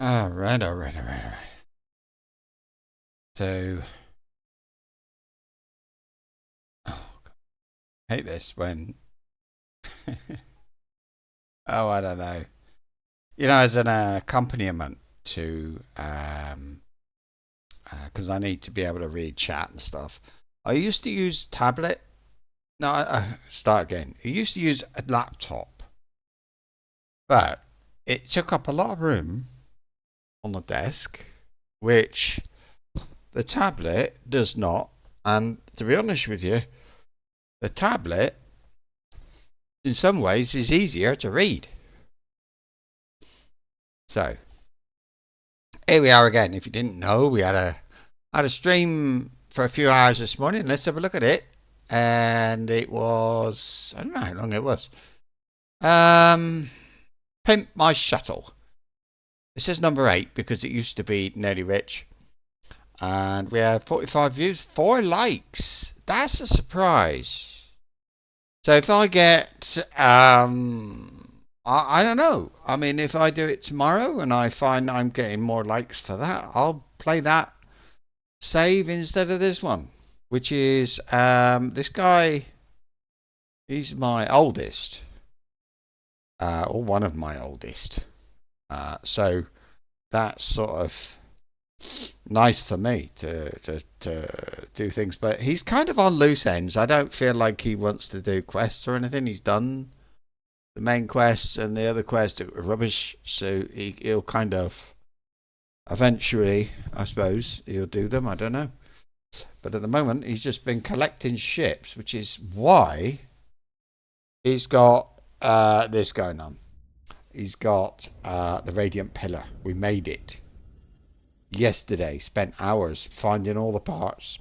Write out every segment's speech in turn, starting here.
All right. So, oh, I hate this when, oh, I don't know. As an accompaniment to, because I need to be able to read chat and stuff. I used to use tablet. No, start again. I used to use a laptop, but it took up a lot of room on the desk, which the tablet does not. And to be honest with you, the tablet, in some ways, is easier to read. So here we are again. If you didn't know, we had a stream for a few hours this morning. Let's have a look at it. And it was, I don't know how long it was. Um, Pimp My Shuttle. It says number 8 because it used to be Nearly Rich. And we have 45 views, 4 likes. That's a surprise. So if I get, I don't know. I mean, if I do it tomorrow and I find I'm getting more likes for that, I'll play that save instead of this one, which is this guy. He's my oldest, or one of my oldest. So that's sort of nice for me to do things, but he's kind of on loose ends. I don't feel like he wants to do quests or anything. He's done the main quests and the other quests are rubbish, so he'll kind of eventually, I suppose, he'll do them. I don't know, but at the moment he's just been collecting ships, which is why he's got this going on. He's got the Radiant Pillar. We made it yesterday. Spent hours finding all the parts.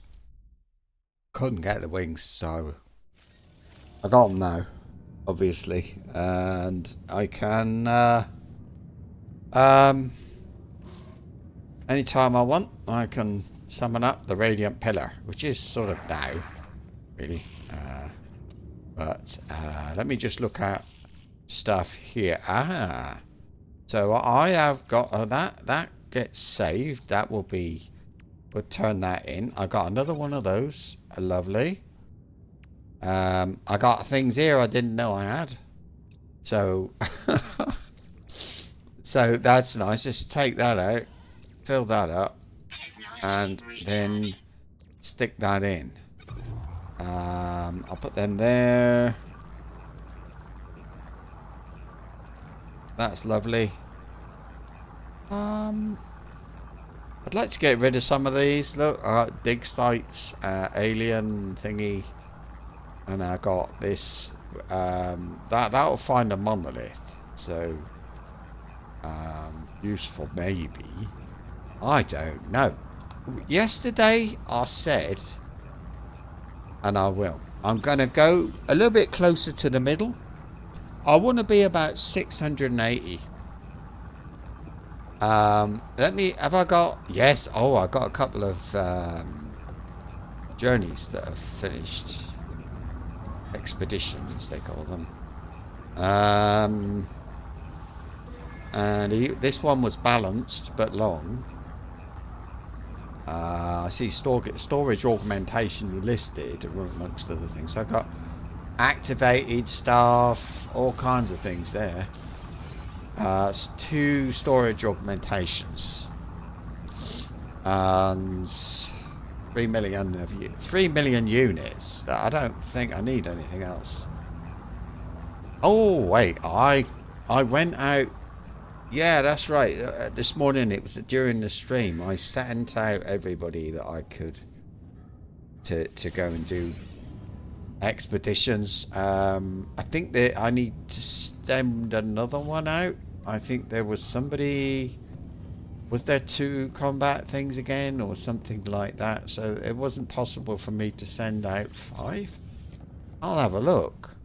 Couldn't get the wings, so I got them now, obviously, and I can anytime I want, I can summon up the Radiant Pillar, which is sort of now, really. But let me just look at stuff here. So I have got that gets saved. That will be, we'll turn that in. I got another one of those. Lovely. I got things here I didn't know I had. So so that's nice. Just take that out, fill that up, and then stick that in. I'll put them there. That's lovely. I'd like to get rid of some of these. Look, I got dig sites, alien thingy, and I got this. That'll find a monolith, so useful maybe. I don't know. Yesterday I said, and I will. I'm gonna go a little bit closer to the middle. I want to be about 680. Let me. Have I got? Yes. Oh, I got a couple of journeys that have finished. Expeditions, they call them. And this one was balanced but long. I see storage augmentation listed amongst other things. So I got activated stuff, all kinds of things there. It's 2 storage augmentations and 3 million units. I don't think I need anything else. Oh wait, I went out. Yeah, that's right. This morning, it was during the stream, I sent out everybody that I could to go and do expeditions. I think that I need to send another one out. I think there was somebody. Was there 2 combat things again or something like that? So it wasn't possible for me to send out 5. I'll have a look.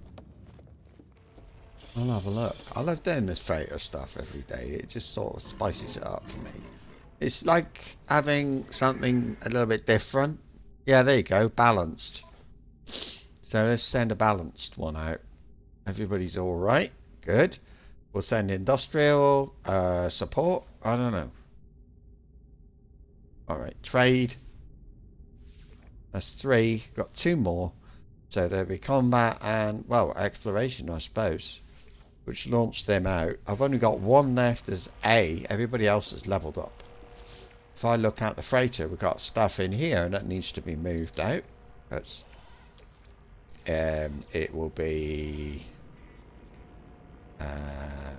I love doing this Fator stuff every day. It just sort of spices it up for me. It's like having something a little bit different. Yeah, there you go. Balanced. So let's send a balanced one out. Everybody's all right. Good. We'll send industrial support. I don't know. Alright, trade. That's 3. Got 2 more. So there'll be combat and, well, exploration, I suppose. Which launched them out. I've only got 1 left as A. Everybody else has leveled up. If I look at the freighter, we've got stuff in here that needs to be moved out. That's it will be that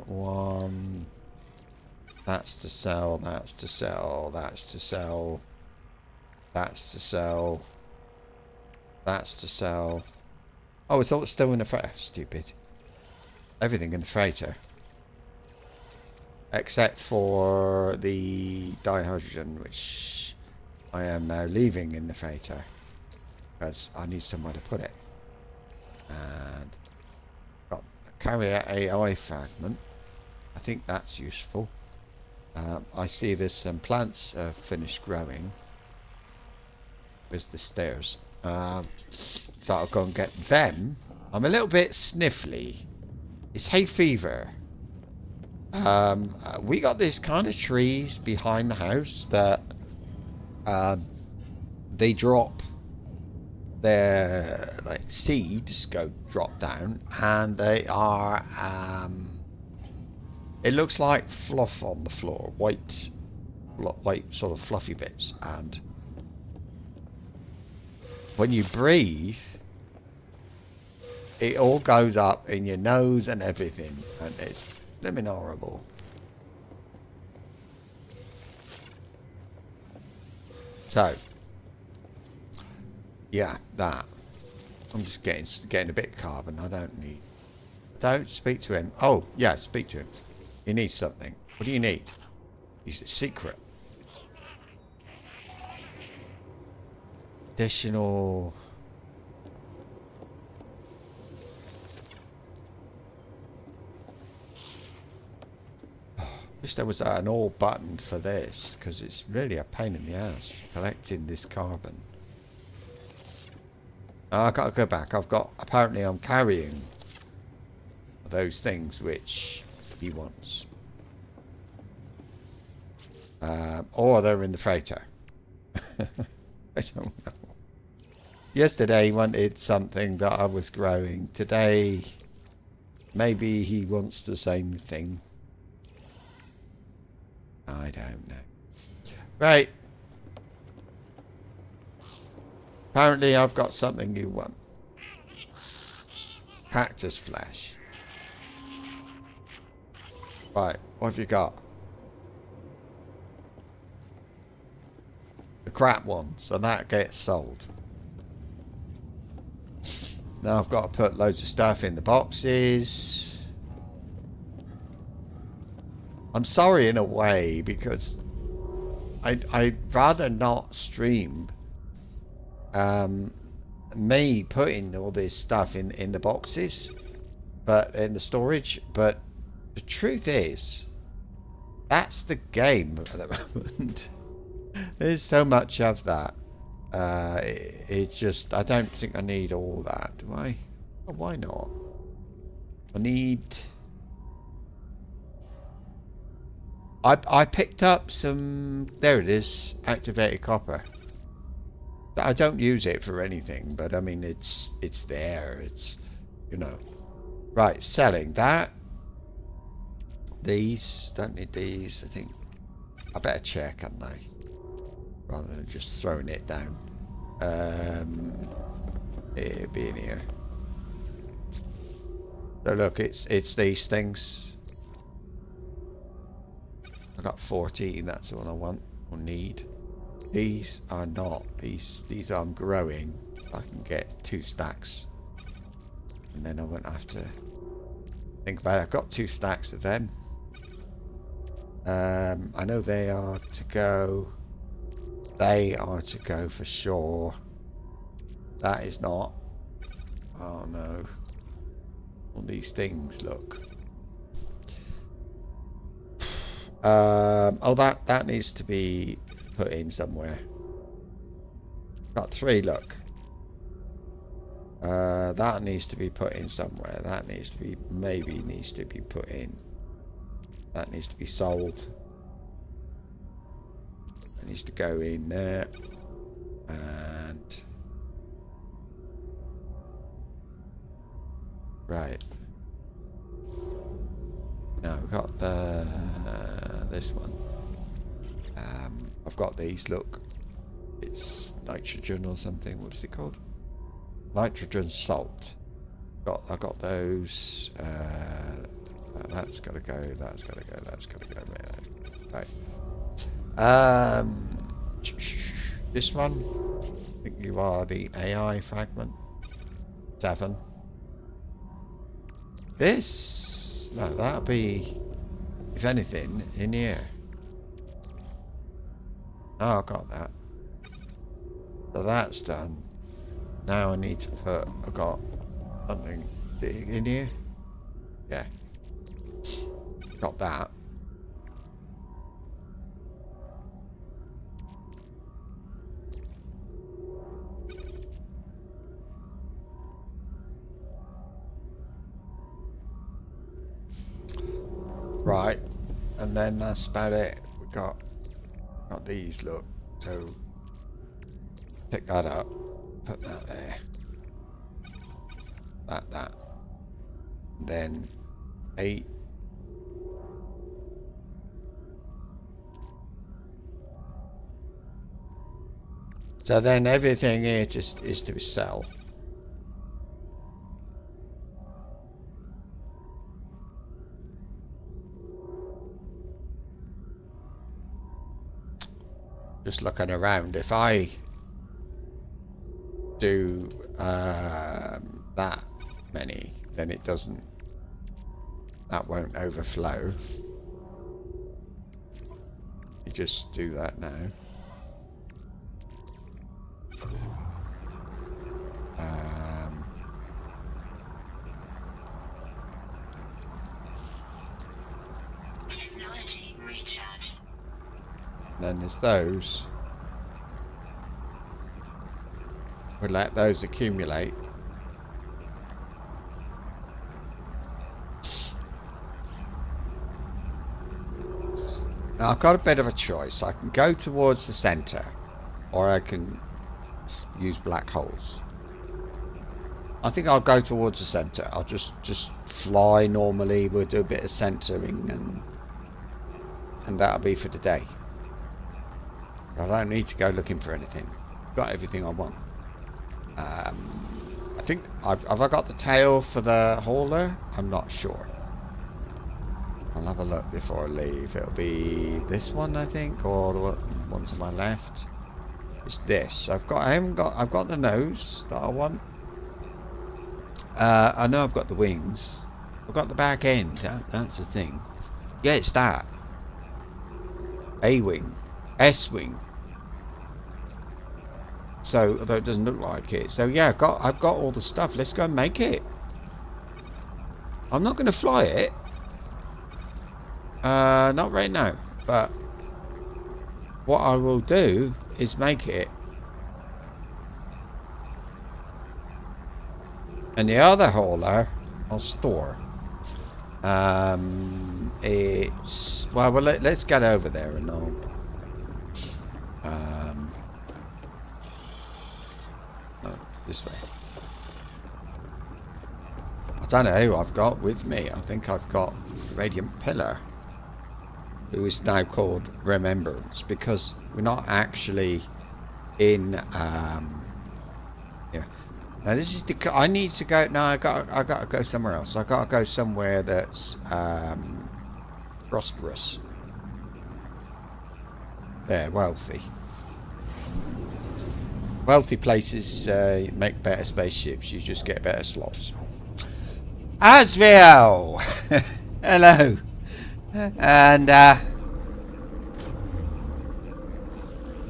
one. That's to sell, that's to sell, that's to sell, that's to sell, that's to sell. Oh, it's all still in the freighter. Stupid. Everything in the freighter. Except for the dihydrogen, which I am now leaving in the freighter. Because I need somewhere to put it. And got a carrier AI fragment. I think that's useful. I see there's some plants finished growing. Where's the stairs? So I'll go and get them. I'm a little bit sniffly. It's hay fever. We got these kind of trees behind the house that they drop their like seeds go drop down, and they are it looks like fluff on the floor, white sort of fluffy bits, and when you breathe it all goes up in your nose and everything, and it's living horrible. So yeah, that. I'm just getting a bit of carbon. I don't speak to him. Oh yeah, speak to him. He needs something. What do you need? He's a secret. Additional. Wish there was an all button for this, because it's really a pain in the ass collecting this carbon. I've got to go back. Apparently I'm carrying those things which he wants. Or they're in the freighter. I don't know. Yesterday he wanted something that I was growing. Today maybe he wants the same thing. I don't know. Right. Apparently I've got something you want. Cactus flesh. Right, what have you got? The crap one, so that gets sold. Now I've got to put loads of stuff in the boxes. I'm sorry in a way, because I'd rather not stream me putting all this stuff in the boxes, but in the storage. But the truth is, that's the game at the moment. There's so much of that. It's just, I don't think I need all that, do I? Oh, why not? I need. I picked up some. There it is, activated copper. I don't use it for anything, but I mean it's there. It's, you know. Right, selling that. These, don't need these. I think I better check, hadn't I? Rather than just throwing it down. It'll be in here. So look, it's these things. I got 14. That's all I want or need. These are not. These I'm growing. I can get 2 stacks, and then I won't have to think about it. I've got 2 stacks of them. I know they are to go. They are to go for sure. That is not. Oh no. All these things, look. Oh, that needs to be put in somewhere. Got 3, look. That needs to be put in somewhere. That needs to be, maybe needs to be put in. That needs to be sold. That needs to go in there. And right. Now we've got this one. I've got these. Look, it's nitrogen or something. What is it called? Nitrogen salt. I've got those. That's got to go. That's got to go. That's got to go. Right. This one. I think you are the AI fragment. 7. This. No, that'll be, if anything, in here. Oh, I got that. So that's done. Now I need to put. I got something big in here. Yeah. Got that. Right, and then that's about it. We got these. Look, so pick that up, put that there, that, and then 8. So then everything here just is to sell. Just looking around, if I do that many, then it doesn't, that won't overflow. You just do that now. Technology recharge. Then there's those. We'll let those accumulate. Now I've got a bit of a choice. I can go towards the center, or I can use black holes. I think I'll go towards the center. I'll just fly normally. We'll do a bit of centering, and that'll be for today. I don't need to go looking for anything. Got everything I want. I think have I got the tail for the hauler? I'm not sure. I'll have a look before I leave. It'll be this one, I think, or the one to my left. It's this. I've got the nose that I want. I know I've got the wings. I've got the back end. That's the thing. Yeah, it's that. A wing, S wing. So although it doesn't look like it. So yeah, I've got all the stuff. Let's go and make it. I'm not going to fly it. Not right now. But what I will do is make it. And the other hauler I'll store. It's well let's get over there and I'll no, this way. I don't know who I've got with me. I think I've got Radiant Pillar, who is now called Remembrance, because we're not actually in yeah. Now this is the. I need to go. No, I got to go somewhere else. I got to go somewhere that's prosperous. There, wealthy. Wealthy places make better spaceships. You just get better slots. Asriel, hello, and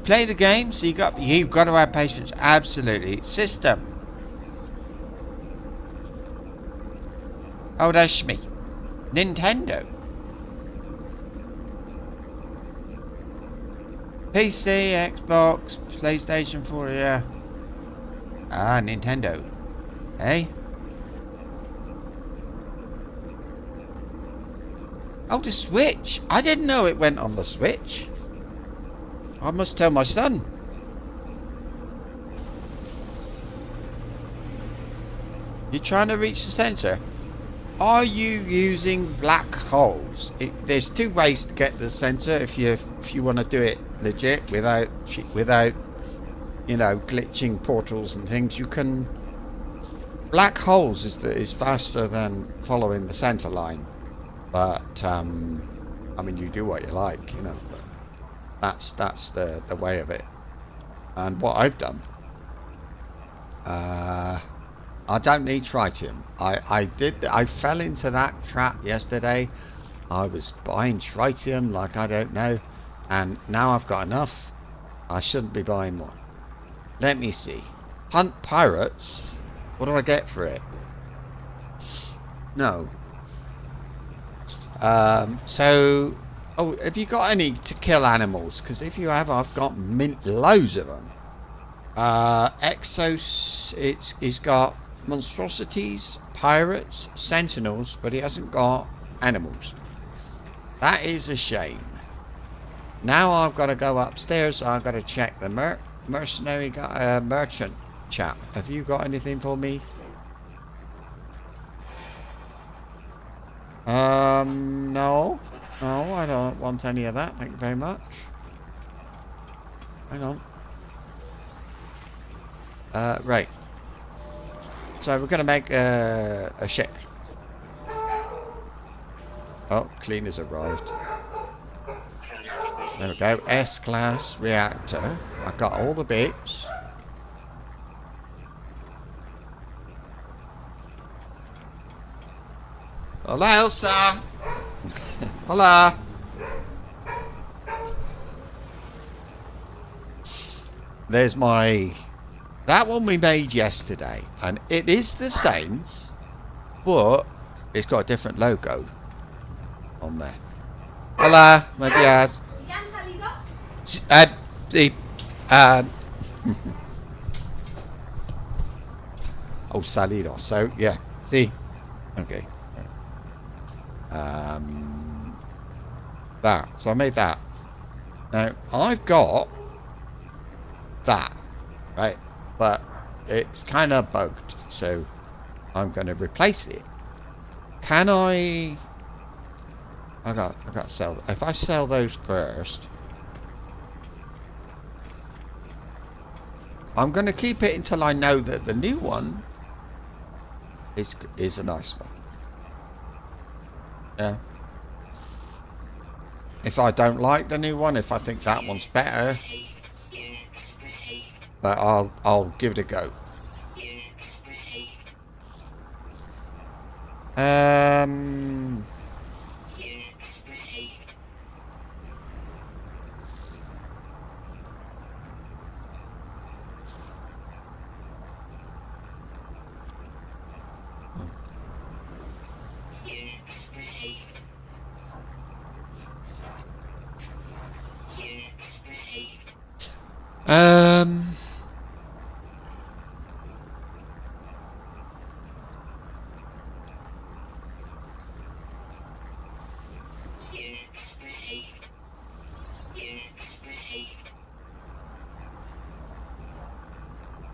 play the game. So you've got to have patience. Absolutely, system. Oh, that's me. Nintendo. PC, Xbox, PlayStation 4, yeah. Ah, Nintendo. Hey? Oh, the Switch. I didn't know it went on the Switch. I must tell my son. You're trying to reach the centre. Are you using black holes? There's two ways to get to the centre if you want to do it legit without you know, glitching portals and things. You can. Black holes is faster than following the centre line, but I mean, you do what you like, you know. But that's the way of it. And what I've done, I don't need tritium. I fell into that trap yesterday. I was buying tritium like I don't know, and now I've got enough. I shouldn't be buying more. Let me see. Hunt pirates. What do I get for it? No. So, oh, have you got any to kill animals? Because if you have, I've got loads of them. Exos, he's got monstrosities, pirates, sentinels, but he hasn't got animals. That is a shame. Now I've got to go upstairs. I've got to check the mercenary merchant chap. Have you got anything for me? No. No, I don't want any of that. Thank you very much. Hang on. Right. So we're going to make a ship. Oh, cleaner's arrived. There we go. S-class reactor. I've got all the bits. Hello, sir. Hello. There's my... That one we made yesterday. And it is the same, but it's got a different logo on there. Hello, my dear. Oh, salido. So, yeah. See? Okay. That. So I made that. Now, I've got that, right? But it's kind of bugged, so I'm going to replace it. Can I got to sell. If I sell those first, I'm going to keep it until I know that the new one is a nice one. Yeah. If I don't like the new one, if I think that one's better, but I'll give it a go.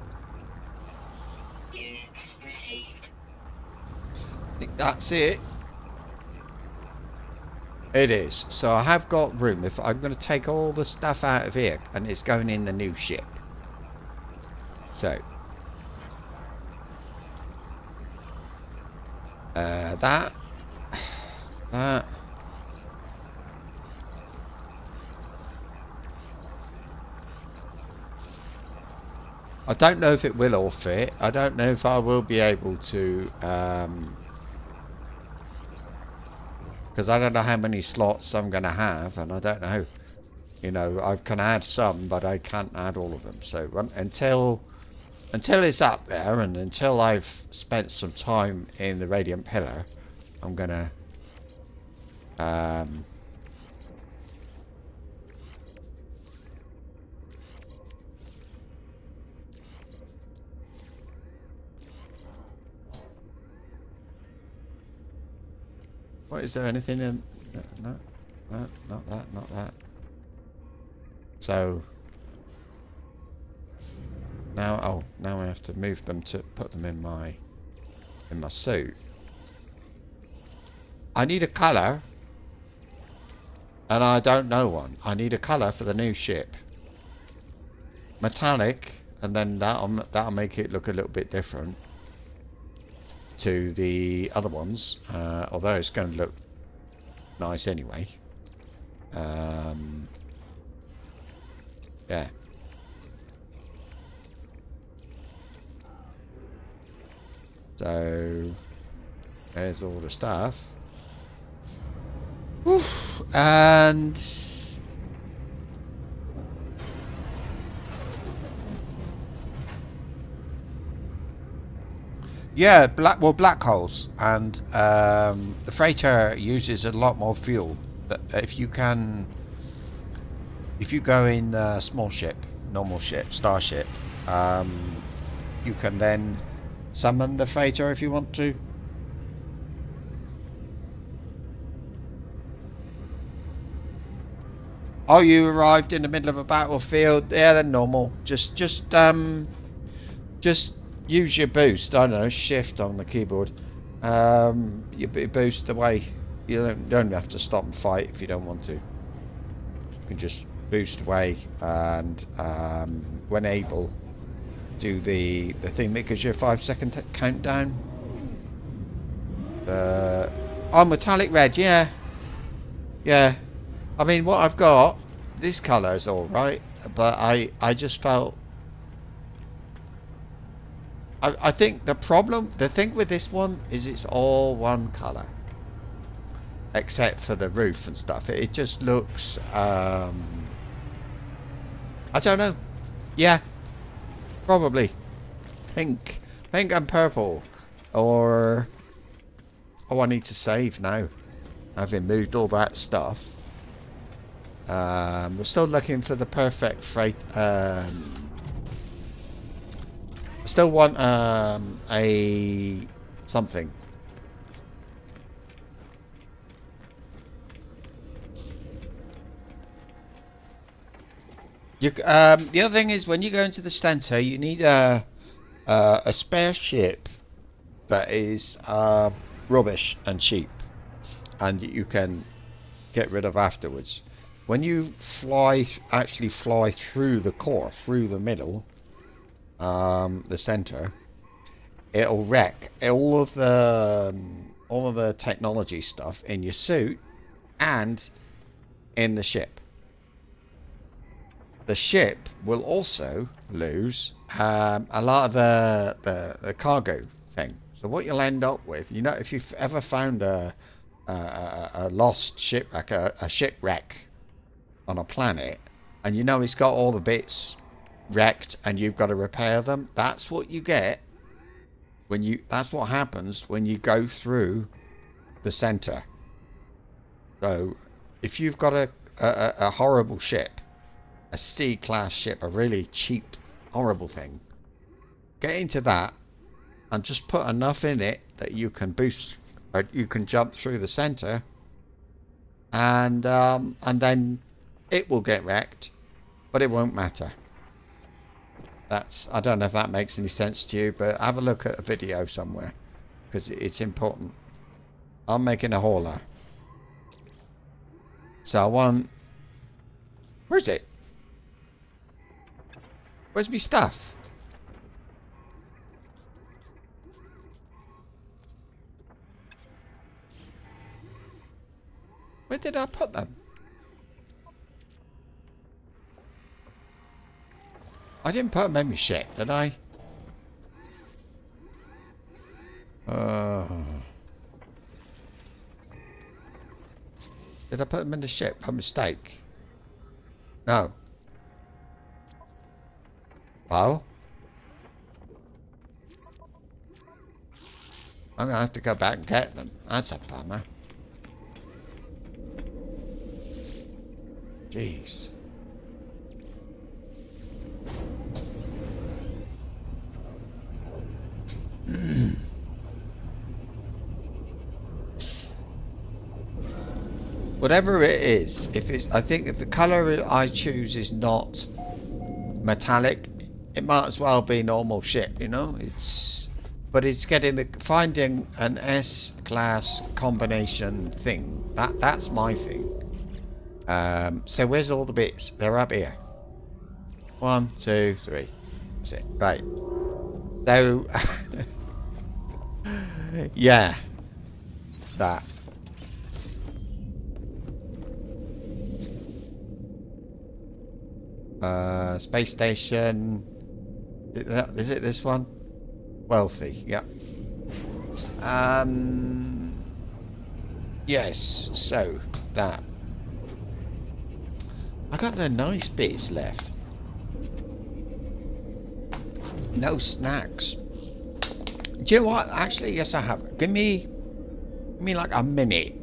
I think that's it. It is. So I have got room. If I'm going to take all the stuff out of here, and it's going in the new ship. So that. I don't know if it will all fit. I don't know if I will be able to, because I don't know how many slots I'm going to have, and I don't know, you know, I can add some, but I can't add all of them. So until it's up there, and until I've spent some time in the Radiant Pillar, I'm going to, what, is there anything in... no, no, not that, not that. So now, oh, now I have to move them to put them in my suit. I need a colour, and I don't know one. I need a colour for the new ship. Metallic, and then that'll make it look a little bit different to the other ones, although it's going to look nice anyway. Yeah. So there's all the stuff. Whew. And yeah, black holes, and the freighter uses a lot more fuel. But if you go in a small ship, normal ship, starship, you can then summon the freighter if you want to. Oh, you arrived in the middle of a battlefield. Yeah, they're normal. Just use your boost. I don't know, shift on the keyboard. You boost away. You don't have to stop and fight if you don't want to. You can just boost away, and when able, do the thing that gives you a 5-second countdown. Oh, metallic red, yeah. Yeah. I mean, what I've got, this colour is alright, but I just felt... I think the thing with this one is it's all one colour. Except for the roof and stuff. It just looks... I don't know. Yeah. Probably. Pink. Pink and purple. Or... Oh, I need to save now. Having moved all that stuff. We're still looking for the perfect freight. Still want a something. The other thing is, when you go into the center, you need a spare ship that is rubbish and cheap, and you can get rid of afterwards. When you actually fly through the core, through the middle, the center, it'll wreck all of the technology stuff in your suit and in the ship. The ship will also lose a lot of the cargo thing. So what you'll end up with, you know, if you've ever found a lost shipwreck, a shipwreck on a planet, and you know it's got all the bits wrecked and you've got to repair them, that's what you get when that's what happens when you go through the center. So if you've got a horrible ship, a C-class ship, a really cheap, horrible thing, get into that and just put enough in it that you can boost, or you can jump through the center, and then it will get wrecked, but it won't matter. I don't know if that makes any sense to you, but have a look at a video somewhere, because it's important. I'm making a hauler, so I want... Where's it? Where's my stuff? Where did I put them? I didn't put them in my ship, did I? Did I put them in the ship by mistake? No. Well, I'm gonna have to go back and get them. That's a bummer. Jeez. whatever it is, I think if the colour I choose is not metallic, it might as well be normal shit, you know. But it's finding an S-class combination thing. That's my thing. So where's all the bits? They're up here. 1, 2, 3. That's it. Right. So yeah, that. Space station. Is it this one? Wealthy. Yeah. Yes. So that. I got the nice bits left. No snacks. Do you know what? Actually, yes, I have. Give me like a minute.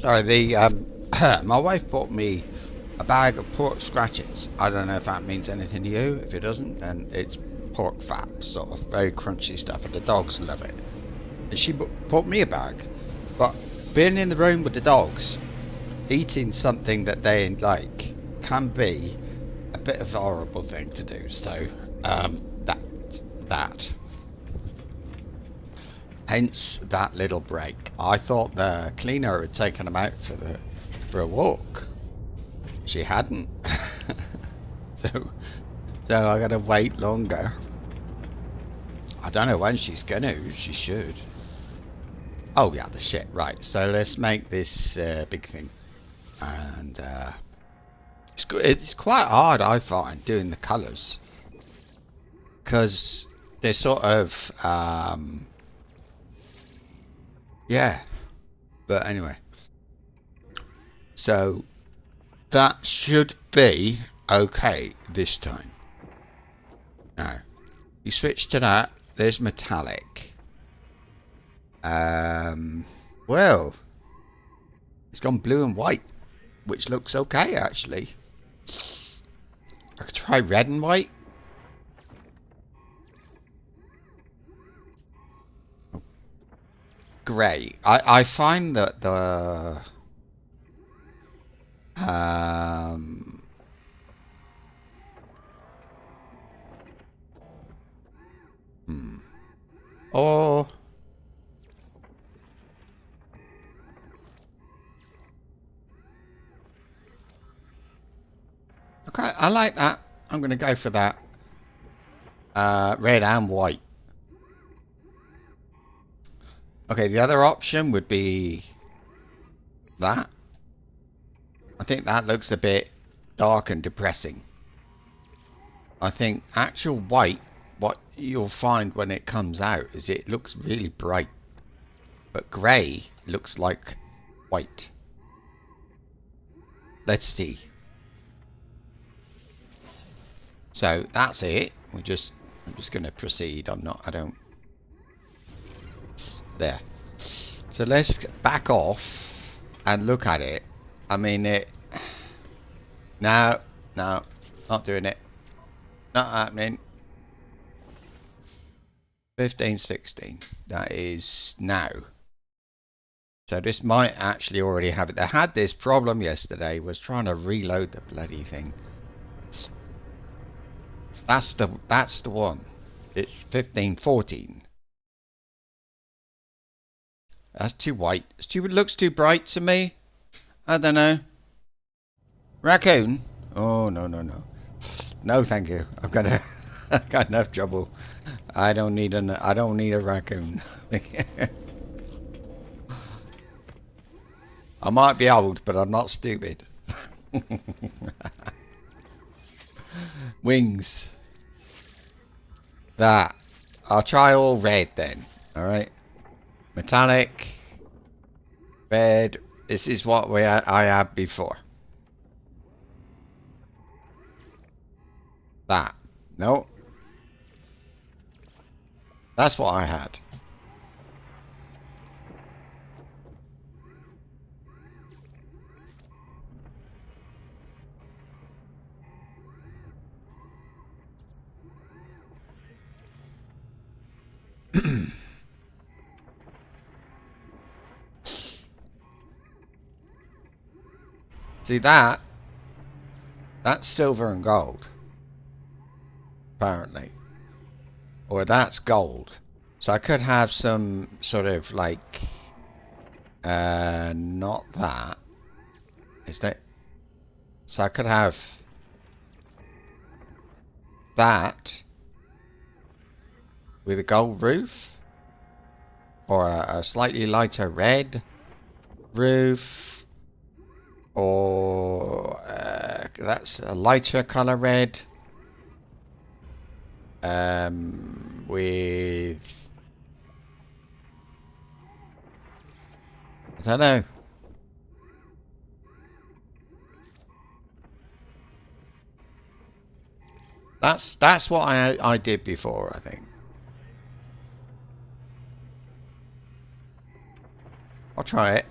Sorry, my wife bought me a bag of pork scratchings. I don't know if that means anything to you. If it doesn't, then it's pork fat, sort of very crunchy stuff, and the dogs love it. And she bought me a bag, but being in the room with the dogs, eating something that they like can be a bit of a horrible thing to do. So that hence that little break. I thought the cleaner had taken them out for a walk. She hadn't. so I gotta wait longer. I don't know when she's gonna. She should. Oh yeah, the shit. Right. So let's make this big thing. And it's quite hard, I find, doing the colours, because they're sort of yeah. But anyway, so that should be okay this time. Now you switch to that. There's metallic. Well, it's gone blue and white, which looks okay actually. I could try red and white. Grey. I find that the or okay, I like that. I'm going to go for that. Red and white. Okay, the other option would be that. I think that looks a bit dark and depressing. I think actual white, what you'll find when it comes out is it looks really bright. But grey looks like white. Let's see. So that's it. I'm just going to proceed. I don't. There. So let's back off and look at it. I mean it. No, not doing it. Not happening. 15, 16. That is now. So this might actually already have it. They had this problem yesterday. Was trying to reload the bloody thing. That's the one. It's 15, 14. That's too white. It looks too bright to me. I don't know. Raccoon? Oh no. No, thank you. I've got enough trouble. I don't need a raccoon. I might be old, but I'm not stupid. Wings. That. I'll try all red then. Alright. Metallic. Red. This is what I had before. That. No. That's what I had. See that's silver and gold. Apparently. Or that's gold. So I could have some sort of like not that. Is that so I could have that with a gold roof, or a slightly lighter red roof, or that's a lighter color red with I don't know. That's what I did before, I think. I'll try it.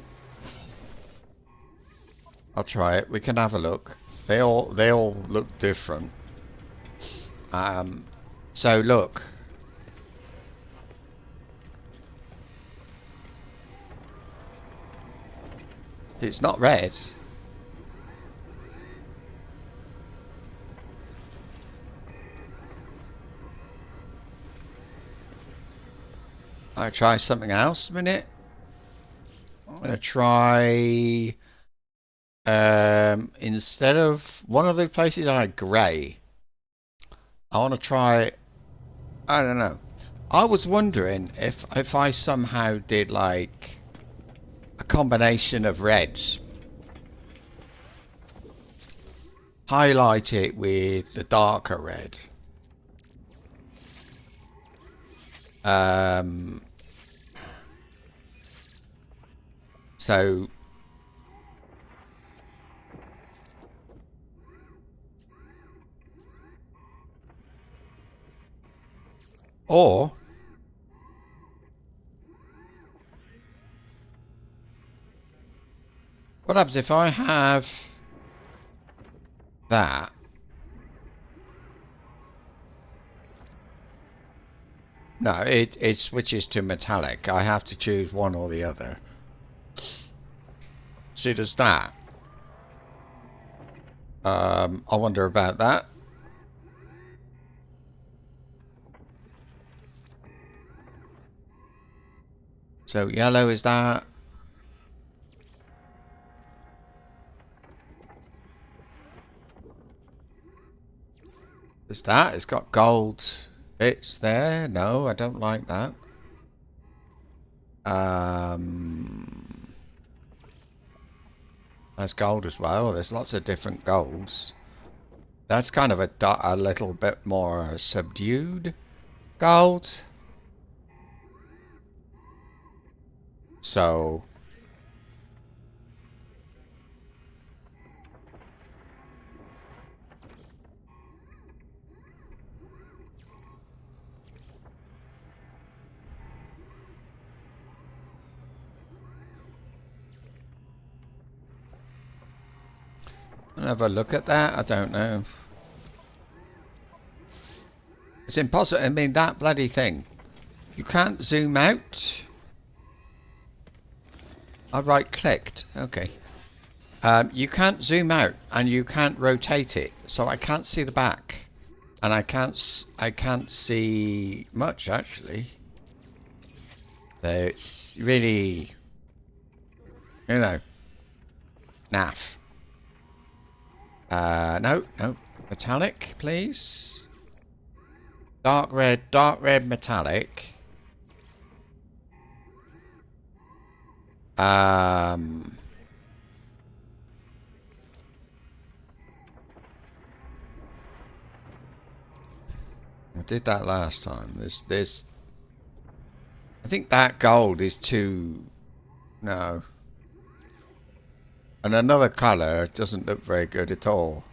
We can have a look. They all look different. So look. It's not red. I try something else a minute. I'm gonna try instead of one of the places I had grey, I want to try, I don't know. I was wondering if I somehow did like a combination of reds, highlight it with the darker red. So or what happens if I have that? No, it switches to metallic. I have to choose one or the other. See, does that? I wonder about that. So yellow is that. Is that? It's got gold bits there. No, I don't like that. That's gold as well. There's lots of different golds. That's kind of a little bit more subdued gold. So have a look at that. I don't know. It's impossible. I mean, that bloody thing. You can't zoom out. I right clicked. Okay. You can't zoom out and you can't rotate it, so I can't see the back, and I can't see much actually. So it's really, you know, naff. No, metallic, please. Dark red metallic. I did that last time. There's I think that gold is too, no. And another colour doesn't look very good at all.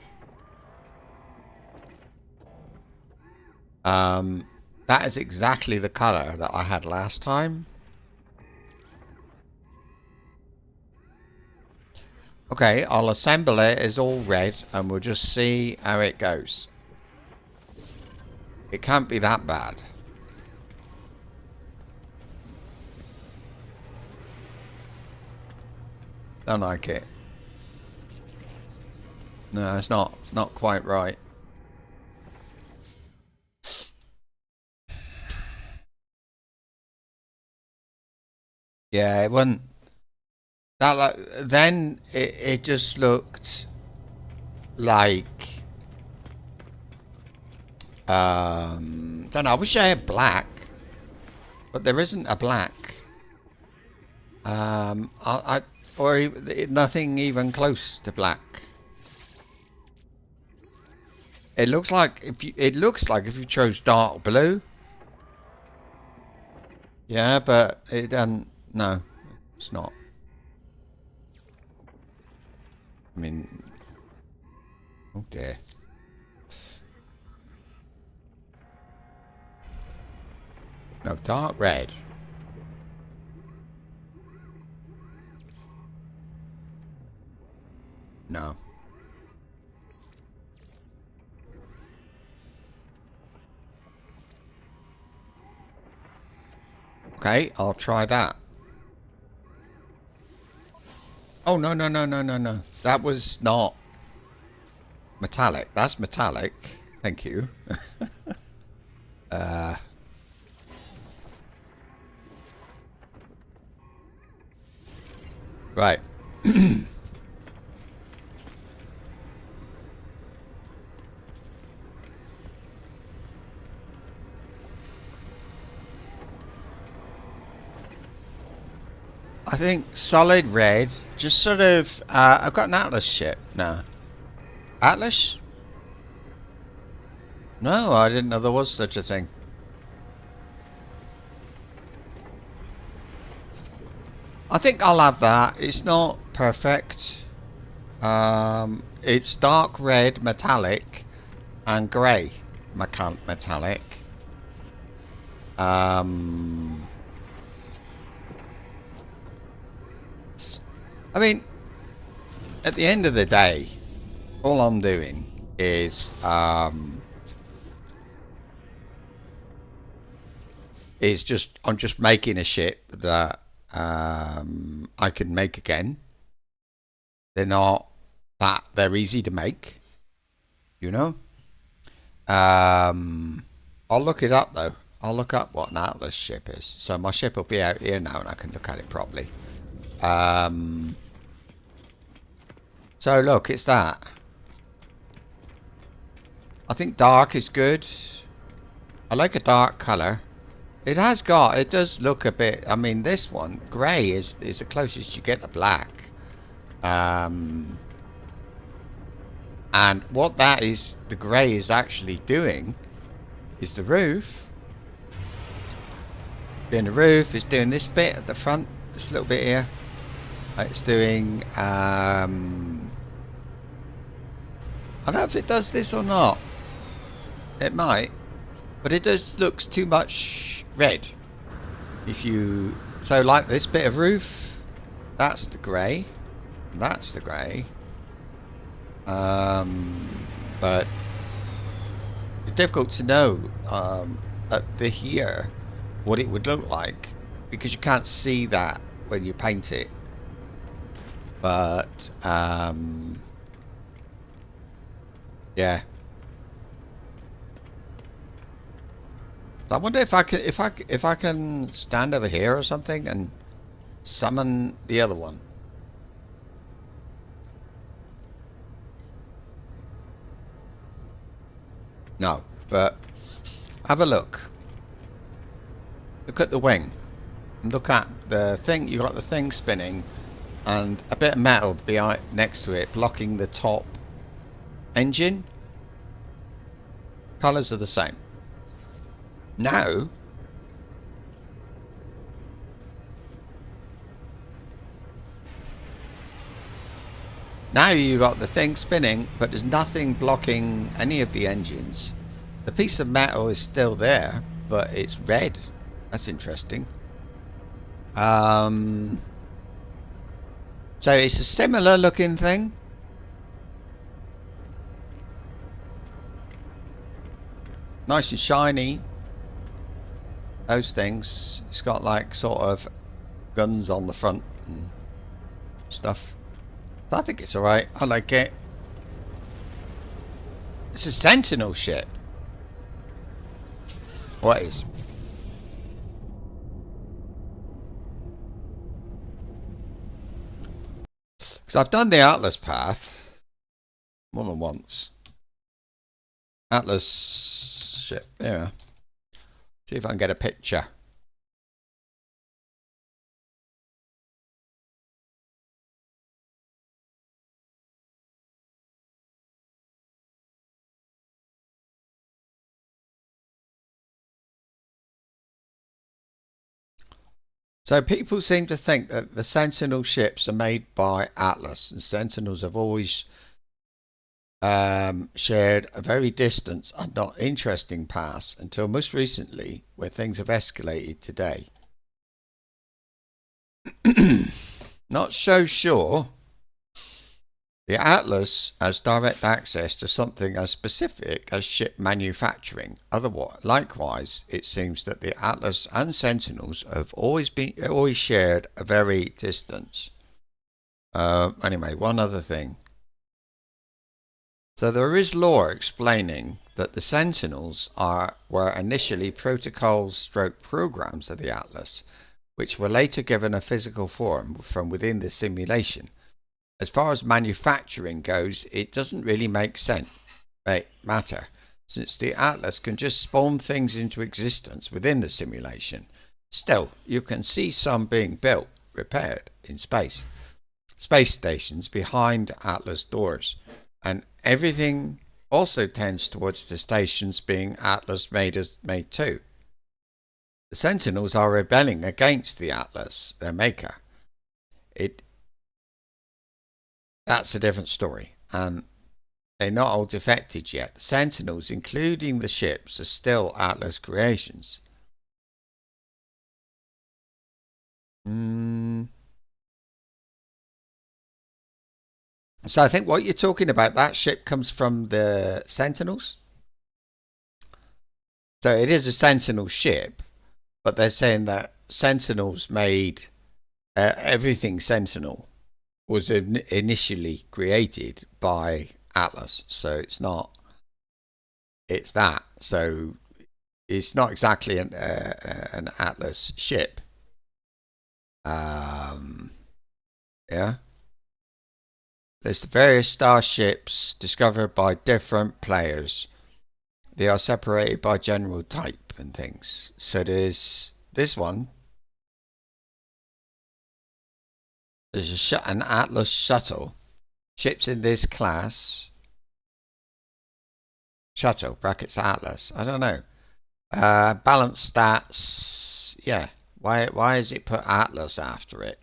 That is exactly the colour that I had last time. Okay, I'll assemble it as all red and we'll just see how it goes. It can't be that bad. Don't like it. No, it's not quite right. Yeah, it wasn't that. Then it just looked like don't know. I wish I had black, but there isn't a black. Or nothing even close to black. It looks like if you chose dark blue. Yeah, but it doesn't. No, it's not. I mean, oh dear. No, dark red. No. Okay, I'll try that. Oh, no, no, no, no, no, no. That was not metallic. That's metallic. Thank you. uh, right. I think solid red, just sort of, I've got an Atlas ship now. Atlas? No, I didn't know there was such a thing. I think I'll have that. It's not perfect. It's dark red metallic and grey metallic. I mean, at the end of the day, all I'm doing is I'm just making a ship that I can make again. They're not that they're easy to make, you know. I'll look it up though. I'll look up what an Atlas ship is. So my ship will be out here now, and I can look at it properly. So look, it's that. I think dark is good. I like a dark colour. It does look a bit, I mean this one, grey is the closest you get to black. And what the grey is actually doing is the roof. Doing the roof, it's doing this bit at the front, this little bit here. It's doing, I don't know if it does this or not. It might, but it looks too much red. So like this bit of roof, that's the grey, that's the grey. But it's difficult to know at here what it would look like because you can't see that when you paint it. But yeah. I wonder if I can stand over here or something and summon the other one. No, but have a look. Look at the wing. And look at the thing. You got the thing spinning, and a bit of metal behind next to it, blocking the top engine. Colours are the same. Now you got the thing spinning, but there's nothing blocking any of the engines. The piece of metal is still there, but it's red. That's interesting. So it's a similar looking thing. Nice and shiny. Those things. It's got like sort of guns on the front and stuff. So I think it's alright. I like it. It's a Sentinel ship. What is? Because I've done the Atlas path more than once. Atlas ship. Yeah. See if I can get a picture. So people seem to think that the Sentinel ships are made by Atlas, and Sentinels have always shared a very distant and not interesting past until most recently, where things have escalated today. Not so sure the Atlas has direct access to something as specific as ship manufacturing. Likewise, it seems that the Atlas and Sentinels have always shared a very distance. Anyway, one other thing. So there is lore explaining that the Sentinels were initially protocols stroke programs of the Atlas, which were later given a physical form from within the simulation. As far as manufacturing goes, it doesn't really make matter, since the Atlas can just spawn things into existence within the simulation. Still, you can see some being built, repaired, in space stations behind Atlas doors, and everything also tends towards the stations being Atlas made too. The Sentinels are rebelling against the Atlas, their maker. That's a different story. They're not all defected yet. The Sentinels, including the ships, are still Atlas creations. So I think what you're talking about, that ship comes from the Sentinels. So it is a Sentinel ship, but they're saying that Sentinels made everything Sentinel was initially created by Atlas. So it's not. It's that. So it's not exactly an Atlas ship. Yeah. There's the various starships discovered by different players. They are separated by general type and things. So there's this one. There's an Atlas shuttle. Ships in this class. Shuttle, brackets Atlas. I don't know. Balance stats. Yeah. Why is it put Atlas after it?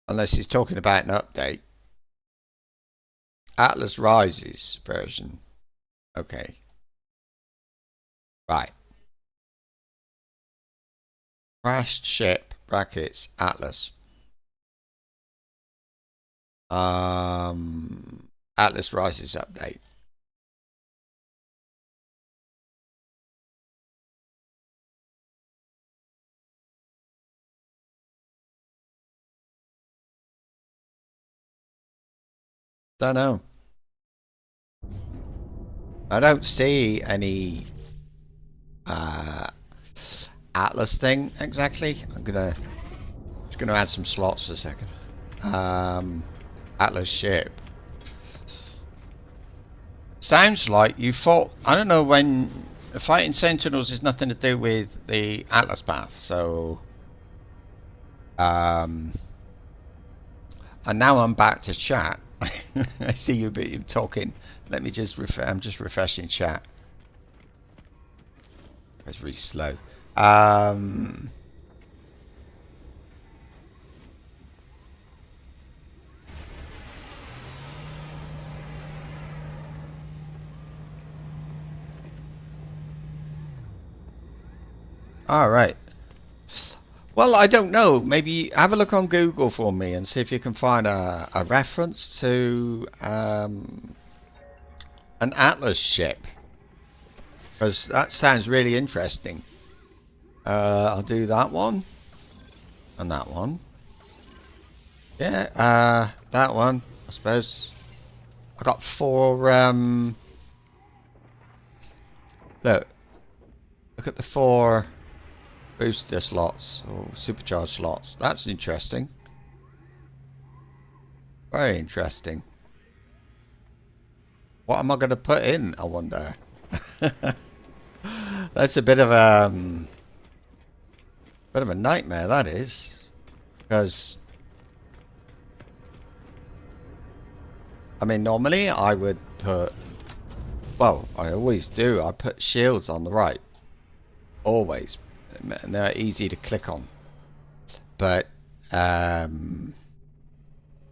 Unless he's talking about an update. Atlas Rises version. Okay. Right. Crashed ship, brackets, Atlas. Atlas Rises update. Don't know. I don't see any Atlas thing exactly. Just gonna add some slots a second. Atlas ship. Sounds like you fought. I don't know when fighting Sentinels has nothing to do with the Atlas path. So, and now I'm back to chat. I see you talking. Let me just I'm just refreshing chat. It's really slow. All right. Well, I don't know. Maybe have a look on Google for me and see if you can find a reference to an Atlas ship. Because that sounds really interesting. I'll do that one. And that one. Yeah, that one, I suppose. I got 4, look at the 4 booster slots, or supercharged slots. That's interesting. Very interesting. What am I going to put in, I wonder? That's a bit of a nightmare, that is. Because I mean, normally I would put, well, I always do, I put shields on the right. Always. And they're easy to click on. But,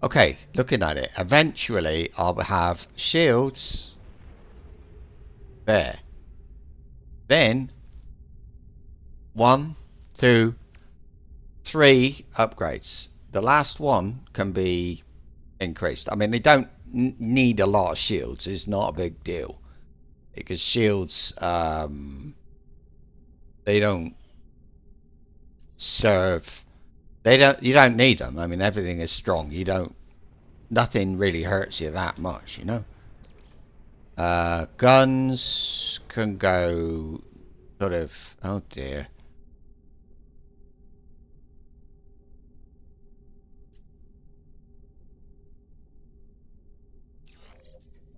okay, looking at it, eventually I'll have shields there. Then, 1, 2, 3 upgrades. The last one can be increased. I mean, they don't need a lot of shields. It's not a big deal. because shields, they don't serve. You don't need them. I mean, everything is strong. Nothing really hurts you that much, you know. Guns can go sort of, oh dear.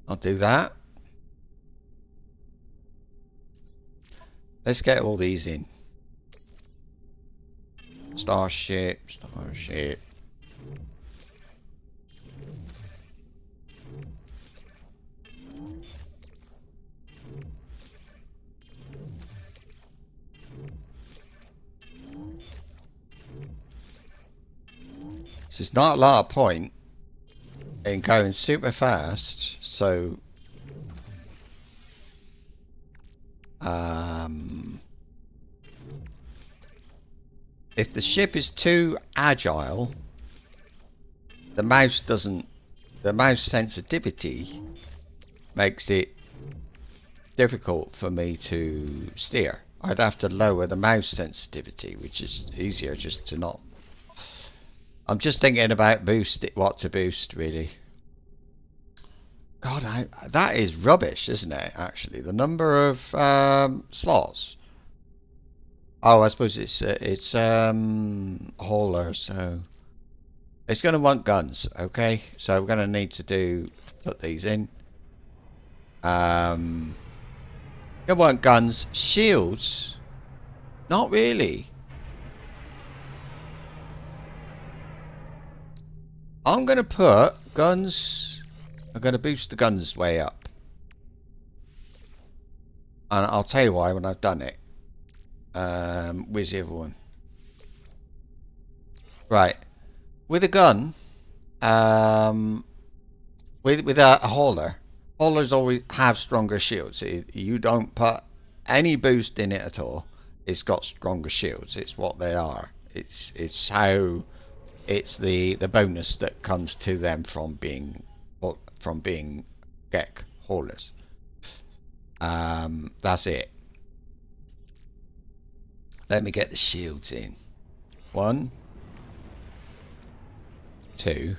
I'll do that. Let's get all these in. Starship. So it's not a lot of point in going super fast, so if the ship is too agile, the mouse sensitivity makes it difficult for me to steer. I'd have to lower the mouse sensitivity, which is easier just to not. I'm just thinking about what to boost, really. God, that is rubbish, isn't it, actually? The number of slots. Oh, I suppose it's hauler, so it's going to want guns, okay? So we're going to need to put these in. Going to want guns. Shields? Not really. I'm going to put guns. I'm going to boost the guns way up. And I'll tell you why when I've done it. Where's the other one? Right. With a gun, with a hauler, haulers always have stronger shields. You don't put any boost in it at all. It's got stronger shields. It's what they are. It's how. It's the bonus that comes to them from being Gek haulers. That's it. Let me get the shields in. 1, 2,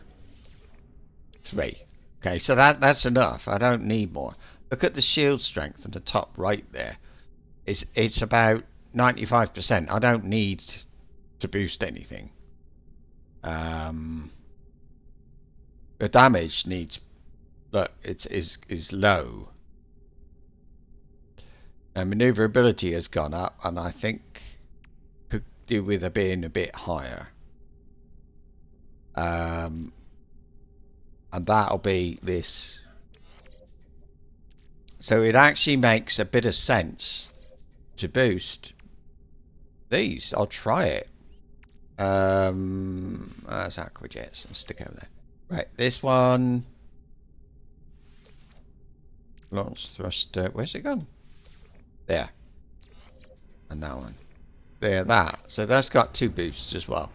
3. Okay, so that's enough. I don't need more. Look at the shield strength in the top right there. It's about 95%. I don't need to boost anything. The damage needs, look, is low. And maneuverability has gone up, and I think could do with it being a bit higher. And that'll be this. So it actually makes a bit of sense to boost these. I'll try it. That's Aquajets. I'll stick over there. Right, this one. Launch thruster. Where's it gone? There. And that one. There, that. So that's got 2 boosts as well.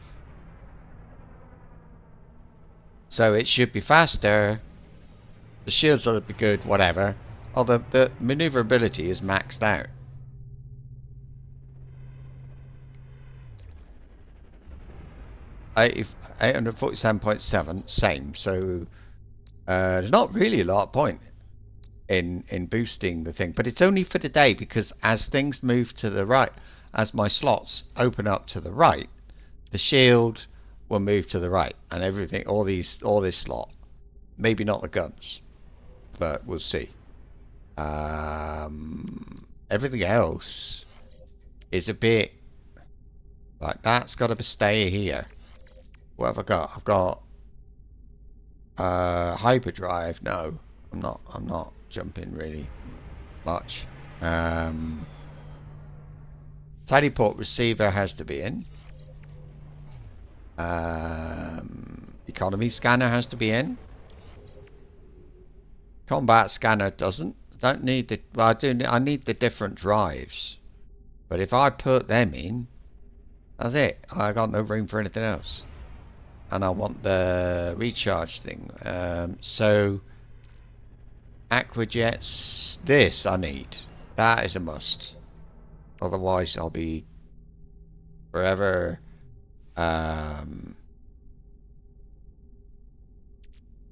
So it should be faster. The shields ought to be good, whatever. Although the maneuverability is maxed out. $847.7, 847.7, same. So there's not really a lot of point in boosting the thing, but it's only for the day, because as things move to the right, as my slots open up to the right, the shield will move to the right, and everything, all this slot, maybe not the guns, but we'll see. Everything else is a bit like that's got to stay here. What have I got? I've got hyperdrive. No, I'm not jumping really much. Teleport receiver has to be in. Economy scanner has to be in. Combat scanner doesn't. Don't need the. Well, I do. I need the different drives. But if I put them in, that's it. I got no room for anything else. And I want the recharge thing. So Aquajets. This I need. That is a must. Otherwise, I'll be forever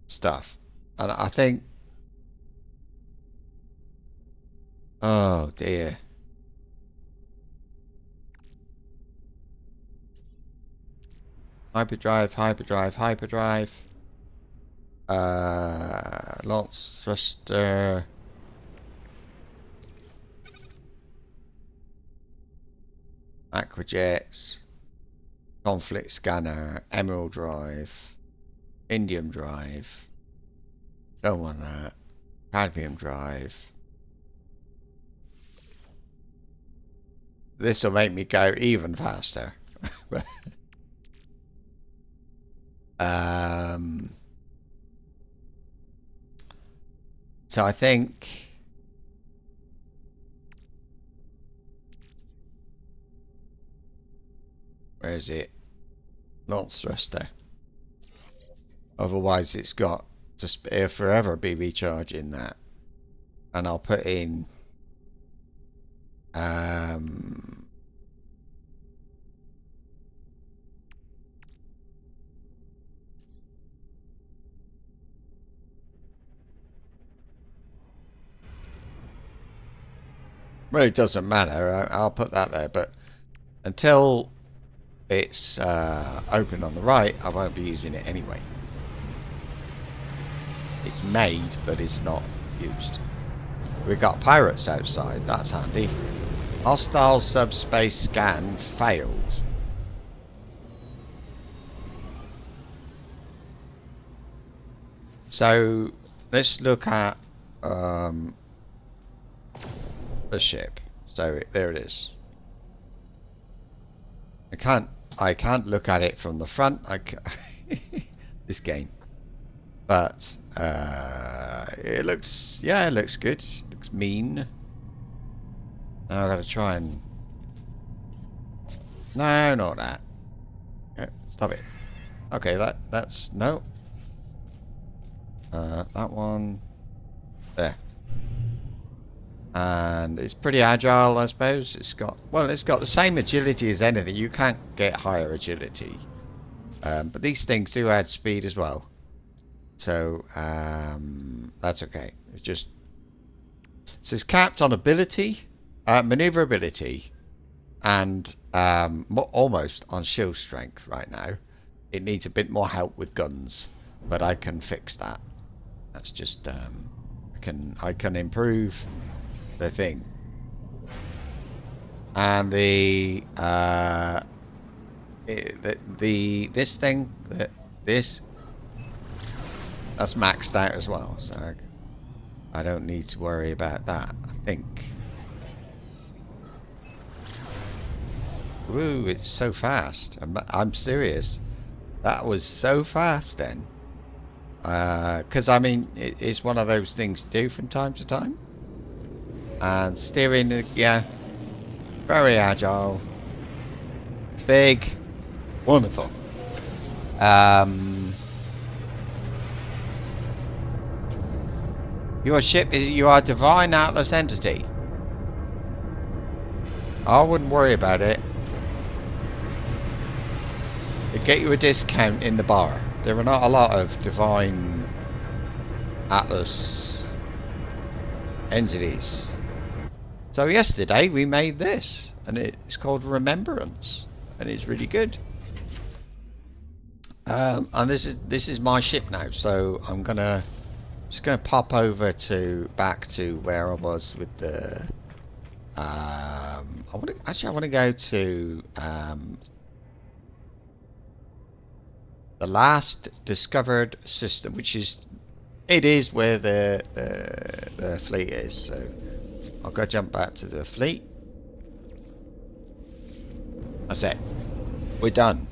stuff. And I think. Oh dear. Hyperdrive, hyperdrive, hyperdrive. Launch thruster. Aquajets. Conflict scanner. Emerald drive. Indium drive. Don't want that. Cadmium drive. This will make me go even faster. So I think where is it? Launch thruster. Otherwise it's got to forever be recharging that. And I'll put in well, it doesn't matter. I'll put that there, but until it's open on the right, I won't be using it anyway. It's made, but it's not used. We've got pirates outside. That's handy. Hostile subspace scan failed. So let's look at the ship. So there it is. I can't look at it from the front. This game, but it looks it looks good. It looks mean. Now I gotta try and no, not that. Yeah, stop it. Okay, that's no. That one there. And it's pretty agile, I suppose. It's got the same agility as anything. You can't get higher agility, but these things do add speed as well. So that's okay. It's just so it's capped on ability, maneuverability, and almost on shield strength right now. It needs a bit more help with guns, but I can fix that. That's just I can improve the thing. And this thing that's maxed out as well, so I don't need to worry about that, I think. Ooh, it's so fast. I'm serious. That was so fast then. Because I mean, it's one of those things to do from time to time. And steering, yeah, very agile, big, wonderful. Your ship you are Divine Atlas entity. I wouldn't worry about it. It'd get you a discount in the bar. There are not a lot of Divine Atlas entities. So yesterday we made this, and it's called Remembrance, and it's really good. And this is my ship now, so I'm just gonna pop over back to where I was with the. I want to go to the last discovered system, which is where the fleet is. So I'll go jump back to the fleet. That's it. We're done.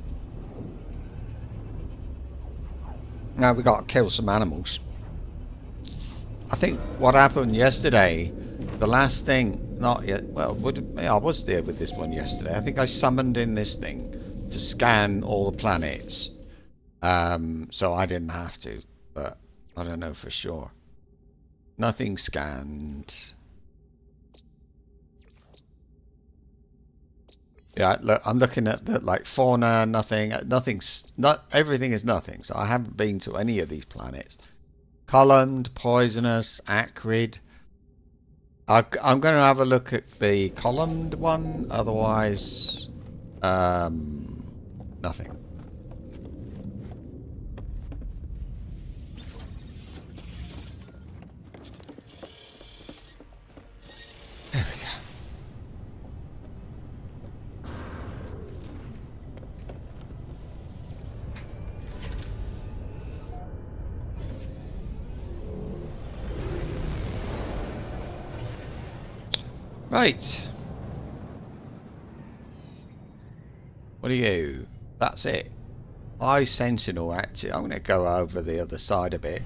Now we got to kill some animals. I think what happened yesterday, the last thing, not yet. Well, I was there with this one yesterday. I think I summoned in this thing to scan all the planets, so I didn't have to, but I don't know for sure. Nothing scanned. Yeah, look, I'm looking at the like fauna. Nothing's not. Everything is nothing. So I haven't been to any of these planets. Columned, poisonous, acrid. I'm going to have a look at the columned one. Otherwise, nothing. There we go. Right. What do you? That's it. Eye Sentinel active. I'm going to go over the other side a bit.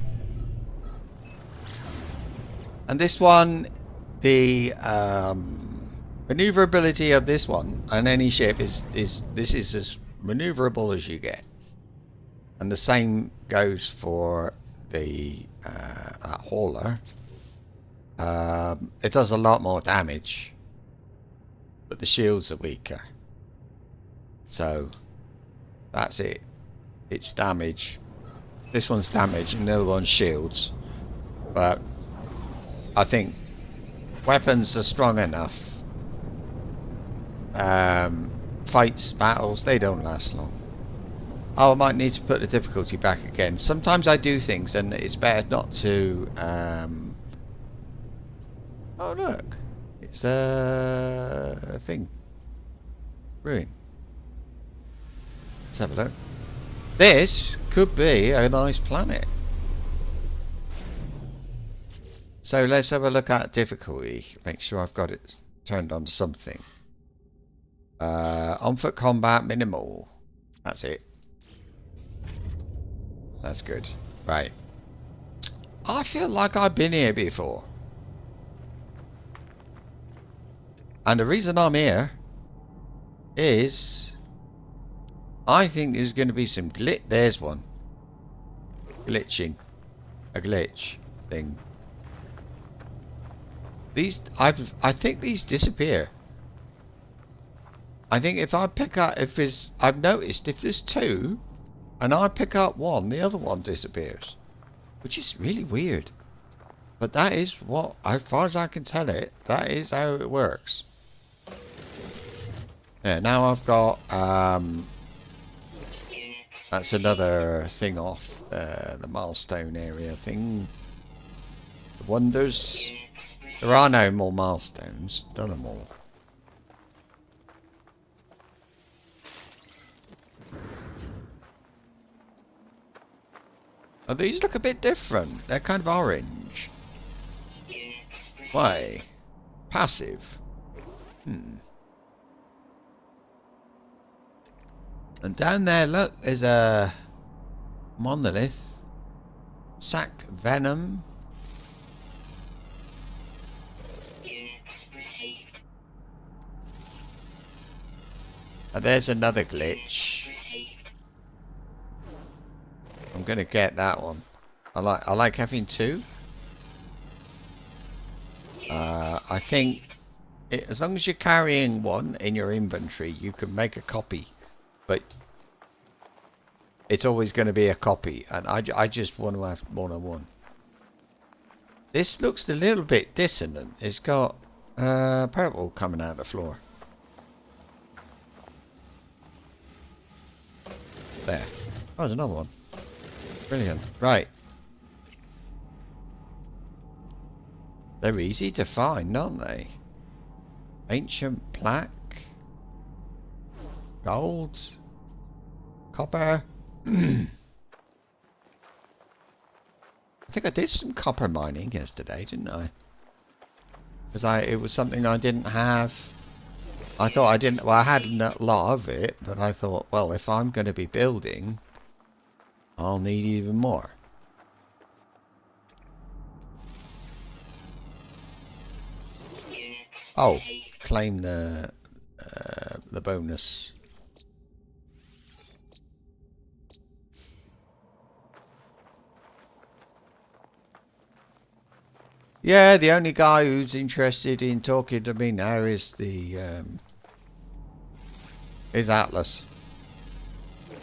And this one, the maneuverability of this one on any ship is this is as maneuverable as you get. And the same goes for the that hauler. It does a lot more damage, but the shields are weaker. So that's it. It's damage. This one's damage and the other one's shields. But I think weapons are strong enough. Fights, battles, they don't last long. Oh, I might need to put the difficulty back again. Sometimes I do things and it's better not to... Oh, look. It's a thing. Ruin. Let's have a look. This could be a nice planet. So let's have a look at difficulty. Make sure I've got it turned on to something. On foot combat minimal. That's it. That's good. Right. I feel like I've been here before. And the reason I'm here is I think there's going to be some glitch. There's one. Glitching. A glitch thing. These, I think these disappear. I think if I pick up, I've noticed if there's two, and I pick up one, the other one disappears. Which is really weird. But that is what, as far as I can tell it, that is how it works. Yeah, now I've got, that's another thing off the milestone area thing. The wonders. There are no more milestones. Done them all. Oh, these look a bit different. They're kind of orange. Why? Passive. And down there, look, is a monolith. Sac venom. And there's another glitch. I'm gonna get that one. I like having two. I think as long as you're carrying one in your inventory, you can make a copy. But it's always going to be a copy, and I just want to have more than one. This looks a little bit dissonant. It's got purple coming out of the floor. There. Oh, there's another one. Brilliant. Right. They're easy to find, aren't they? Ancient plaque. Gold. Copper. I think I did some copper mining yesterday, didn't I? Because it was something I didn't have. I thought I didn't. Well, I had a lot of it, but I thought, well, if I'm going to be building, I'll need even more. Oh, claim the bonus. Yeah, the only guy who's interested in talking to me now is the is Atlas.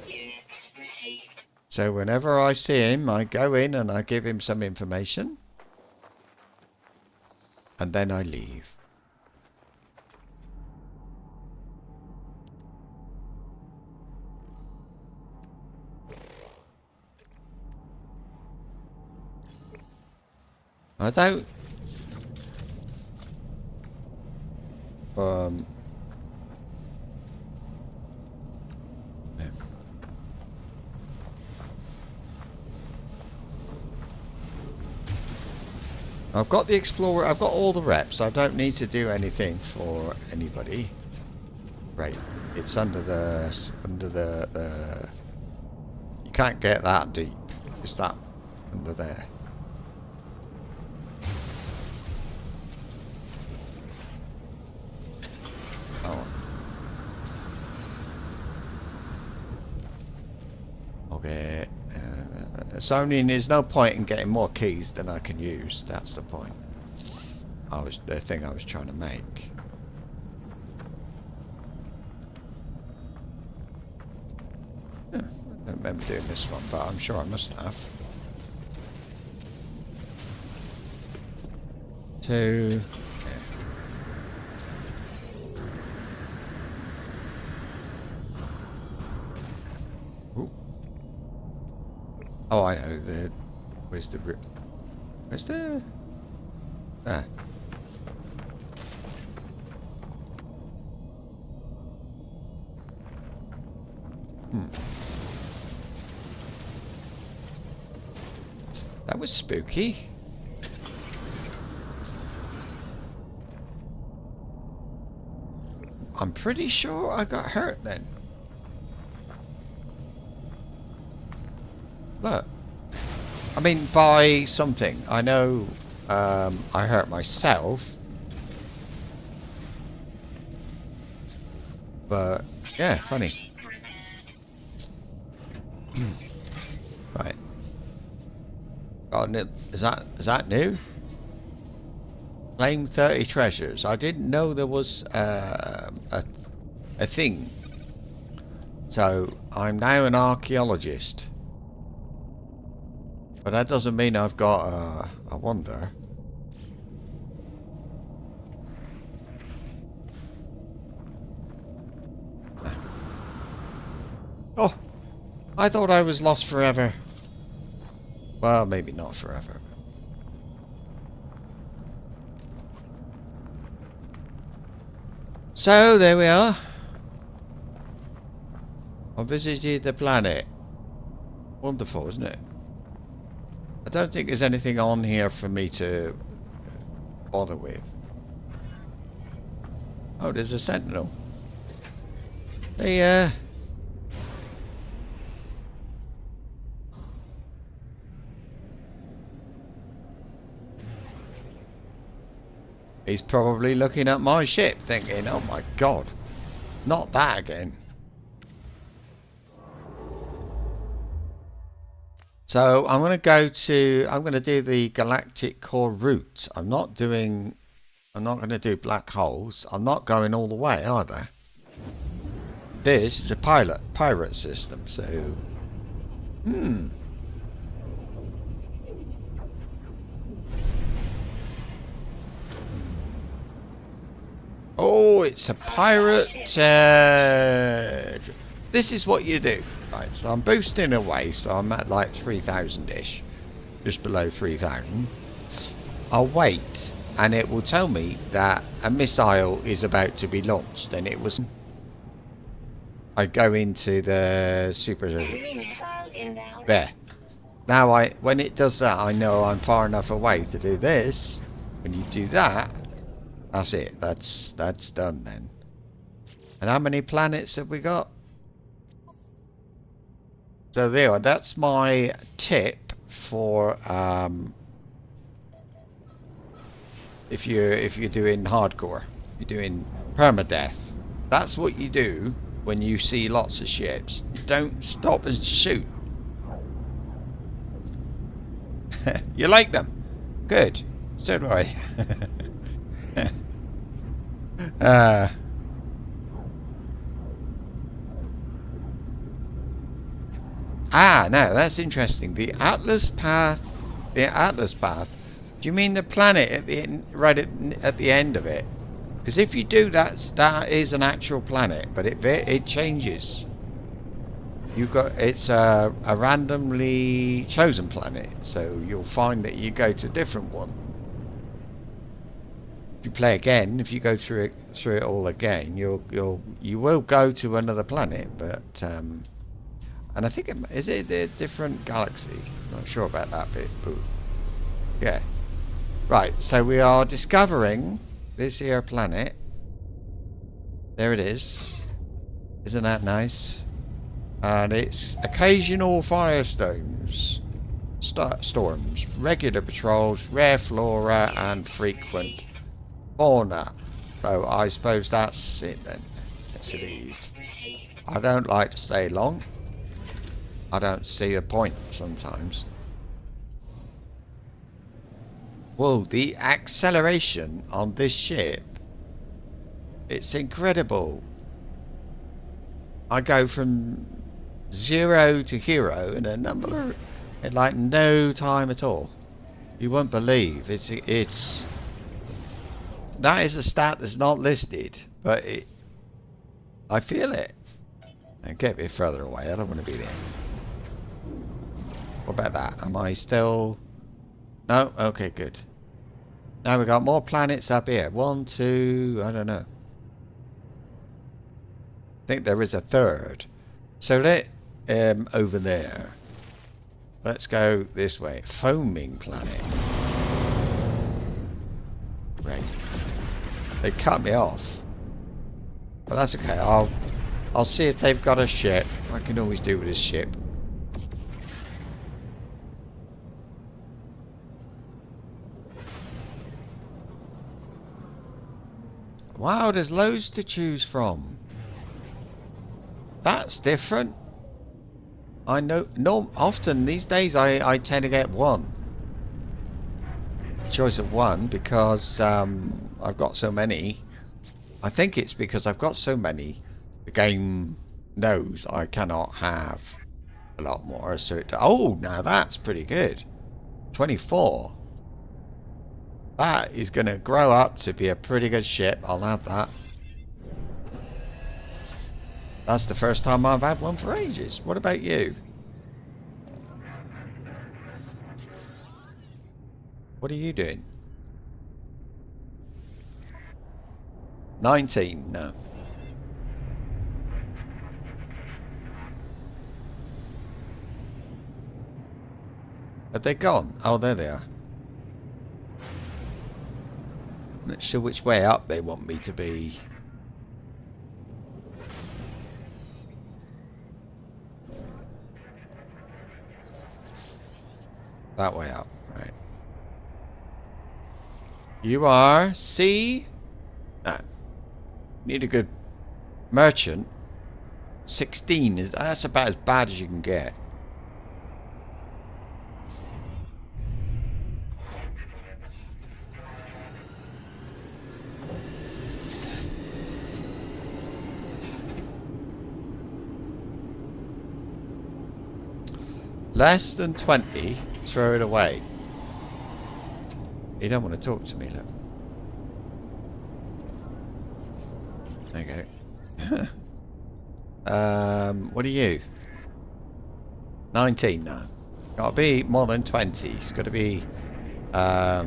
Units received. So whenever I see him, I go in and I give him some information, and then I leave. I don't. I've got the Explorer, I've got all the reps, I don't need to do anything for anybody. Right, it's under the, you can't get that deep, it's that under there. Oh. Okay. So I mean, there's no point in getting more keys than I can use. That's the point. The thing I was trying to make. Yeah, I don't remember doing this one, but I'm sure I must have. Two. Oh, I know. Where's the... Ah. That was spooky. I'm pretty sure I got hurt then. Look. I mean, by something. I know I hurt myself. But, yeah, funny. Right. Oh, is that new? Claim 30 treasures. I didn't know there was a thing. So, I'm now an archaeologist. But that doesn't mean I've got a wonder. Oh, I thought I was lost forever. Well, maybe not forever. So, there we are. I visited the planet. Wonderful, isn't it? I don't think there's anything on here for me to bother with. Oh, there's a sentinel. Hey, he's probably looking at my ship thinking, oh my god, not that again. So I'm going to do the galactic core route. I'm not going to do black holes. I'm not going all the way either. This is a pirate system, so oh, it's a pirate. This is what you do. Right, so I'm boosting away, so I'm at like 3,000-ish, just below 3,000. I'll wait, and it will tell me that a missile is about to be launched, and it was... I go into the super... There. Now, when it does that, I know I'm far enough away to do this. When you do that, that's it. That's done then. And how many planets have we got? So there, that's my tip for if you're doing hardcore, you're doing permadeath. That's what you do when you see lots of ships. You don't stop and shoot. You like them? Good. So do I. uh, no, that's interesting. The Atlas Path. The Atlas Path. Do you mean the planet at the end, right at the end of it? Because if you do that, that is an actual planet, but it changes. It's a randomly chosen planet, so you'll find that you go to a different one. If you play again, if you go through it all again, you will go to another planet, but and I think is it a different galaxy? Not sure about that bit, but yeah. Right, so we are discovering this here planet. There it is. Isn't that nice? And it's occasional firestorms, storms, regular patrols, rare flora, and frequent fauna. So I suppose that's it then. Let's leave. I don't like to stay long. I don't see the point sometimes. Whoa, the acceleration on this ship. It's incredible. I go from 0 to hero in in like no time at all. You won't believe it's that is a stat that's not listed, but I feel it. And get a bit further away. I don't want to be there. What about that? Am I still? No. Okay, good. Now we got more planets up here. 1, 2. I don't know. I think there is a third. So over there. Let's go this way. Foaming planet. Right. They cut me off. But that's okay. I'll see if they've got a ship. I can always do with this ship. Wow, there's loads to choose from. That's different. I know. No, often these days I tend to get one. Choice of one because I've got so many. I think it's because I've got so many. The game knows I cannot have a lot more. So oh, now that's pretty good. 24. That is going to grow up to be a pretty good ship. I'll have that. That's the first time I've had one for ages. What about you? What are you doing? 19, no. Have they gone? Oh, there they are. I'm not sure which way up they want me to be. That way up, right. You are C. No. Need a good merchant. 16 that's about as bad as you can get. Less than 20, throw it away. You don't want to talk to me, look. There you go. What are you? 19 now. Gotta be more than 20. It's gotta be I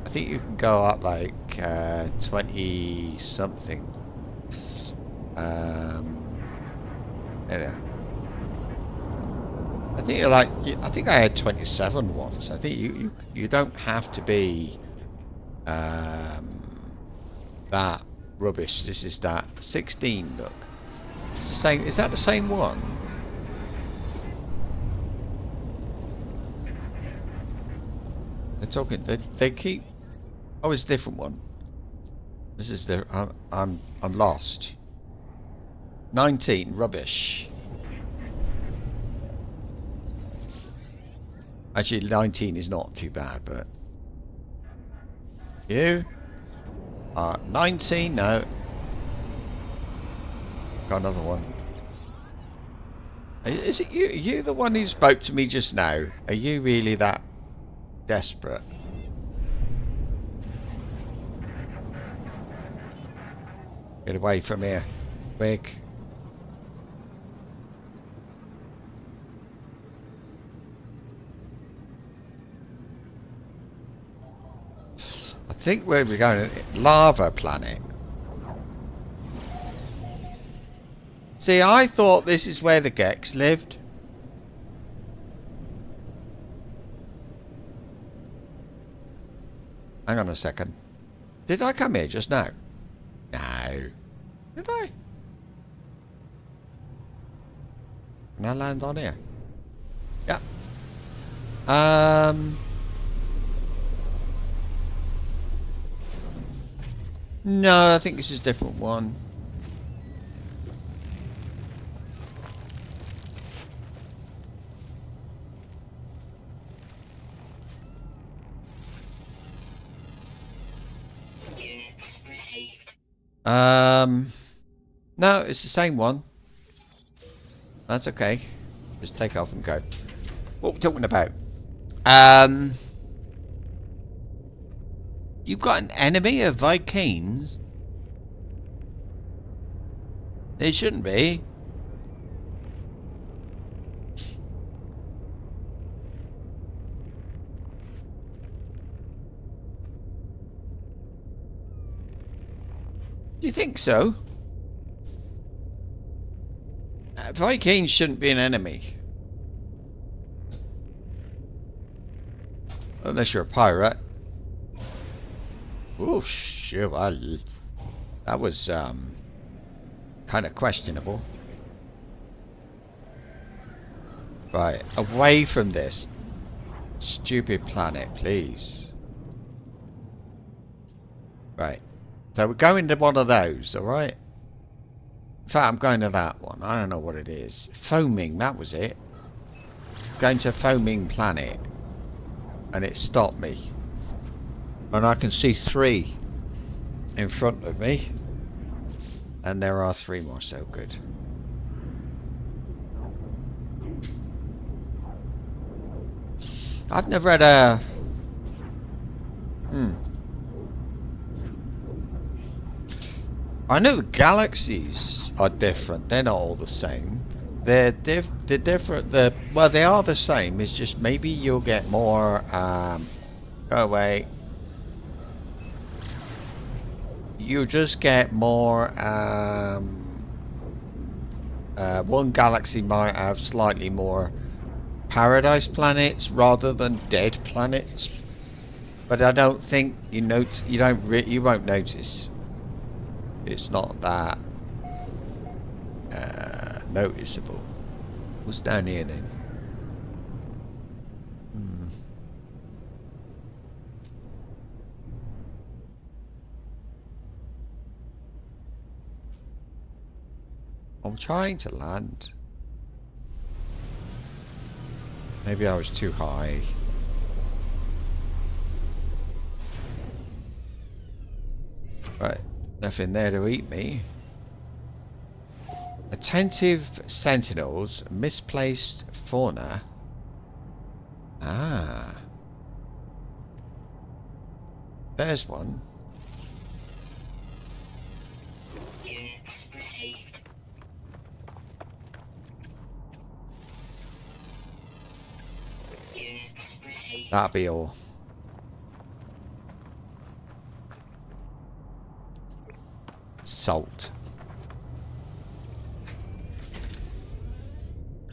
think you can go up like 20 something. There we are. I think you're like. I think I had 27 once. I think you don't have to be that rubbish. This is that 16. Look, it's the same. Is that the same one? They're talking. They keep. Oh, it's a different one. This is the. I'm lost. 19 rubbish. Actually, 19 is not too bad, but You? 19? No. Got another one. Is it you? Are you the one who spoke to me just now? Are you really that desperate? Get away from here. Quick. I think where we're going, lava planet. See, I thought this is where the Geks lived. Hang on a second. Did I come here just now? No. Did I? Can I land on here? Yeah. No, I think this is a different one. No, it's the same one. That's okay. Just take off and go. What are we talking about? You've got an enemy of Vikings? There shouldn't be. Do you think so? Vikings shouldn't be an enemy. Unless you're a pirate. Oh, shit. That was, kind of questionable. Right. Away from this stupid planet, please. Right. So we're going to one of those, alright? In fact, I'm going to that one. I don't know what it is. Foaming, that was it. Going to Foaming Planet. And it stopped me. And I can see 3 in front of me. And there are 3 more, so good. I've never had a... I know the galaxies are different. They're not all the same. They're different. Well, they are the same. It's just maybe you'll get more. Go away. You just get more. One galaxy might have slightly more paradise planets rather than dead planets. But I don't think you notice. You won't notice. It's not that noticeable. What's down here then? I'm trying to land. Maybe I was too high. Right. Nothing there to eat me. Attentive sentinels, misplaced fauna. Ah. There's one. Units received. Units received. That'll be all. Salt.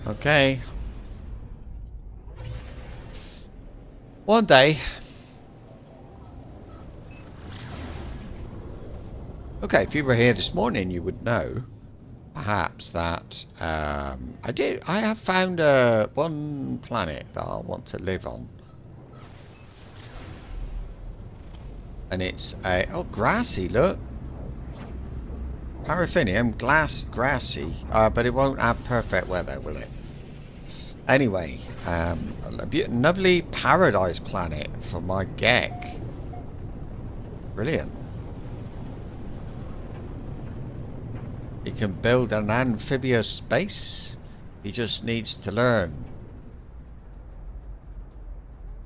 Okay. One day. Okay, if you were here this morning, you would know, perhaps, that I have found one planet that I want to live on, and it's grassy. Look. Paraffinium, grassy, but it won't have perfect weather, will it? Anyway, a lovely paradise planet for my Gek. Brilliant. He can build an amphibious base. He just needs to learn.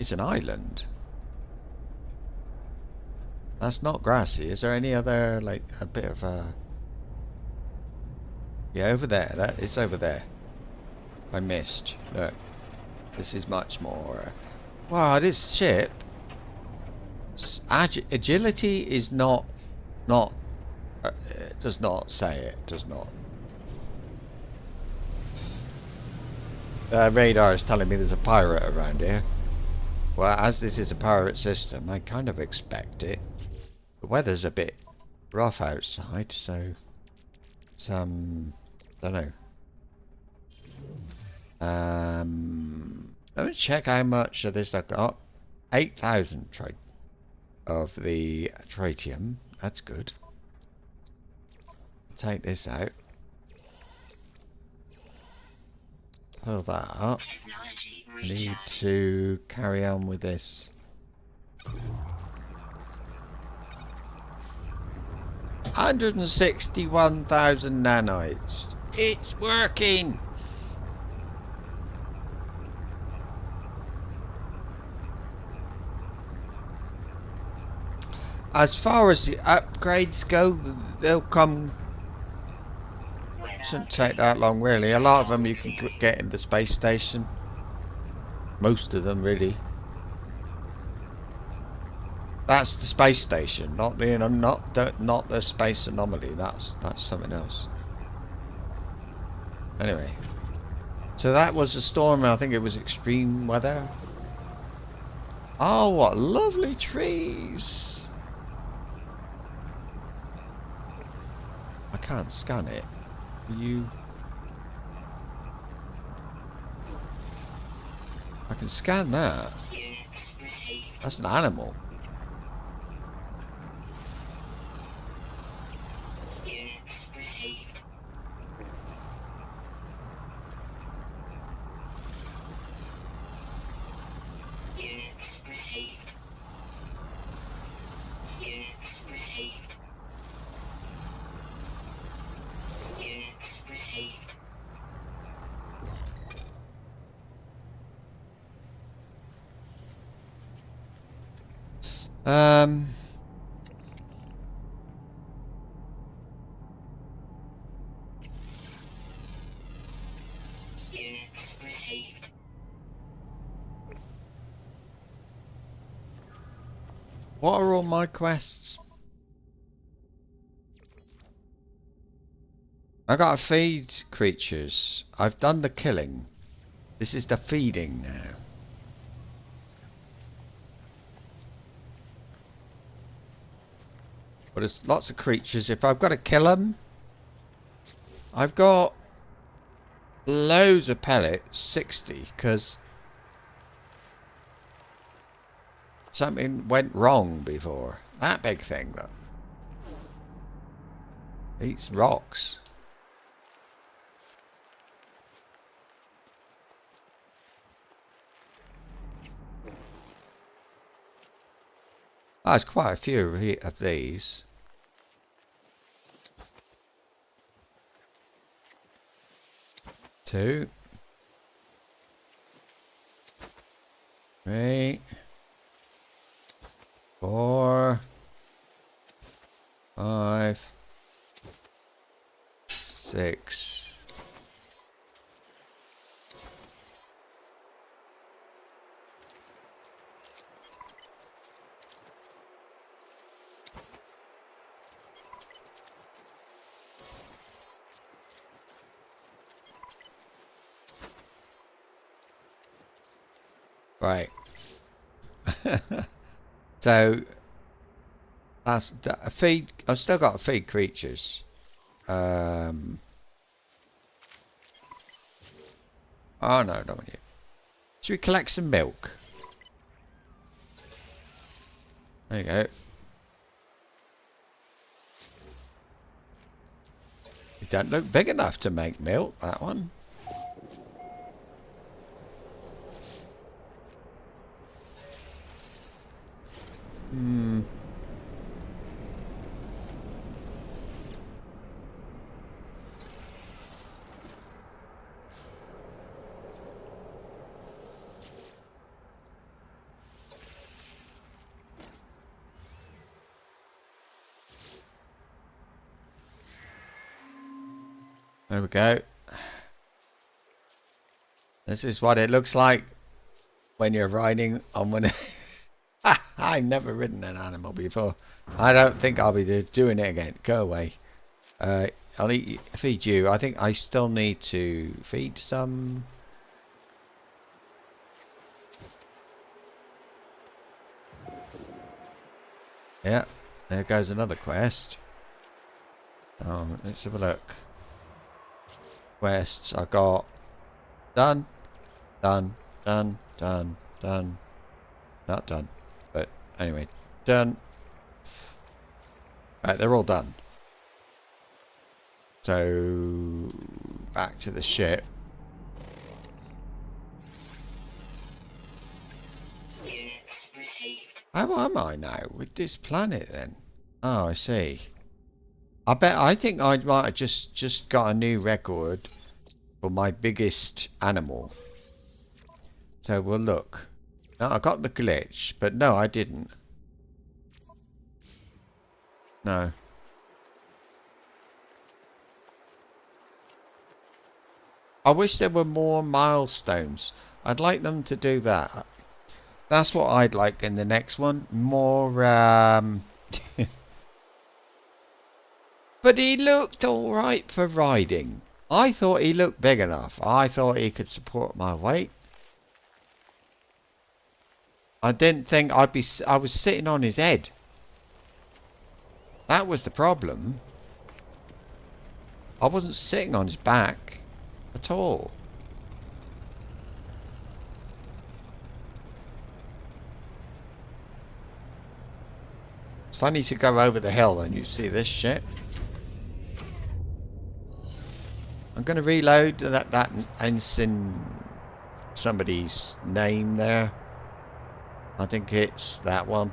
It's an island. That's not grassy. Is there any other, like, a bit of a... Yeah, over there. That is over there. I missed. Look. This is much more... Wow, this ship... Agility is not... it does not say it. Does not. Radar is telling me there's a pirate around here. Well, as this is a pirate system, I kind of expect it. The weather's a bit rough outside, so some don't know. Let me check how much of this I've got. 8,000 of the tritium. That's good. Take this out. Pull that up. Technology Need recharge. to carry on with this. 161,000 nanites. It's working. As far as the upgrades go, they'll come. Shouldn't take that long, really. A lot of them you can get in the space station. Most of them, really. That's the space station, not the not the space anomaly. That's something else. Anyway, so that was a storm. I think it was extreme weather. Oh, what lovely trees! I can't scan it. You? I can scan that. Units received. That's an animal. Units received. Units received. Units received. Units received. Um. Units received. What are all my quests? I gotta feed creatures. I've done the killing. This is the feeding now. But there's lots of creatures. If I've got to kill them, I've got loads of pellets, 60, because something went wrong before. That big thing, though. Eats rocks. Oh, there's quite a few of these. Two. 3. 4. 5. 6. Right. So that's a feed. I've still got to feed creatures. Oh no, don't want you. Should we collect some milk? There you go. You don't look big enough to make milk, that one. There we go. This is what it looks like when you're riding on one. I've never ridden an animal before. I don't think I'll be doing it again. Go away. I'll feed you. I think I still need to feed some. Yeah, there goes another quest. Let's have a look. Quests I got done, done, done, done, done. Not done, but anyway, done. Right, they're all done. So back to the ship. Units received. How am I now with this planet then? Oh, I see. I think I might have just got a new record for my biggest animal. So we'll look. No, I got the glitch, but no, I didn't. No. I wish there were more milestones. I'd like them to do that. That's what I'd like in the next one. More, But he looked alright for riding. I thought he looked big enough. I thought he could support my weight. I didn't think I was sitting on his head. That was the problem. I wasn't sitting on his back at all. It's funny to go over the hill and you see this shit. I'm going to reload that ensign somebody's name there. I think it's that one.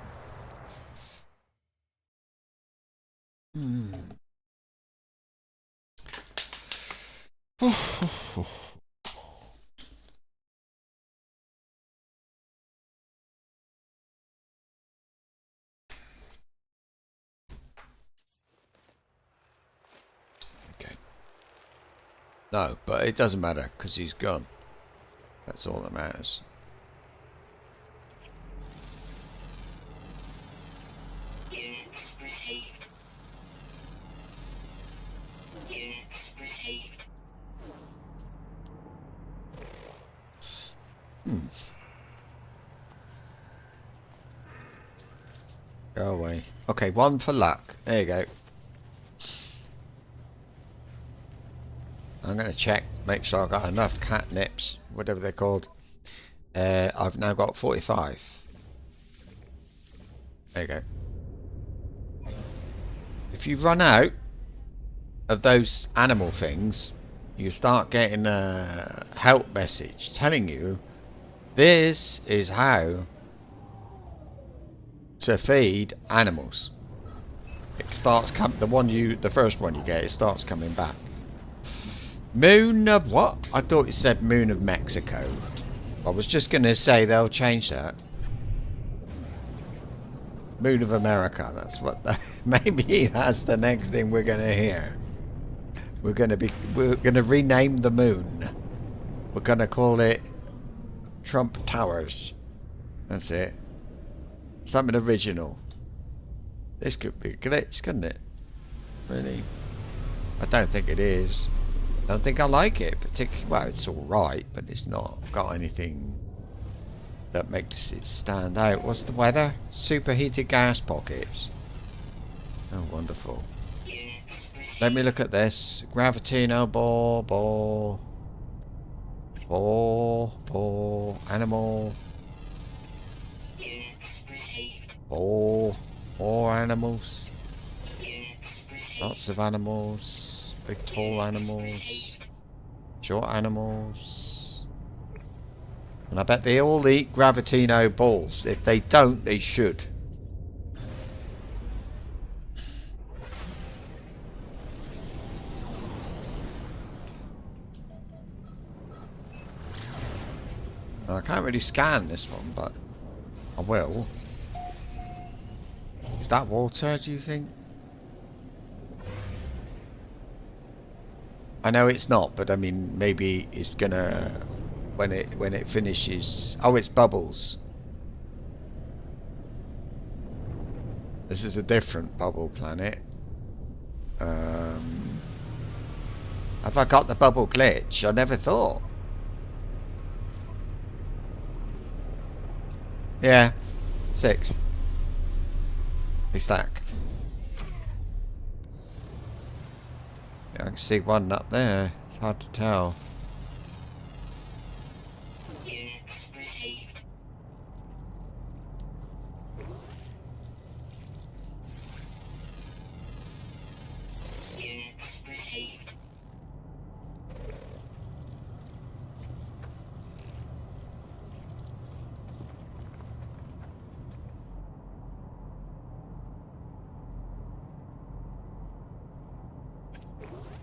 Okay. No, but it doesn't matter because he's gone. That's all that matters. Units received. Units received. Go away. Okay, one for luck. There you go. I'm going to check, make sure I've got enough catnips, whatever they're called. I've now got 45. There you go. If you run out of those animal things, you start getting a help message telling you this is how to feed animals. It starts the first one you get, it starts coming back. Moon of what? I thought it said Moon of Mexico. I was just going to say they'll change that. Moon of America. That's what. Maybe that's the next thing we're going to hear. We're going to rename the moon. We're going to call it Trump Towers. That's it. Something original. This could be a glitch, couldn't it? Really? I don't think it is. I don't think I like it particularly. Well, it's alright, but it's not got anything that makes it stand out. What's the weather? Superheated gas pockets. Oh, wonderful. Let me look at this. Gravitino ball. Animal. More animals. Lots of animals. Big tall animals. Short animals. And I bet they all eat Gravitino balls. If they don't, they should. I can't really scan this one, but I will. Is that water, do you think? I know it's not, but I mean, maybe it's gonna when it finishes. Oh, it's bubbles. This is a different bubble planet. Have I got the bubble glitch? I never thought. Yeah, 6. They stack. Yeah, I can see one up there. It's hard to tell. Units received. Units received.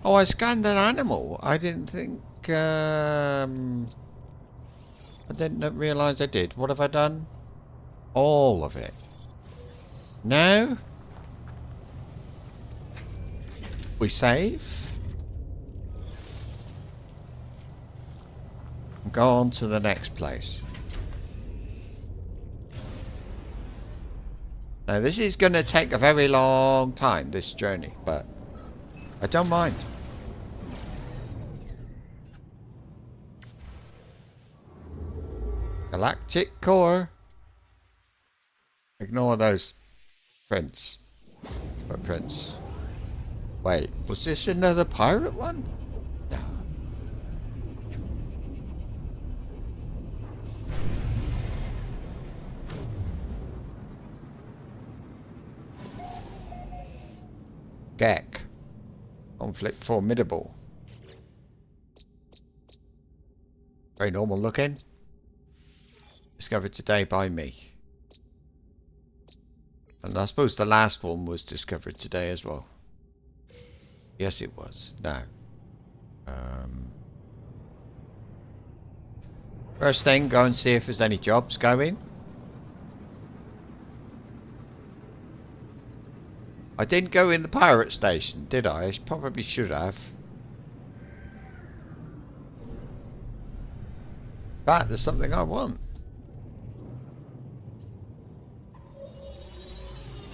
Oh, I scanned an animal. I didn't think. I didn't realise I did. What have I done? All of it. No. We save. And go on to the next place. Now this is going to take a very long time, this journey, but I don't mind. Galactic core. Ignore those prints. Footprints. Wait, was this another pirate one? No. Gek. Conflict formidable. Very normal looking. Discovered today by me. And I suppose the last one was discovered today as well. Yes, it was. Now. First thing, go and see if there's any jobs going. I didn't go in the pirate station, did I? I probably should have. But there's something I want.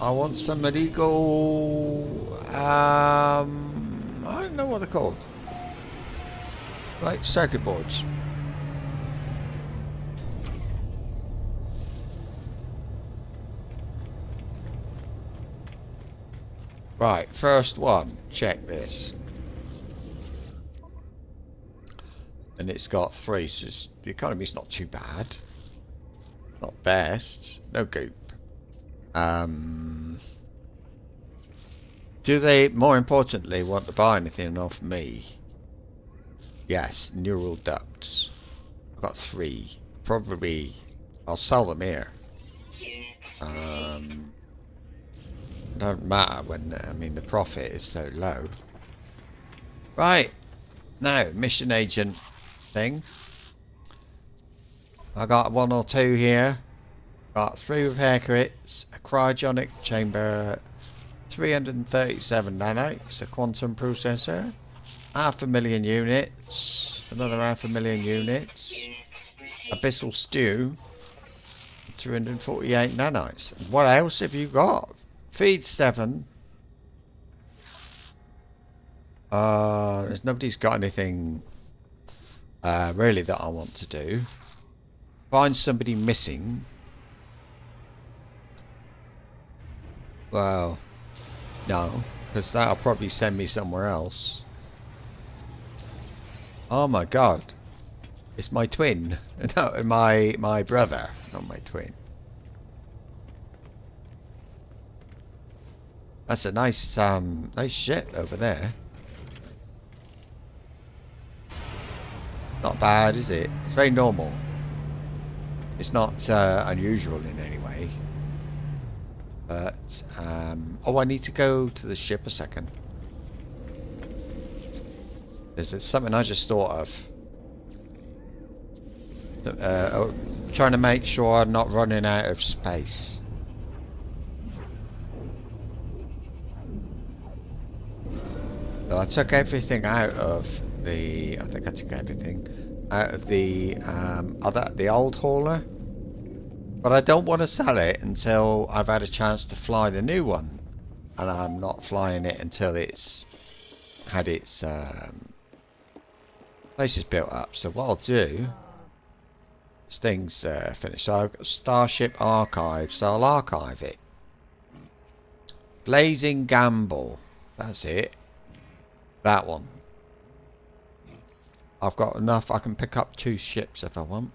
I want some illegal, I don't know what they're called. Like circuit boards. Right, first one. Check this. And it's got 3, so the economy's not too bad. Not best. No goop. Do they, more importantly, want to buy anything off me? Yes, neural ducts. I've got 3. Probably, I'll sell them here. Don't matter when, I mean, the profit is so low. Right, now, mission agent thing. I got 1 or 2 here. Got 3 repair kits, a cryogenic chamber, 337 nanites, a quantum processor, 500,000 units, another 500,000 units, abyssal stew, 348 nanites. What else have you got? Feed 7. Nobody's got anything really that I want to do. Find somebody missing. Well, no, because that'll probably send me somewhere else. Oh my god. It's my twin. No, my brother, not my twin. That's a nice nice ship over there. Not bad, is it? It's very normal. It's not unusual in any way. But oh, I need to go to the ship a second. There's something I just thought of. Trying to make sure I'm not running out of space. So I took everything out of the. I think I took everything out of the the old hauler, but I don't want to sell it until I've had a chance to fly the new one, and I'm not flying it until it's had its places built up. So what I'll do, this thing's finished. So I've got Starship Archive, so I'll archive it. Blazing Gamble, that's it. That one. I've got enough. I can pick up 2 ships if I want.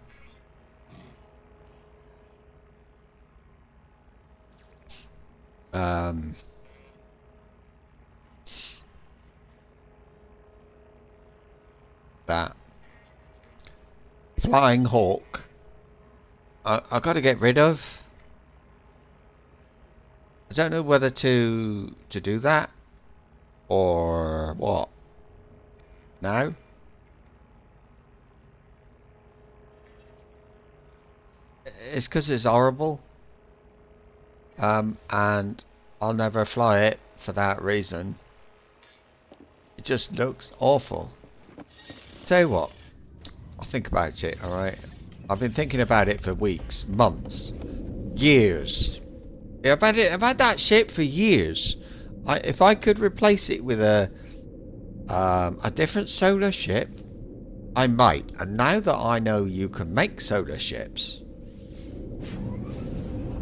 That Flying Hawk. I got to get rid of. I don't know whether to do that or what. Now. It's because it's horrible. And I'll never fly it for that reason. It just looks awful. Tell you what, I'll think about it, alright? I've been thinking about it for weeks, months, years. Yeah, I've had that ship for years. If I could replace it with a different solar ship, I might. And now that I know you can make solar ships,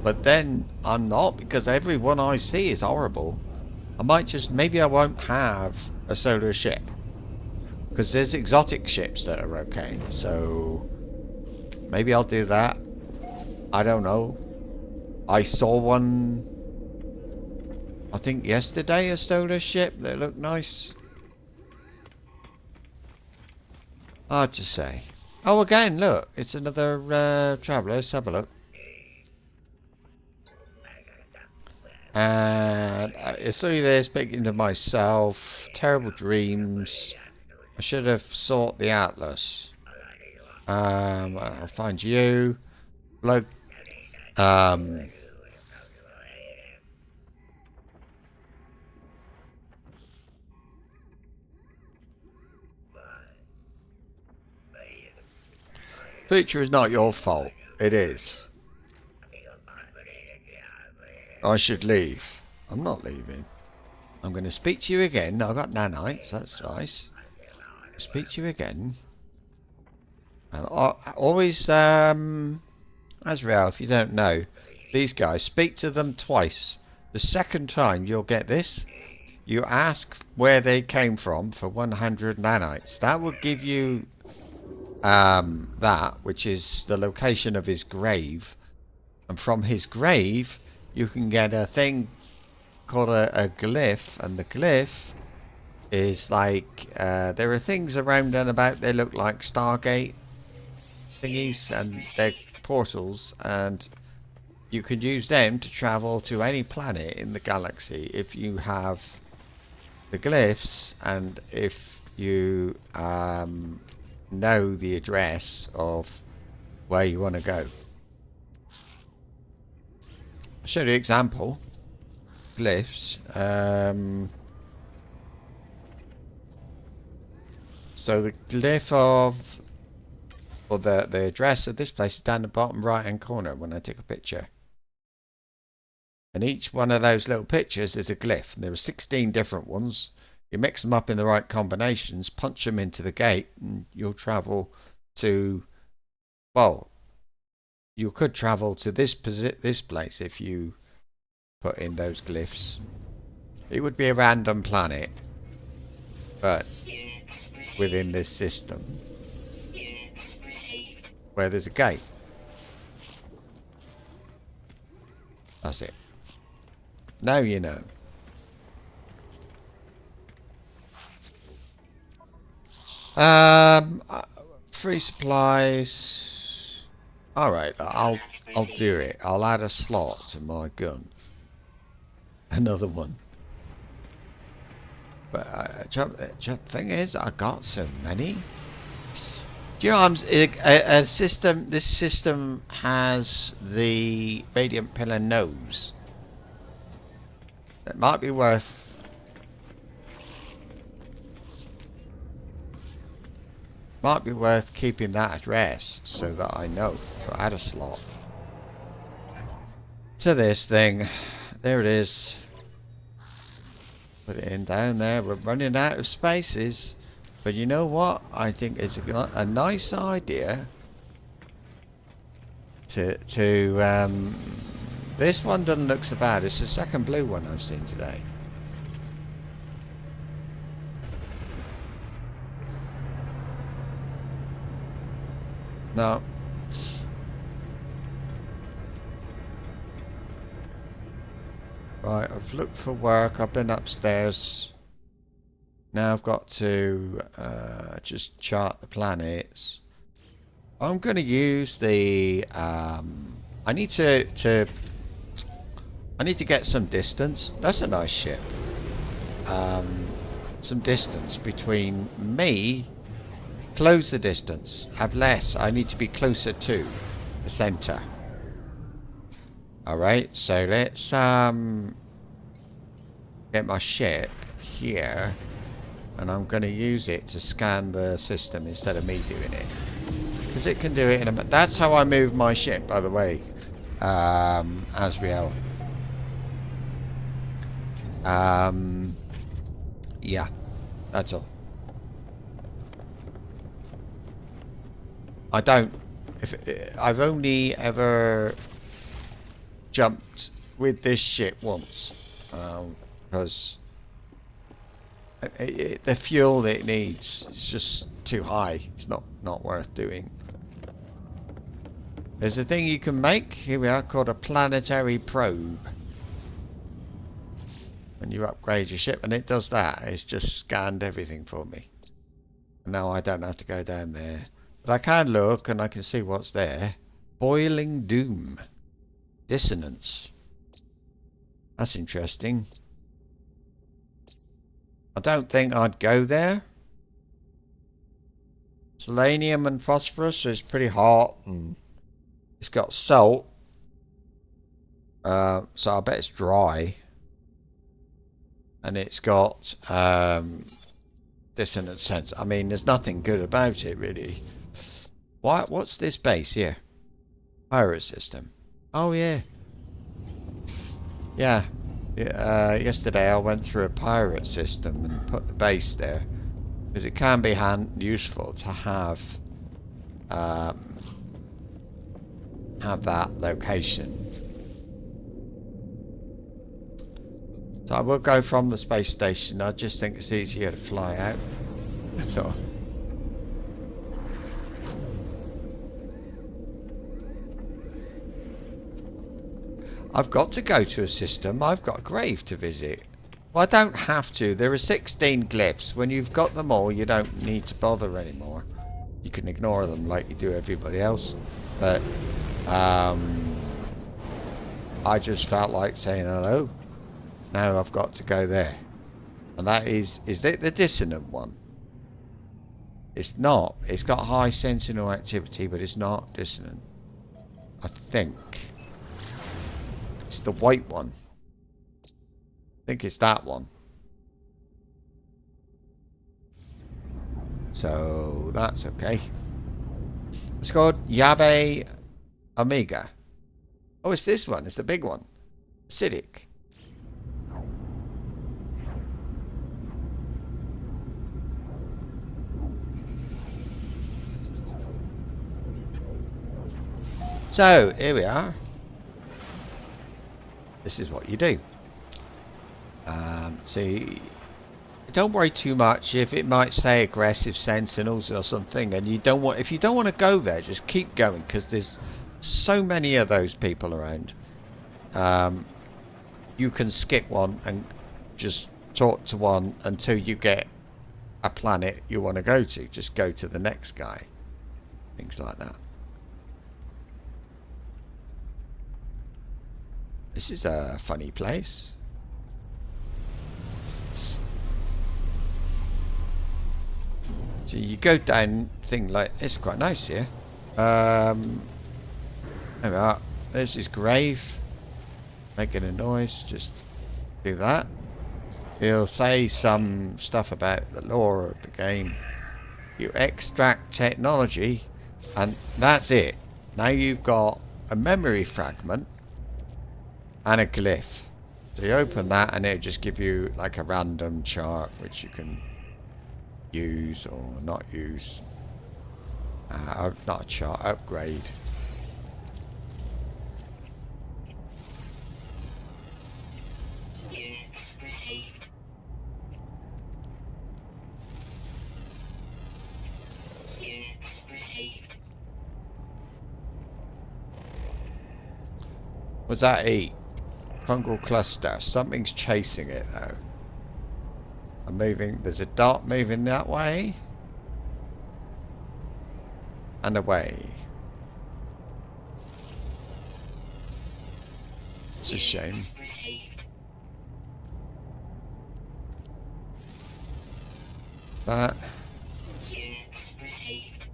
but then I'm not, because every one I see is horrible. I might just, maybe I won't have a solar ship, because there's exotic ships that are okay. So maybe I'll do that. I don't know. I saw one, I think yesterday, a solar ship that looked nice. Hard to say. Oh, again, look, it's another traveller. Let's have a look. And I saw you there speaking to myself. Terrible dreams. I should have sought the Atlas. I'll find you. Bloke. Future is not your fault. It is. I should leave. I'm not leaving. I'm going to speak to you again. I've got nanites. That's nice. Speak to you again. And always, Azrael, if you don't know, these guys, speak to them twice. The second time you'll get this. You ask where they came from for 100 nanites. That will give you that, which is the location of his grave. And from his grave, you can get a thing called a glyph, and the glyph is like there are things around and about. They look like Stargate thingies, and they're portals, and you can use them to travel to any planet in the galaxy if you have the glyphs, and if you know the address of where you want to go. I'll show you an example. Glyphs. So the glyph of, or the address of this place is down the bottom right hand corner when I take a picture. And each one of those little pictures is a glyph. And there are 16 different ones. You mix them up in the right combinations, punch them into the gate, and you'll travel to, well, you could travel to this place if you put in those glyphs. It would be a random planet, but within this system, where there's a gate. That's it. Now you know. Free supplies. All right, I'll do it. I'll add a slot to my gun. Another one. But the thing is, I got so many. Do you know, a system. This system has the Radiant Pillar nose. It might be worth Might be worth keeping that address so that I know to add a slot to this thing. There it is. Put it in down there. We're running out of spaces. But you know what? I think it's a nice idea to this one doesn't look so bad. It's the second blue one I've seen today. No. Right, I've looked for work. I've been upstairs. Now I've got to just chart the planets. I'm going to use the. I need to get some distance. That's a nice ship. Some distance between me. Close the distance. Have less. I need to be closer to the center. Alright, so let's get my ship here, and I'm going to use it to scan the system instead of me doing it, because it can do it in a. That's how I move my ship, by the way, Asriel. Yeah, that's all. I don't. I've only ever jumped with this ship once, because the fuel that it needs is just too high. It's not worth doing. There's a thing you can make, here we are, called a planetary probe. When you upgrade your ship, and it does that. It's just scanned everything for me. And now I don't have to go down there. But I can look and I can see what's there. Boiling Doom. Dissonance. That's interesting. I don't think I'd go there. Selenium and phosphorus is pretty hot, and it's got salt. So I bet it's dry. And it's got dissonant sense. I mean, there's nothing good about it, really. What's this base here? Pirate system. Oh, yeah. Yeah. Yesterday I went through a pirate system and put the base there, because it can be useful to have that location. So I will go from the space station. I just think it's easier to fly out. So I've got to go to a system. I've got a grave to visit. Well, I don't have to. There are 16 glyphs. When you've got them all, you don't need to bother anymore. You can ignore them like you do everybody else. But I just felt like saying hello. Now I've got to go there. And that is it the dissonant one? It's not. It's got high sentinel activity, but it's not dissonant. I think. It's the white one. I think it's that one. So that's okay. It's called Yabe Omega. Oh, it's this one. It's the big one. Acidic. So here we are. This is what you do. See, don't worry too much if it might say aggressive sentinels or something, and you don't want. If you don't want to go there, just keep going, because there's so many of those people around. You can skip one and just talk to one until you get a planet you want to go to. Just go to the next guy. Things like that. This is a funny place. So you go down thing like it's quite nice here. There we are. There's his grave. Making a noise. Just do that. He'll say some stuff about the lore of the game. you extract technology, and that's it. Now you've got a memory fragment and a glyph. So you open that and it'll just give you like a random chart which you can use or not use. Not a chart, upgrade. Units received. Units received. What's that eat? Fungal cluster. Something's chasing it though. I'm moving. There's a dot moving that way. And away. It's a shame. Received. That. Units received.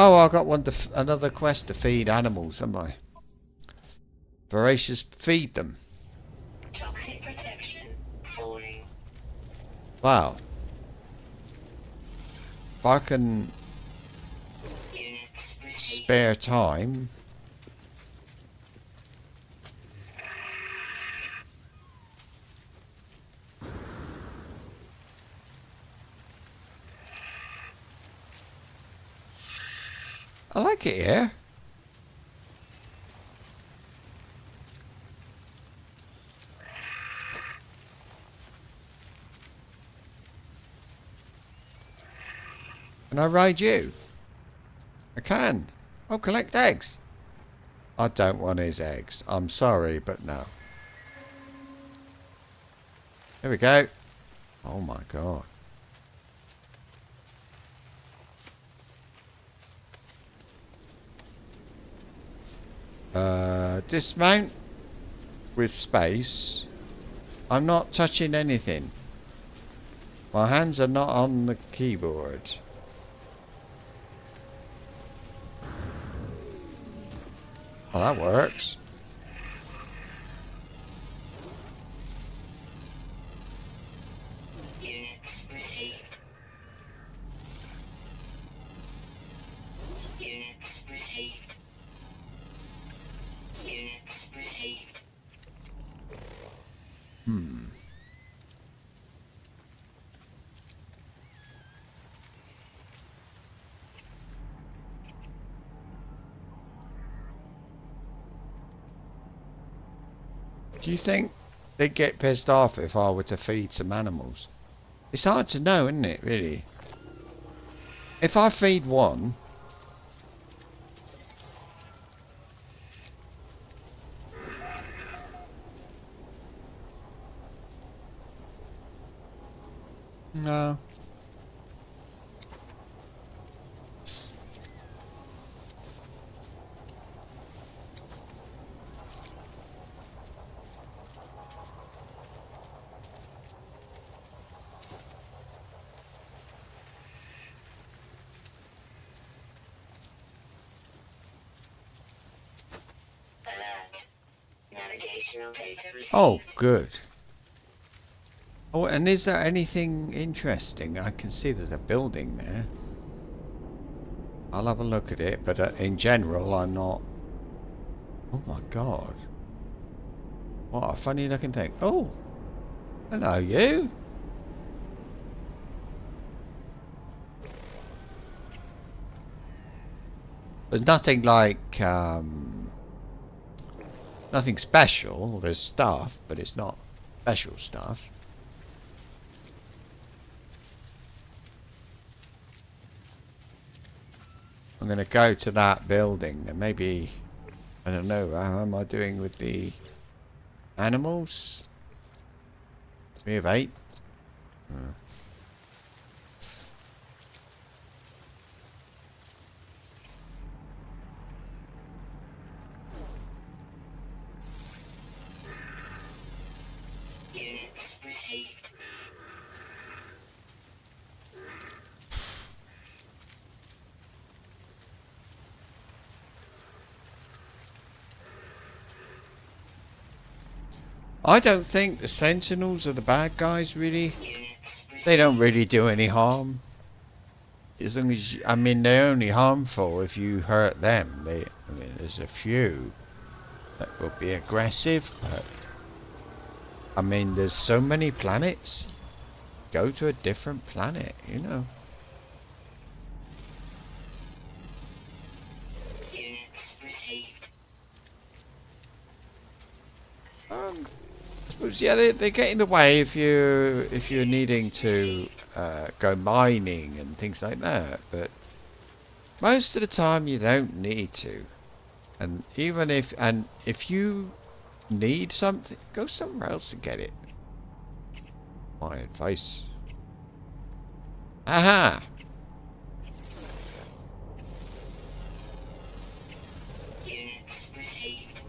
Oh, I got one. Another quest to feed animals, haven't I? Voracious feed them. Toxic protection falling. Wow. If I can Units received. spare time. I like it here. Can I ride you? I can. Oh, collect eggs. I don't want his eggs. I'm sorry, but no. Here we go. Oh my god. Dismount with space. I'm not touching anything. My hands are not on the keyboard. Oh, that works. Units received. Units received. Units received. Do you think they'd get pissed off if I were to feed some animals? It's hard to know, isn't it, really? If I feed one... No. Alert. Navigational data received. Oh, good. Oh, and is there anything interesting? I can see there's a building there. I'll have a look at it, but in general, I'm not... Oh my god. What a funny looking thing. Oh! Hello, you! There's nothing like, nothing special. There's stuff, but it's not special stuff. I'm going to go to that building and maybe, I don't know, how am I doing with the animals? 3 of 8? Units received. I don't think the Sentinels are the bad guys, really. Units They don't really do any harm. As long as I mean, they're only harmful if you hurt them. I mean, there's a few that will be aggressive, but I mean, there's so many planets. Go to a different planet, you know. Units received. I suppose yeah, they get in the way if you're needing to go mining and things like that. But most of the time, you don't need to. And even if you need something, go somewhere else to get it. My advice. Aha! Units received.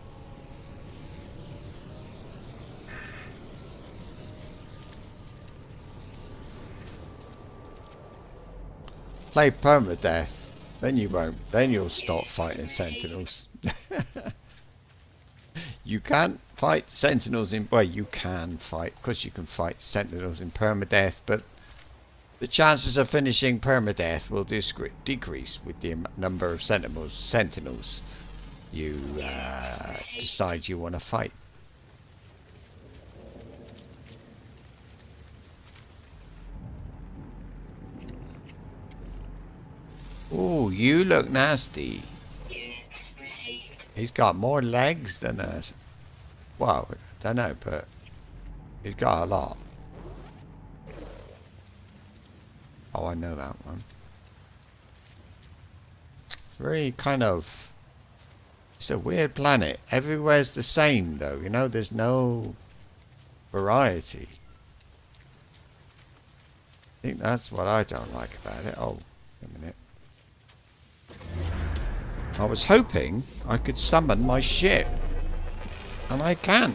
Play permadeath, then you won't. Then you'll stop fighting sentinels. You can't fight sentinels in. Well, you can fight, because you can fight sentinels in permadeath, but the chances of finishing permadeath will decrease with the number of sentinels you decide you want to fight. Ooh, you look nasty. Units received. He's got more legs than us. Well, I don't know, but he's got a lot. Oh, I know that one. Very kind of... It's a weird planet. Everywhere's the same, though. You know, there's no variety. I think that's what I don't like about it. Oh, a minute. I was hoping I could summon my ship. And I can.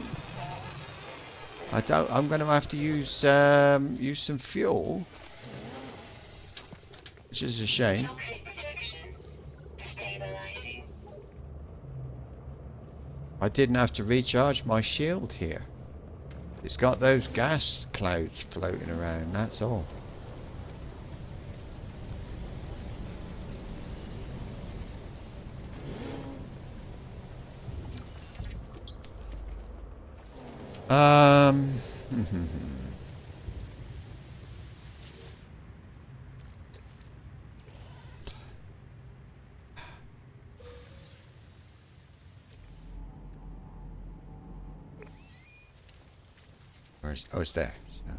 I'm going to have to use some fuel. Which is a shame. Toxic protection. Stabilizing. I didn't have to recharge my shield here. It's got those gas clouds floating around, that's all. Oh, it's there. So.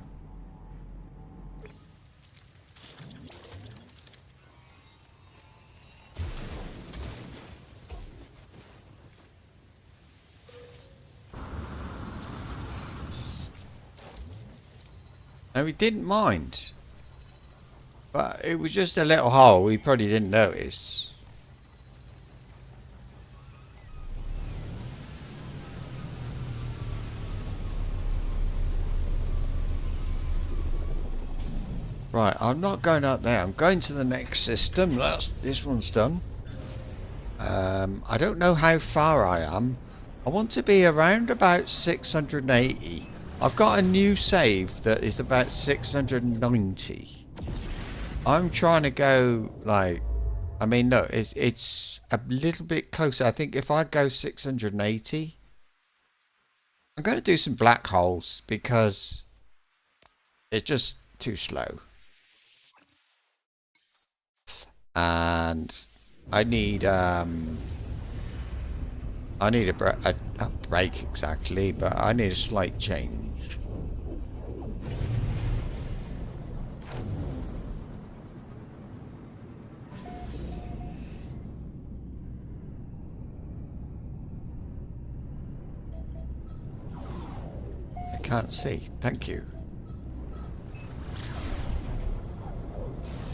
No, he didn't mind. But it was just a little hole, he probably didn't notice. Right, I'm not going up there. I'm going to the next system. This one's done. I don't know how far I am. I want to be around about 680. I've got a new save that is about 690. I'm trying to go like... I mean, look, it's a little bit closer. I think if I go 680... I'm going to do some black holes because it's just too slow. And I need a break exactly, but I need a slight change. I can't see. Thank you.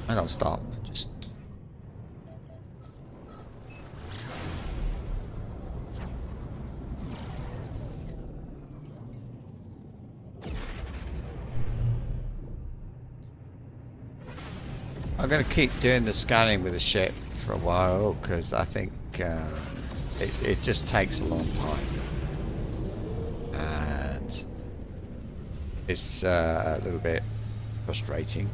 And I'll stop. Just. I'm going to keep doing the scanning with the ship for a while because I think it just takes a long time. And It's a little bit frustrating.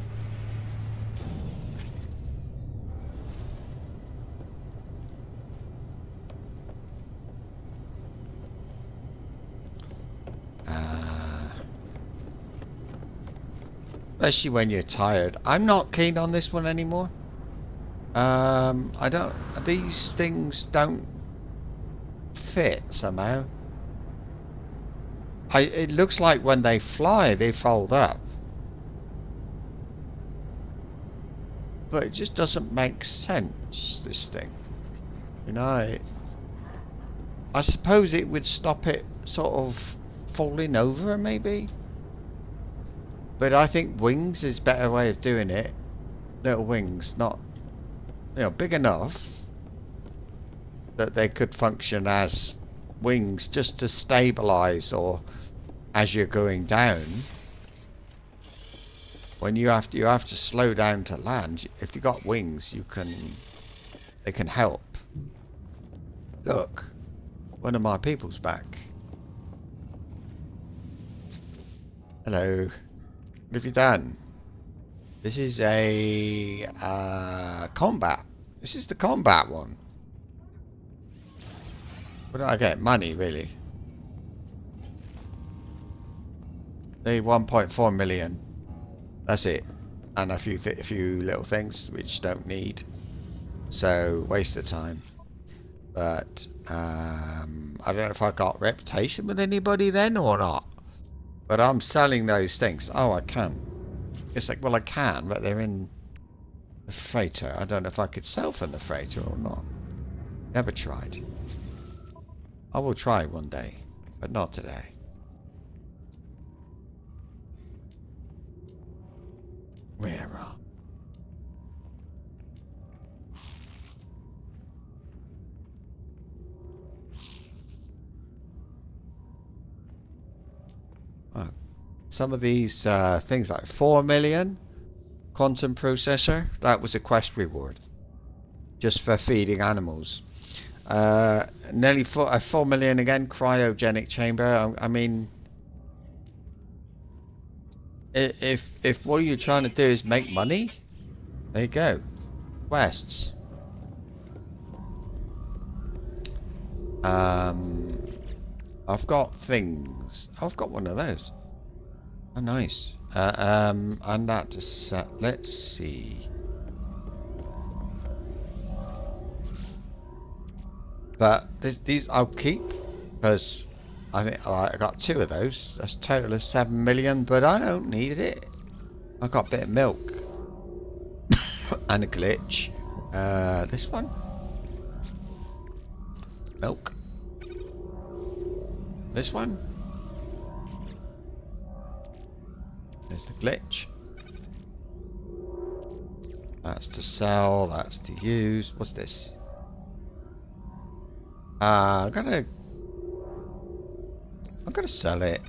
Especially when you're tired. I'm not keen on this one anymore. I don't. These things don't fit somehow. It looks like when they fly, they fold up, but it just doesn't make sense. This thing, you know. I suppose it would stop it sort of falling over, maybe. But I think wings is a better way of doing it. Little wings, not, you know, big enough that they could function as wings just to stabilize, or as you're going down. When you have to slow down to land. If you got wings, they can help. Look, one of my people's back. Hello. What have you done? This is a combat. This is the combat one. What do I get? Money, really. The 1.4 million. That's it. And a few little things which don't need. So waste of time. But I don't know if I got reputation with anybody then or not. But I'm selling those things. Oh, I can. It's like, well, I can, but they're in the freighter. I don't know if I could sell from the freighter or not. Never tried. I will try one day, but not today. Where are? Oh, some of these things like 4 million quantum processor. That was a quest reward, just for feeding animals. Nearly 4 million again. Cryogenic chamber. I mean, if what you're trying to do is make money, there you go. Quests. I've got things. I've got one of those. Oh, nice. And that to set. Let's see. But these I'll keep, because I think I got 2 of those. That's a total of 7 million, but I don't need it. I got a bit of milk and a glitch. This one, milk. This one. There's the glitch. That's to sell. That's to use. What's this? I'm gonna sell it.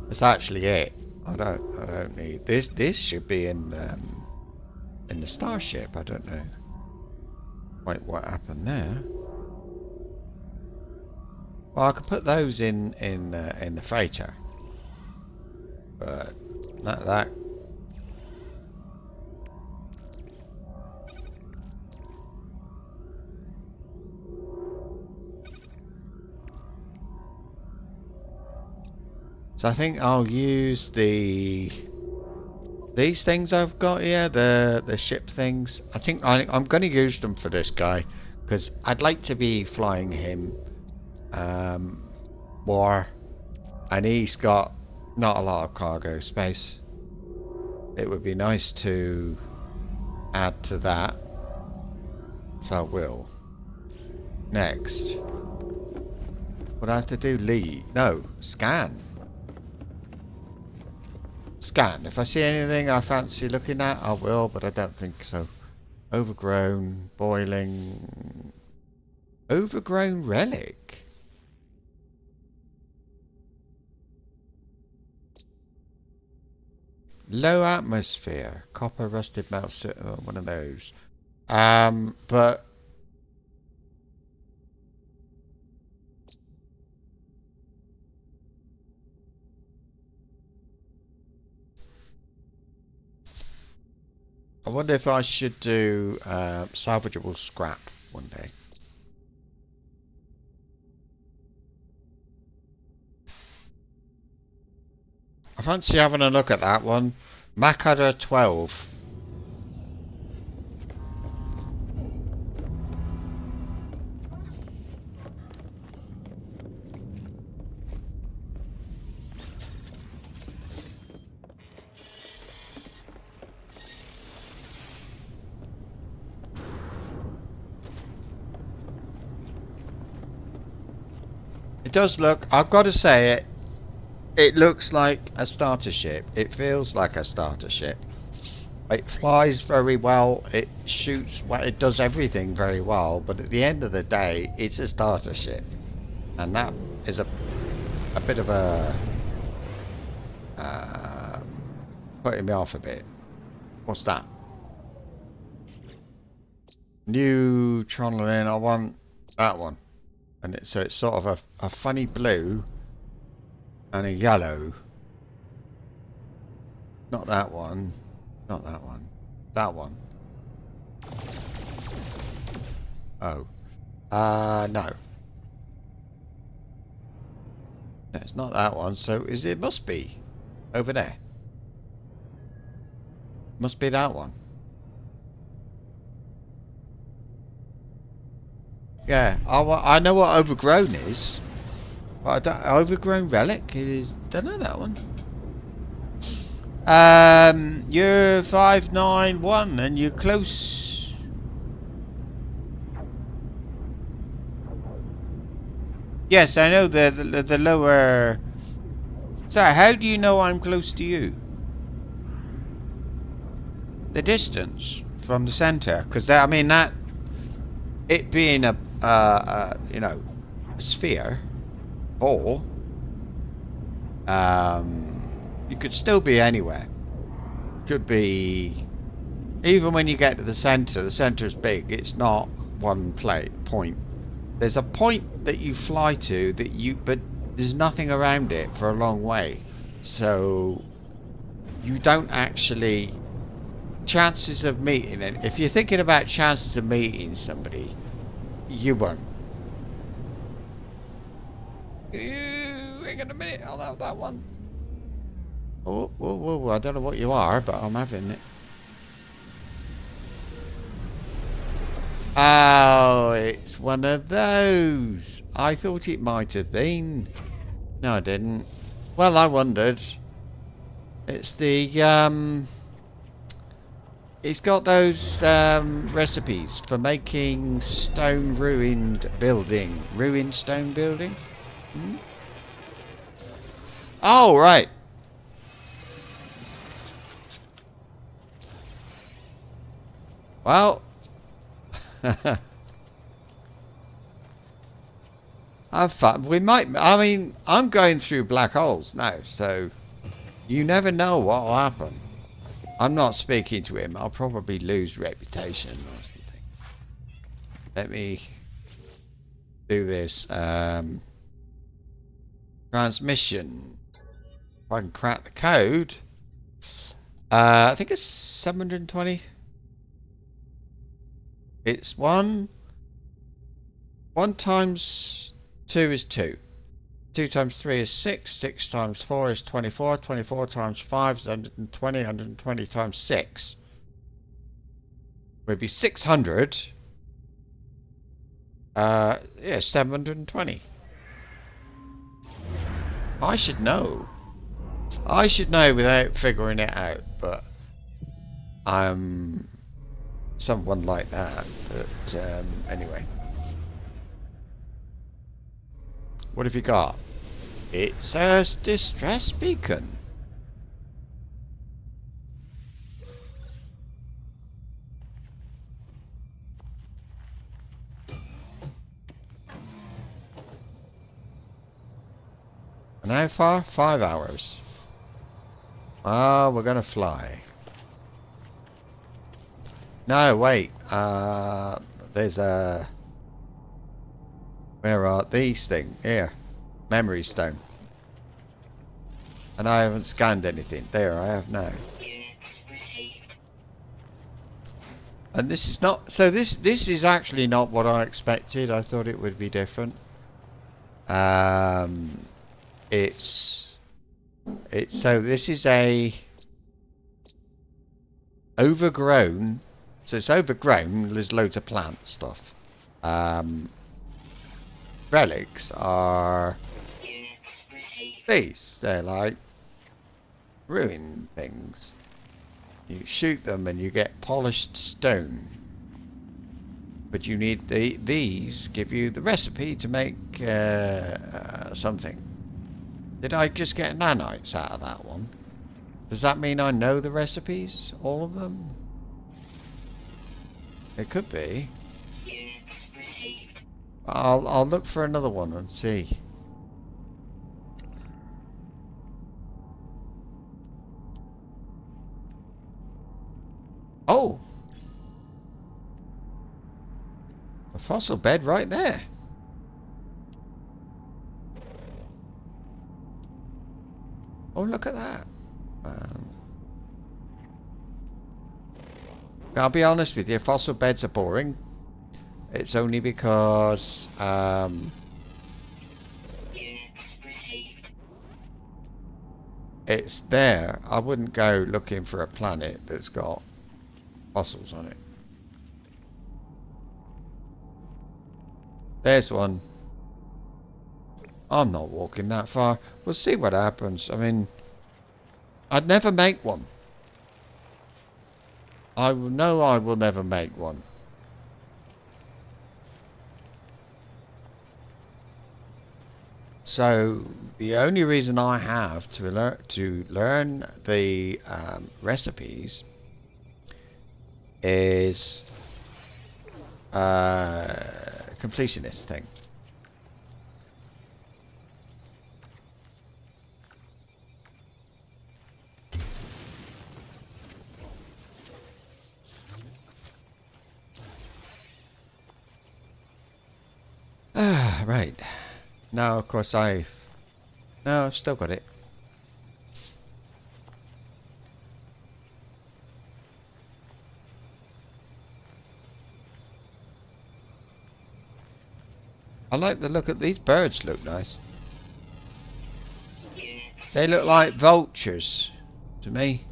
That's actually it. I don't need this. This should be in the starship. I don't know. Wait, what happened there? Well, I could put those in the freighter, but not that. So I think I'll use these things I've got here, the ship things. I think I'm going to use them for this guy, because I'd like to be flying him more, and he's got not a lot of cargo space. It would be nice to add to that, so I will. Next, what do I have to do? Lead? No, scan. Scan. If I see anything I fancy looking at, I will, but I don't think so. Overgrown, boiling, overgrown relic. Low atmosphere. Copper rusted melt. One of those. But I wonder if I should do salvageable scrap one day. I fancy having a look at that one. Macadder 12. It does look, I've got to say it, it looks like a starter ship. It feels like a starter ship. It flies very well, it shoots well, it does everything very well, but at the end of the day, it's a starter ship. And that is a bit of a, putting me off a bit. What's that? New Tronolin, I want that one. And so it's sort of a funny blue and a yellow. Not that one. Not that one. That one. Oh. No. No, it's not that one. So it must be over there. Must be that one. Yeah, I know what overgrown is, but I don't, overgrown relic is, don't know that one. You're 591 and you're close. Yes, I know the lower. So how do you know I'm close to you? The distance from the center, because I mean that. It being a you know, a sphere, ball, you could still be anywhere. Could be, even when you get to the center's big. It's not one point. There's a point that you fly to but there's nothing around it for a long way. So you don't actually. Chances of meeting it. If you're thinking about chances of meeting somebody, you won't. Hang on a minute, I'll have that one. Oh, whoa, whoa, I don't know what you are, but I'm having it. Oh, it's one of those. I thought it might have been. No, I didn't. Well, I wondered. It's the it's got those recipes for making ruined stone building. Hmm? Oh, right. Well, have fun. We might. I mean, I'm going through black holes now, so you never know what will happen. I'm not speaking to him. I'll probably lose reputation or something. Let me do this. Transmission. If I can crack the code. I think it's 720. It's 1 times 2 is 2. 2 times 3 is 6. 6 times 4 is 24. 24 times 5 is 120. 120 times 6 would be 600. Yeah, 720. I should know. I should know without figuring it out, but I'm someone like that. But anyway. What have you got? It's a distress beacon. And how far? 5 hours. Ah, we're gonna fly. No, wait. There's a... Where are these things? Here. Memory stone. And I haven't scanned anything. There, I have now. Units received. And this is not... So this is actually not what I expected. I thought it would be different. It's... So this is a... Overgrown... So it's overgrown. There's loads of plant stuff. Relics are... Units received. These. They're like... ruined things. You shoot them and you get polished stone. But you need these give you the recipe to make something. Did I just get nanites out of that one? Does that mean I know the recipes? All of them? It could be. Units received. I'll look for another one and see. Oh! A fossil bed right there. Oh, look at that. I'll be honest with you, fossil beds are boring. It's only because Units received. it's there. I wouldn't go looking for a planet that's got fossils on it. There's one. I'm not walking that far. We'll see what happens. I mean, I'd never make one. I know I will never make one. So the only reason I have to learn the recipes is completionist thing. Right. Now, of course, I've still got it. I like the look at these birds. Look nice. Units They look like vultures to me.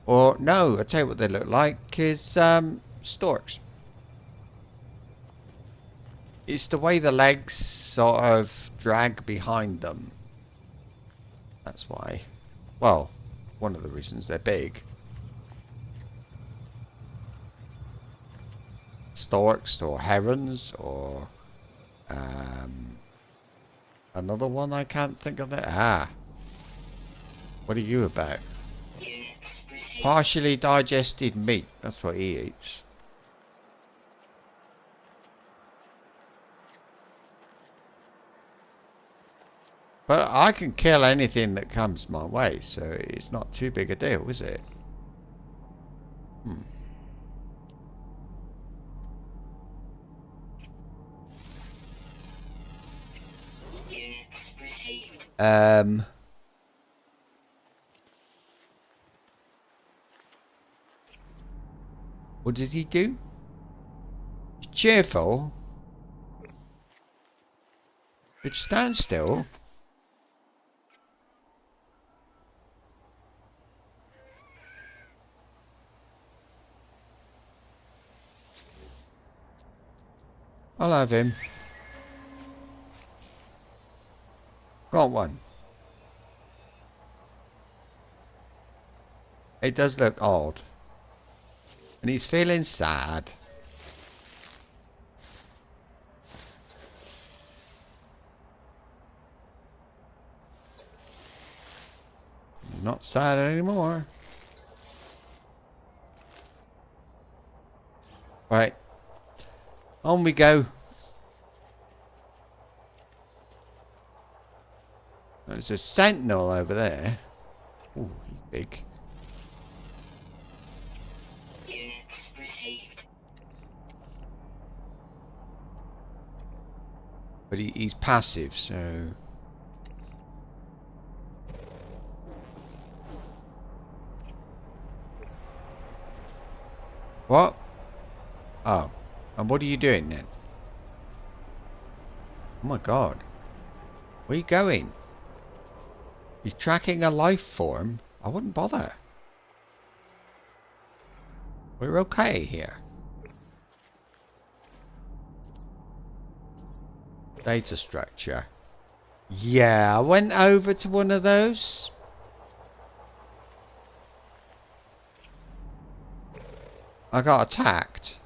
Or no, I tell you what they look like is storks. It's the way the legs sort of drag behind them. That's why. Well, one of the reasons they're big. Storks or herons or another one I can't think of that. Ah. What are you about? Units received. Partially digested meat. That's what he eats. But I can kill anything that comes my way, so it's not too big a deal, is it? Units received. What does he do? He's cheerful. But stand still. I'll have him. Got one. It does look odd. And he's feeling sad. Not sad anymore. Right. On we go. There's a sentinel over there. Ooh, he's big. Units received. But he's passive, so... What? Oh. And what are you doing then? Oh my god. Where are you going? You're tracking a life form? I wouldn't bother. We're okay here. Data structure. Yeah, I went over to one of those. I got attacked.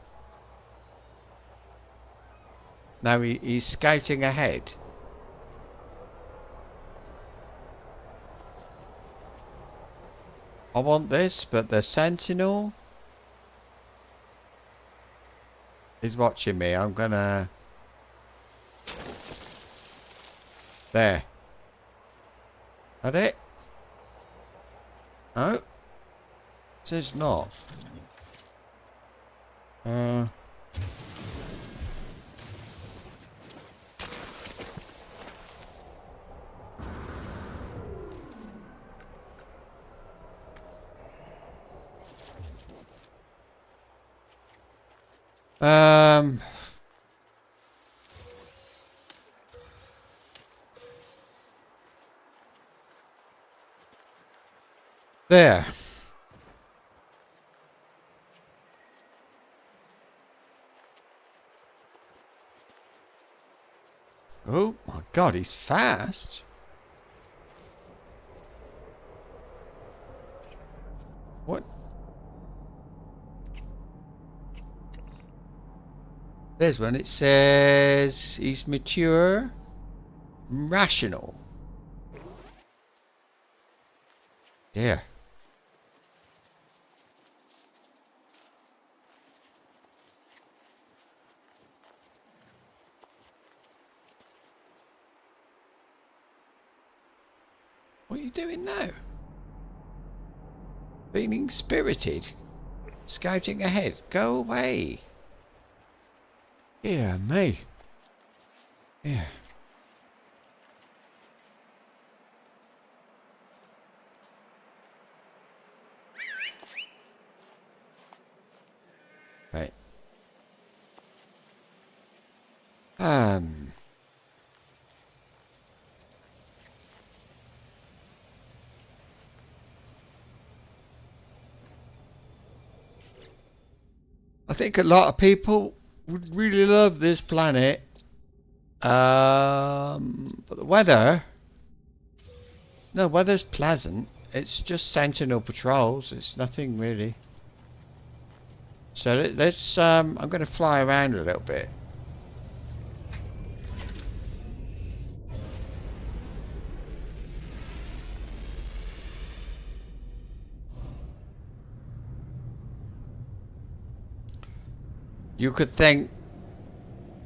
Now he's scouting ahead. I want this, but the Sentinel is watching me. I'm gonna... There. That it? No? It says not. There. Oh my god, he's fast. What? There's one. It says he's mature, rational. There. What are you doing now? Feeling spirited. Scouting ahead. Go away. Yeah, me. Yeah. Right. I think a lot of people would really love this planet. But the weather... No, weather's pleasant. It's just Sentinel patrols. It's nothing really. So let's... I'm going to fly around a little bit. You could think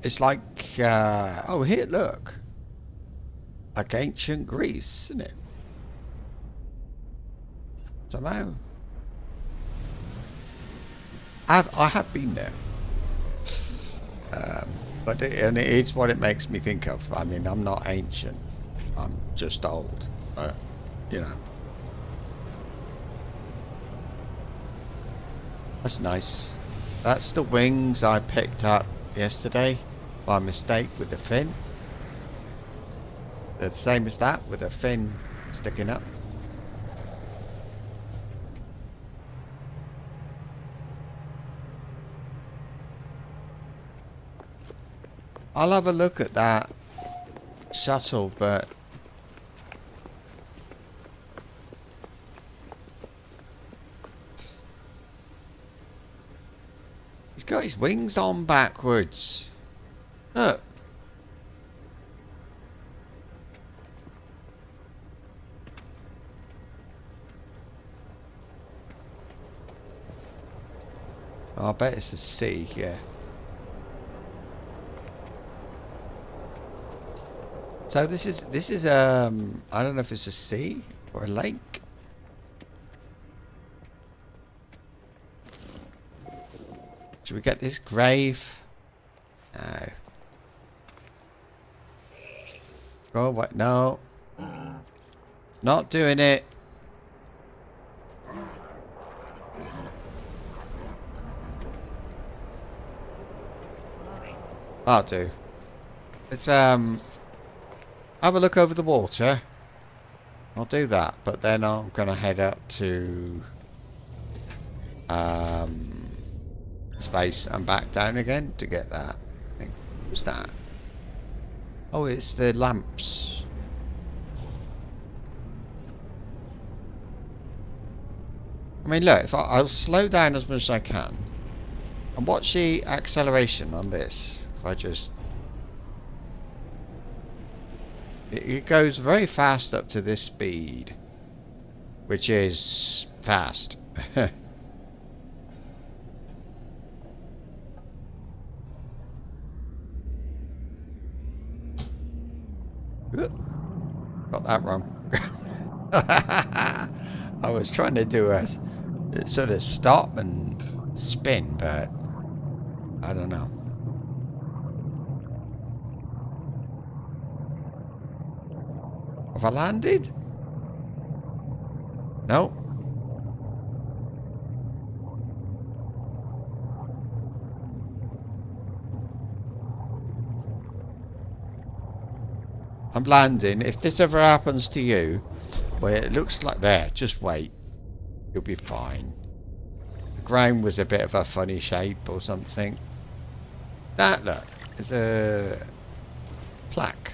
it's like, oh here, look, like ancient Greece, isn't it? Somehow, I have been there, but and it's what it makes me think of. I mean, I'm not ancient, I'm just old, you know. That's nice. That's the wings I picked up yesterday by mistake with the fin. They're the same as that with a fin sticking up. I'll have a look at that shuttle, but he's got his wings on backwards. Look. Oh, I bet it's a C, yeah. So this is I don't know if it's a sea or a lake. Should we get this grave? No. Go away. No. Not doing it. I'll do. Let's have a look over the water. I'll do that, but then I'm gonna head up to space and back down again to get that thing. What's that? Oh, it's the lamps. I mean, look, if I'll slow down as much as I can and watch the acceleration on this. If I just it goes very fast up to this speed, which is fast. Got that wrong. I was trying to do a sort of stop and spin, but I don't know. Have I landed? No. I'm landing. If this ever happens to you, well, it looks like there. Just wait. You'll be fine. The ground was a bit of a funny shape or something. That, look, is a plaque.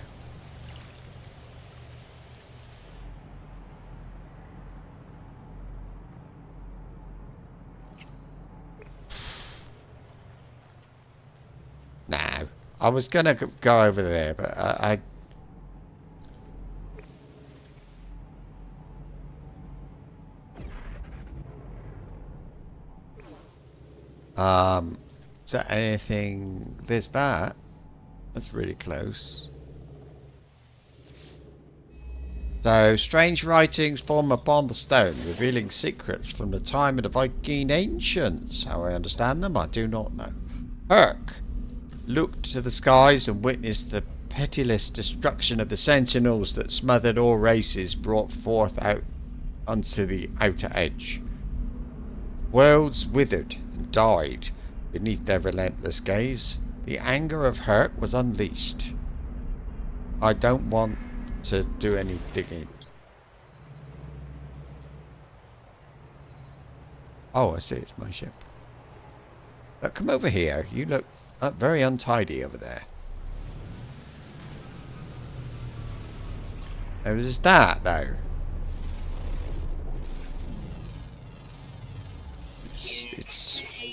No. I was going to go over there, but I is there anything? There's that. That's really close. So, strange writings form upon the stone, revealing secrets from the time of the Viking ancients. How I understand them, I do not know. Herc looked to the skies and witnessed the pitiless destruction of the sentinels that smothered all races brought forth out unto the outer edge. Worlds withered and died beneath their relentless gaze. The anger of Herc was unleashed. I don't want to do any digging. Oh, I see, it's my ship. Look, come over here. You look very untidy over there. There's that, though.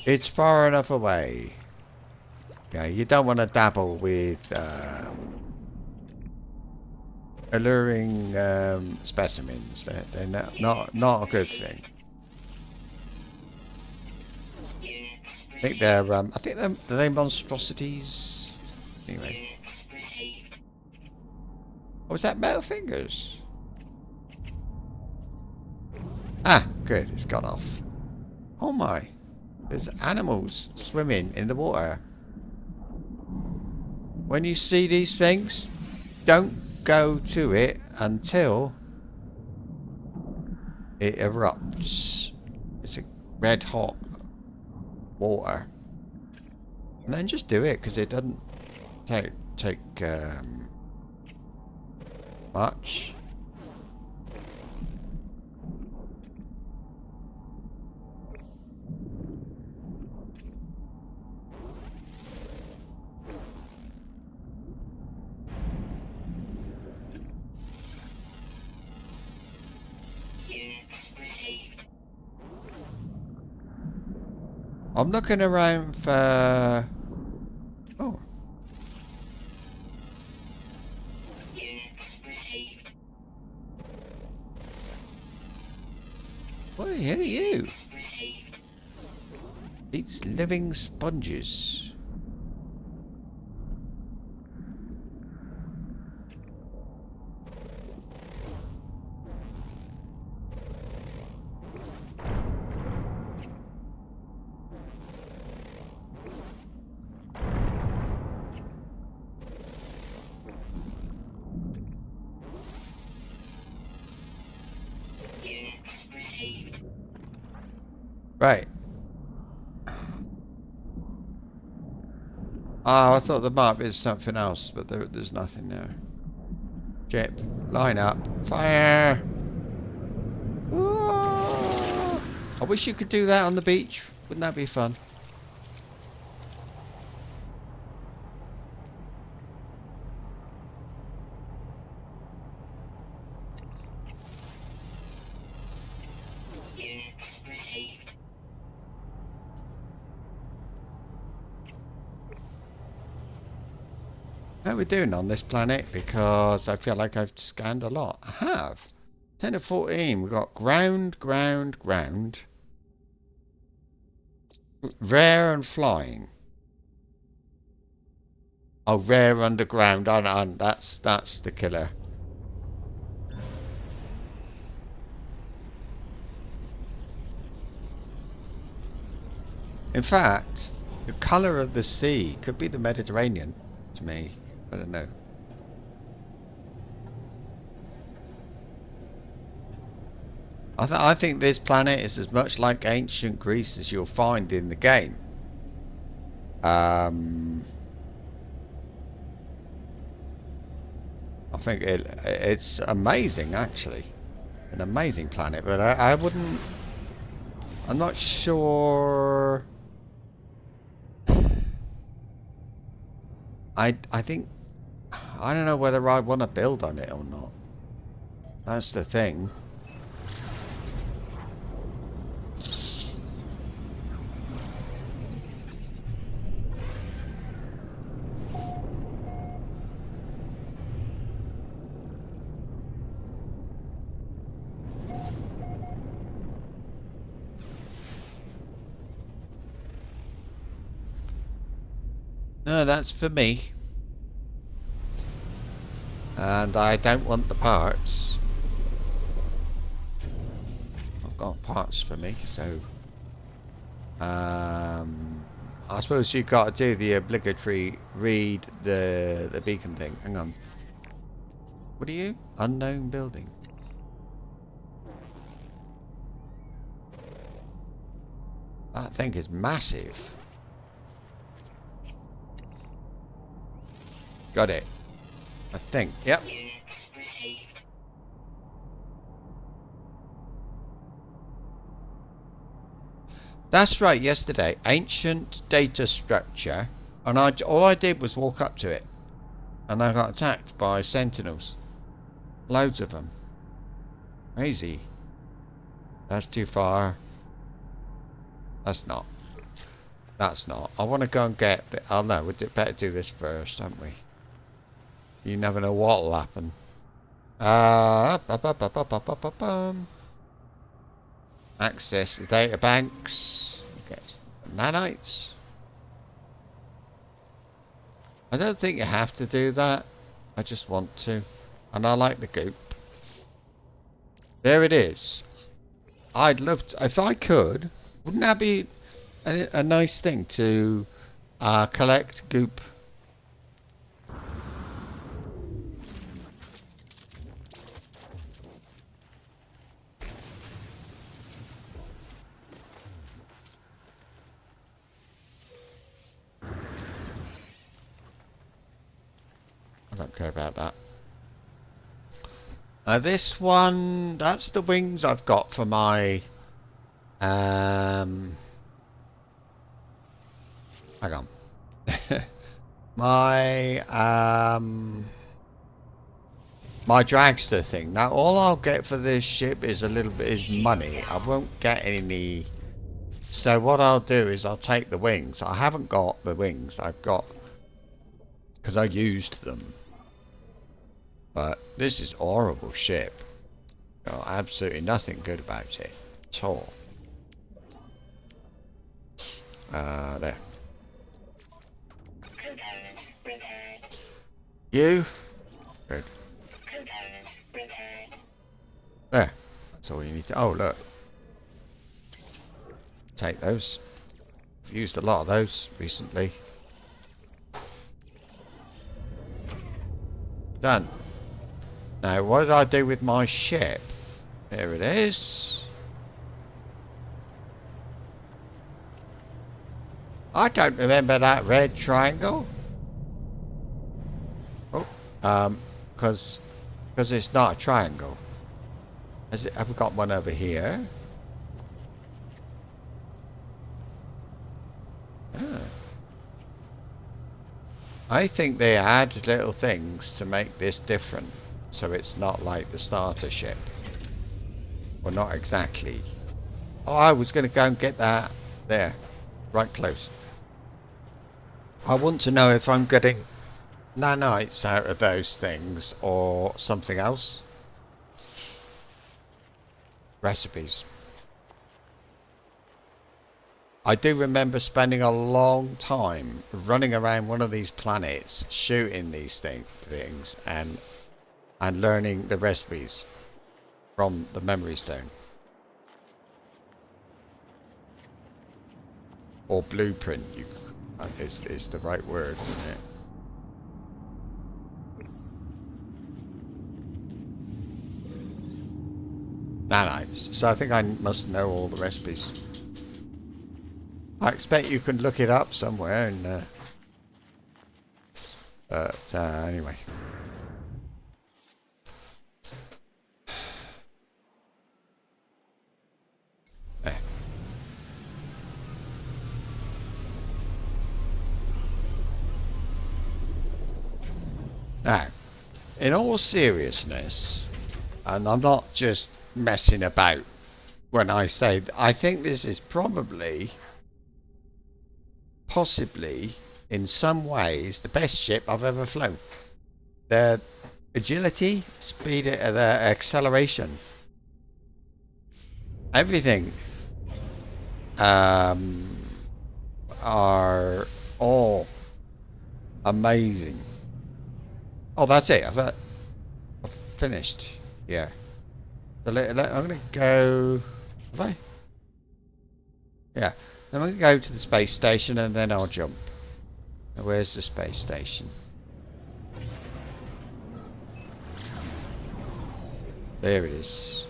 It's far enough away. Yeah, you don't want to dabble with alluring specimens. They're not a good thing. I think they're monstrosities. Anyway. Oh, was that metal fingers? Ah, good. It's gone off. Oh my. There's animals swimming in the water. When you see these things, don't go to it until it erupts. It's a red hot water. And then just do it, because it doesn't take much. I'm looking around for... Oh. What are you? Eats living sponges. Right. Oh, I thought there might be something else, but there's nothing there. Ship, line up, fire! Whoa. I wish you could do that on the beach. Wouldn't that be fun? Units received. How are we doing on this planet? Because I feel like I've scanned a lot. I have. 10 of 14. We've got ground, ground, ground. Rare and flying. Oh, rare underground. That's the killer. In fact, the colour of the sea could be the Mediterranean to me. I don't know. I think this planet is as much like ancient Greece as you'll find in the game. I think it's amazing, actually. An amazing planet, but I wouldn't... I'm not sure... I think... I don't know whether I want to build on it or not. That's the thing. No, that's for me. And I don't want the parts. I've got parts for me, so... I suppose you've got to do the obligatory read the beacon thing. Hang on. What are you? Unknown building. That thing is massive. Got it. I think. Yep. Units received. That's right, yesterday. Ancient data structure. And all I did was walk up to it. And I got attacked by sentinels. Loads of them. Crazy. That's too far. That's not. That's not. I want to go and get... Oh no, we'd better do this first, don't we? You never know what'll happen. Access the data banks. Get nanites. I don't think you have to do that. I just want to. And I like the goop. There it is. I'd love to... If I could, wouldn't that be a nice thing to collect goop? I don't care about that. This one, that's the wings I've got for my hang on. my my dragster thing. Now all I'll get for this ship is a little bit is money. I won't get any. So what I'll do is I'll take the wings. I haven't got the wings. I've got because I used them. But this is a horrible ship. Got absolutely nothing good about it at all. There. Component repaired. You? Good. Component repaired. There. That's all you need to... Oh, look. Take those. I've used a lot of those recently. Done. Now, what did I do with my ship? There it is. I don't remember that red triangle. Oh, because it's not a triangle. Have we got one over here? Ah. I think they add little things to make this different, so it's not like the starter ship. Well, not exactly. Oh, I was going to go and get that there, right close. I want to know if I'm getting nanites out of those things or something else. Recipes. I do remember spending a long time running around one of these planets, shooting these things, and learning the recipes from the memory stone. Or blueprint, is the right word, isn't it? Nanites. So I think I must know all the recipes. I expect you can look it up somewhere, and but anyway. There. Now, in all seriousness, and I'm not just messing about when I say I think this is probably, possibly, in some ways, the best ship I've ever flown. The agility, speed, the acceleration, everything are all amazing. Oh, that's it. I've finished. Yeah. So I'm going to go. Have I? Yeah. I'm going to go to the space station and then I'll jump. Now, where's the space station? There it is.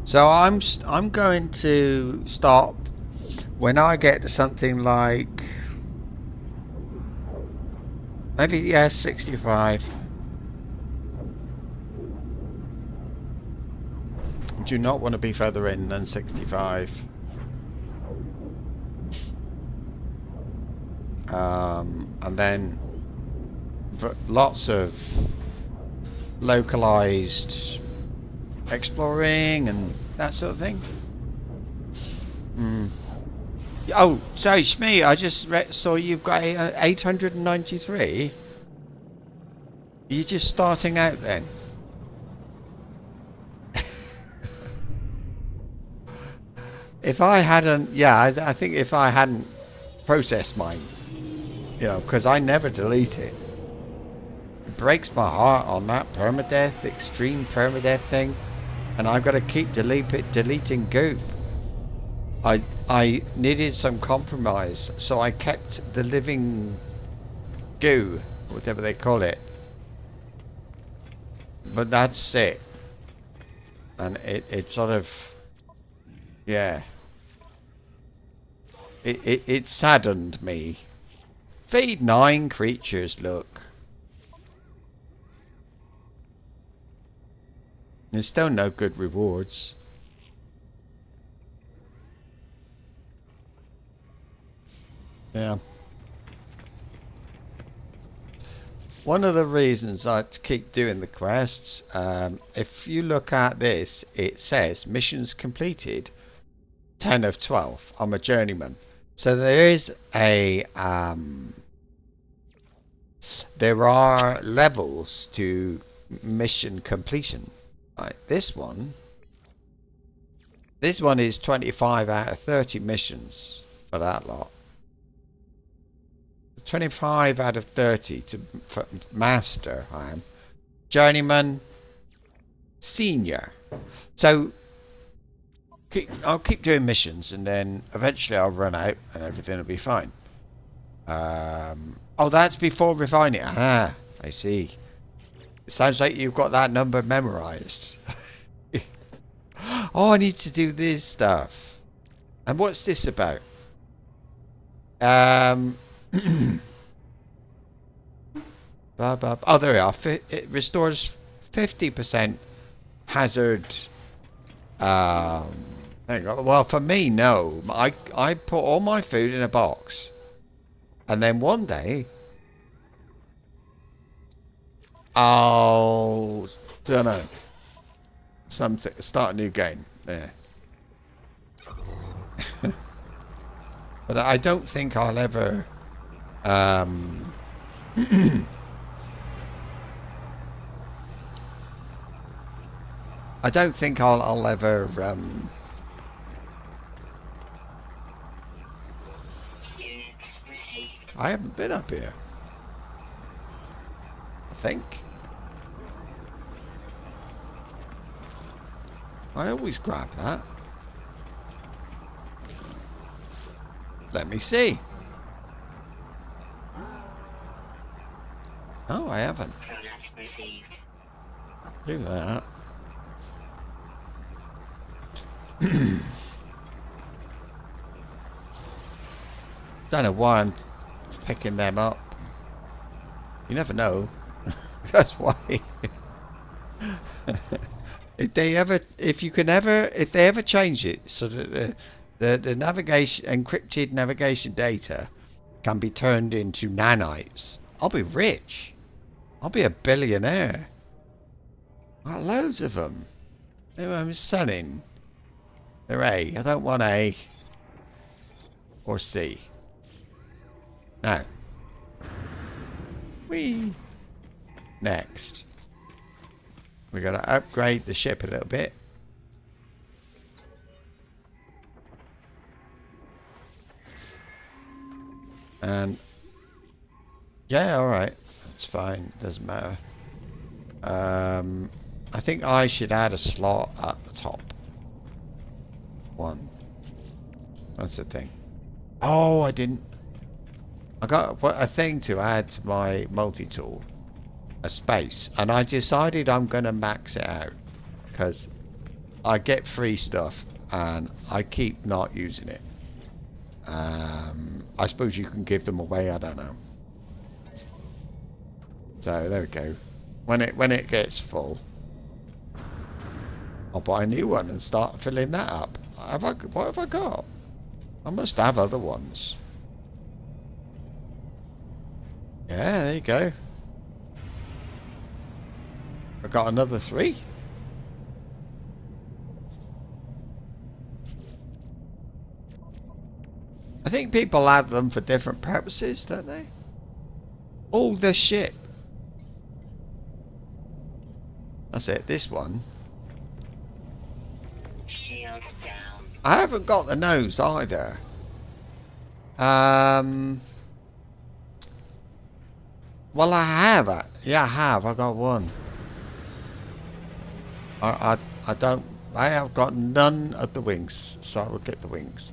So I'm going to stop when I get to something like maybe 65. Do not want to be further in than 65. And then lots of localized exploring and that sort of thing. Oh, sorry, Shmee, I just saw you've got 893. You're just starting out then. If I hadn't, yeah, I think if I hadn't processed mine, you know, because I never delete it. It breaks my heart on that permadeath, extreme permadeath thing, and I've got to keep deleting goop. I needed some compromise, so I kept the living goo, whatever they call it. But that's it. And it sort of, yeah. It saddened me. Feed 9 creatures, look. There's still no good rewards. Yeah. One of the reasons I keep doing the quests, if you look at this, it says missions completed 10 of 12. I'm a journeyman. So there is a there are levels to mission completion. Right, this one is 25 out of 30 missions for that lot. 25 out of 30 for master. I am journeyman, senior. So I'll keep doing missions, and then eventually I'll run out and everything will be fine. Oh, that's before refining. Ah, I see. It sounds like you've got that number memorized. Oh, I need to do this stuff. And what's this about? Blah, blah, oh, there we are. It restores 50% hazard. Hang on. Well, for me, no. I put all my food in a box, and then one day I'll don't know something. Start a new game. There. But I don't think I'll ever. I don't think I'll ever. Units received. I haven't been up here. I think. I always grab that. Let me see. Oh, I haven't. Product received. Do that. Don't know why I'm picking them up. You never know. That's why. If they ever change it so that the navigation encrypted navigation data can be turned into nanites, I'll be rich. I'll be a billionaire. I got loads of them. Anyway, I'm selling. They're A. I don't want A or C. Now. Whee. Next. We got to upgrade the ship a little bit. And yeah, all right, that's fine. Doesn't matter. I think I should add a slot at the top. One. That's the thing. Oh, I didn't. I got a thing to add to my multi-tool. A space. And I decided I'm going to max it out. Because I get free stuff and I keep not using it. I suppose you can give them away, I don't know. So there we go. When it gets full, I'll buy a new one and start filling that up. What have I got? I must have other ones. Yeah, there you go. I got another 3. I think people have them for different purposes, don't they? All this shit. That's it, this one. Shields down. I haven't got the nose either. Well, I have. Yeah, I have. I got one. I don't. I have got none of the wings, so I will get the wings.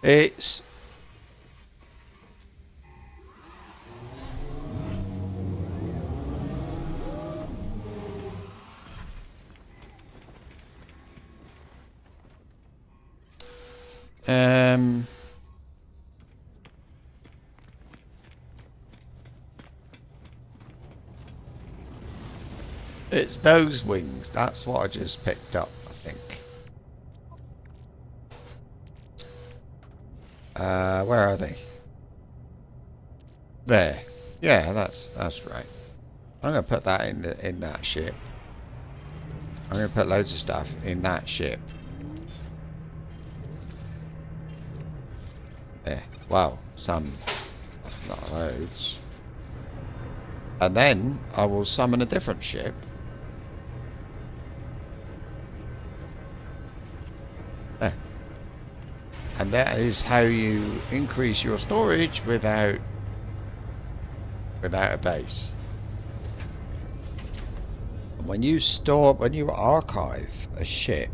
It's it's those wings. That's what I just picked up, I think. Where are they? There. Yeah, that's right. I'm gonna put that in that ship. I'm gonna put loads of stuff in that ship. There. Wow, some, not loads. And then I will summon a different ship. There. And that is how you increase your storage without a base. And when you archive a ship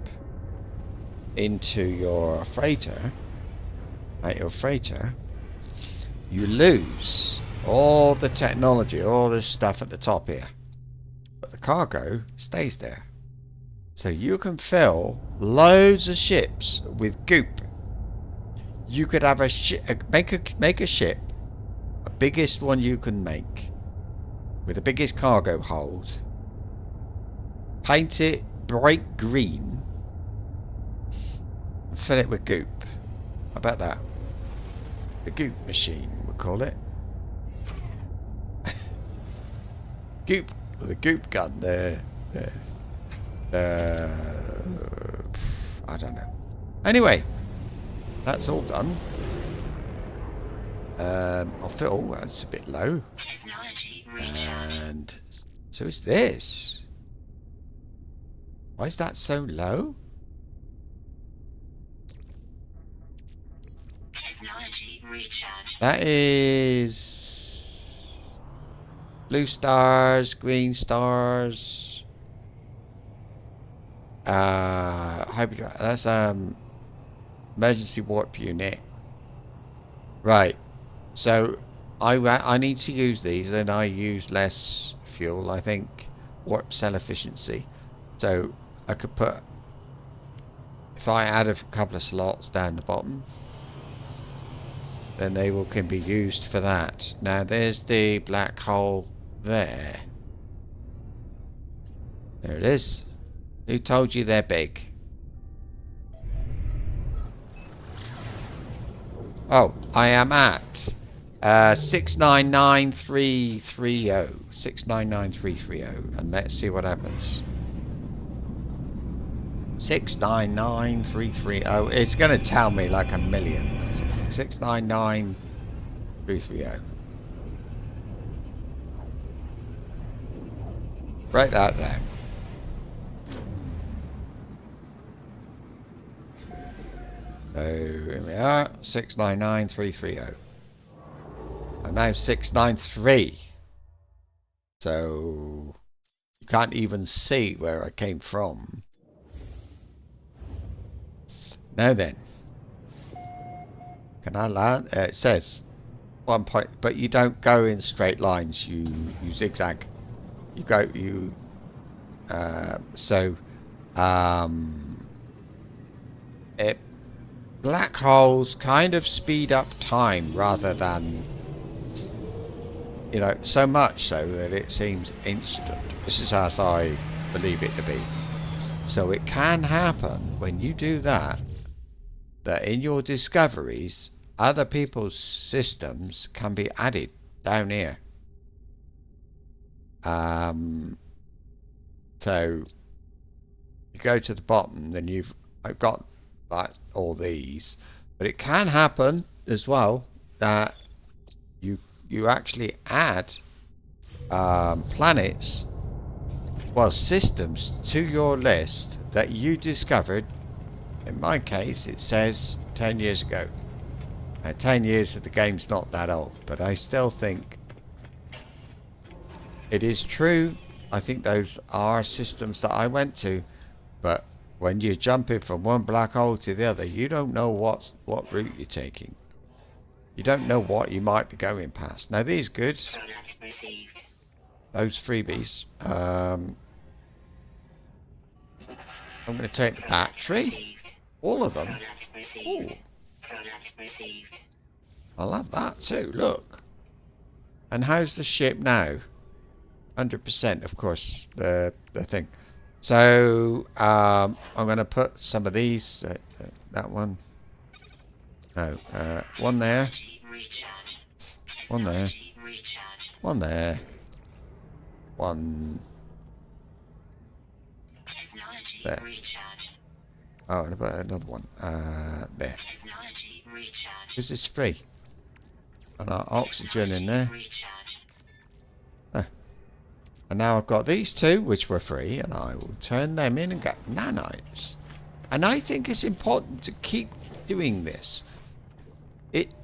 into your freighter, you lose all the technology, all this stuff at the top here. But the cargo stays there. So you can fill loads of ships with goop. You could have make a ship, the biggest one you can make, with the biggest cargo hold. Paint it bright green and fill it with goop. How about that? The goop machine, we'll call it. Goop, the goop gun. I don't know. Anyway. That's all done. I'll fill. That's a bit low. Technology recharge. And so is this. Why is that so low? Technology recharge. That is blue stars, green stars. Hybrid. That's emergency warp unit. Right. So I need to use these, and I use less fuel. I think warp cell efficiency. So I could put, if I add a couple of slots down the bottom, then they can be used for that. Now there's the black hole there. There it is. Who told you they're big? Oh, I am at 699330. 699330. And let's see what happens. 699330. It's going to tell me like a million. 699330. Write that down. So here we are, 699330. I'm now 693. So you can't even see where I came from. Now then, can I land? It says 1 point, but you don't go in straight lines. You zigzag. You go. It. Black holes kind of speed up time rather than, so much so that it seems instant. This is as I believe it to be. So it can happen when you do that in your discoveries, other people's systems can be added down here. So you go to the bottom, then I've got like all these, but it can happen as well that you actually add planets, systems to your list that you discovered. In my case, it says 10 years ago. Now, 10 years of the game's not that old, but I still think it is true. I think those are systems that I went to, but when you're jumping from one black hole to the other, you don't know what route you're taking. You don't know what you might be going past. Now these goods, Product received. those freebies, I'm going to take the battery, Received. all of them. Product received. Ooh, Product received. I'll have that too, look. And how's the ship now? 100%, of course, the thing. So I'm going to put some of these, that one, no, one there, Recharge. one there, Technology recharge. one there, one Technology there. recharge. Oh, and about another one, there. Technology recharge. This is free. And our oxygen in there. Recharge. And now I've got these two, which were free, and I will turn them in and get nanites. And I think it's important to keep doing this.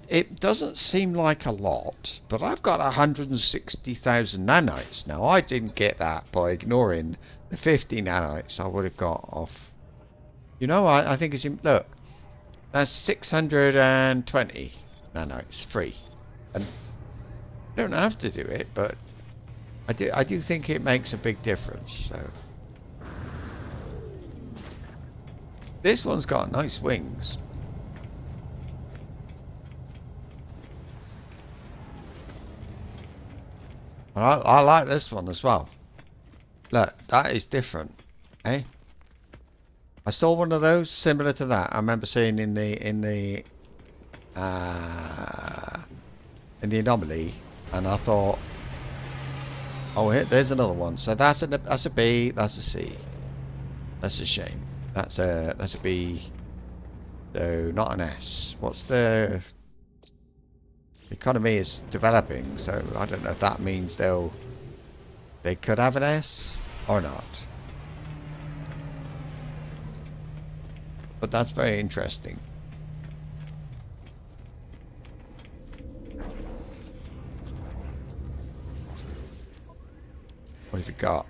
It doesn't seem like a lot, but I've got 160,000 nanites now. I didn't get that by ignoring the 50 nanites I would have got off. You know, I think it's... Look, that's 620 nanites free. And you don't have to do it, but I do think it makes a big difference. So this one's got nice wings. I like this one as well. Look, that is different, eh? I saw one of those similar to that. I remember seeing in the anomaly, and I thought, oh, here, there's another one. So that's a B, that's a C. That's a shame. That's a B. So not an S. What's the economy is developing, so I don't know if that means they could have an S or not. But that's very interesting. What have you got?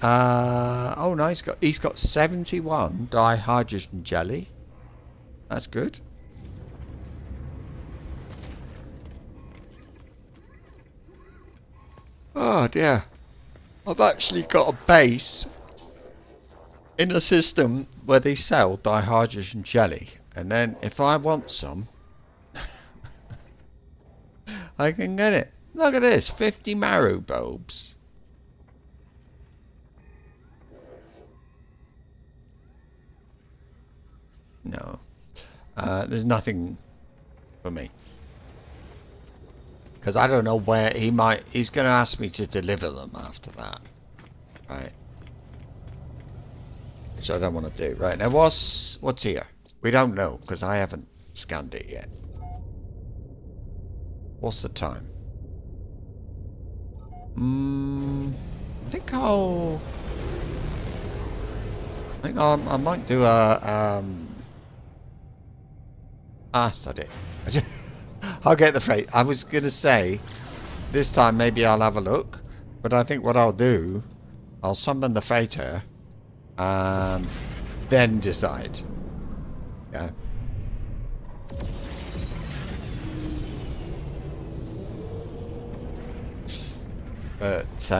Oh no, he's got 71 dihydrogen jelly. That's good. Oh dear. I've actually got a base in the system where they sell dihydrogen jelly, and then if I want some I can get it. Look at this, 50 marrow bulbs. No. There's nothing for me. Because I don't know where he's going to ask me to deliver them after that. Right. Which I don't want to do. Right, now what's here? We don't know, because I haven't scanned it yet. What's the time? I think I might do a sorry. I'll get the freight. I was gonna say this time maybe I'll have a look, but I think what I'll do, I'll summon the freighter and then decide. Yeah. But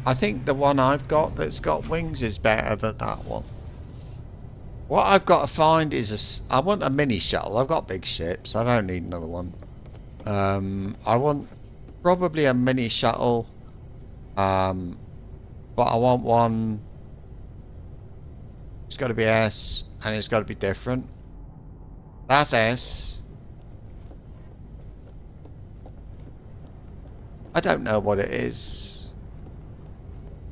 I think the one I've got that's got wings is better than that one. What I've got to find is I want a mini shuttle. I've got big ships. I don't need another one. I want probably a mini shuttle. But I want one. It's got to be S, and it's got to be different. That's S. I don't know what it is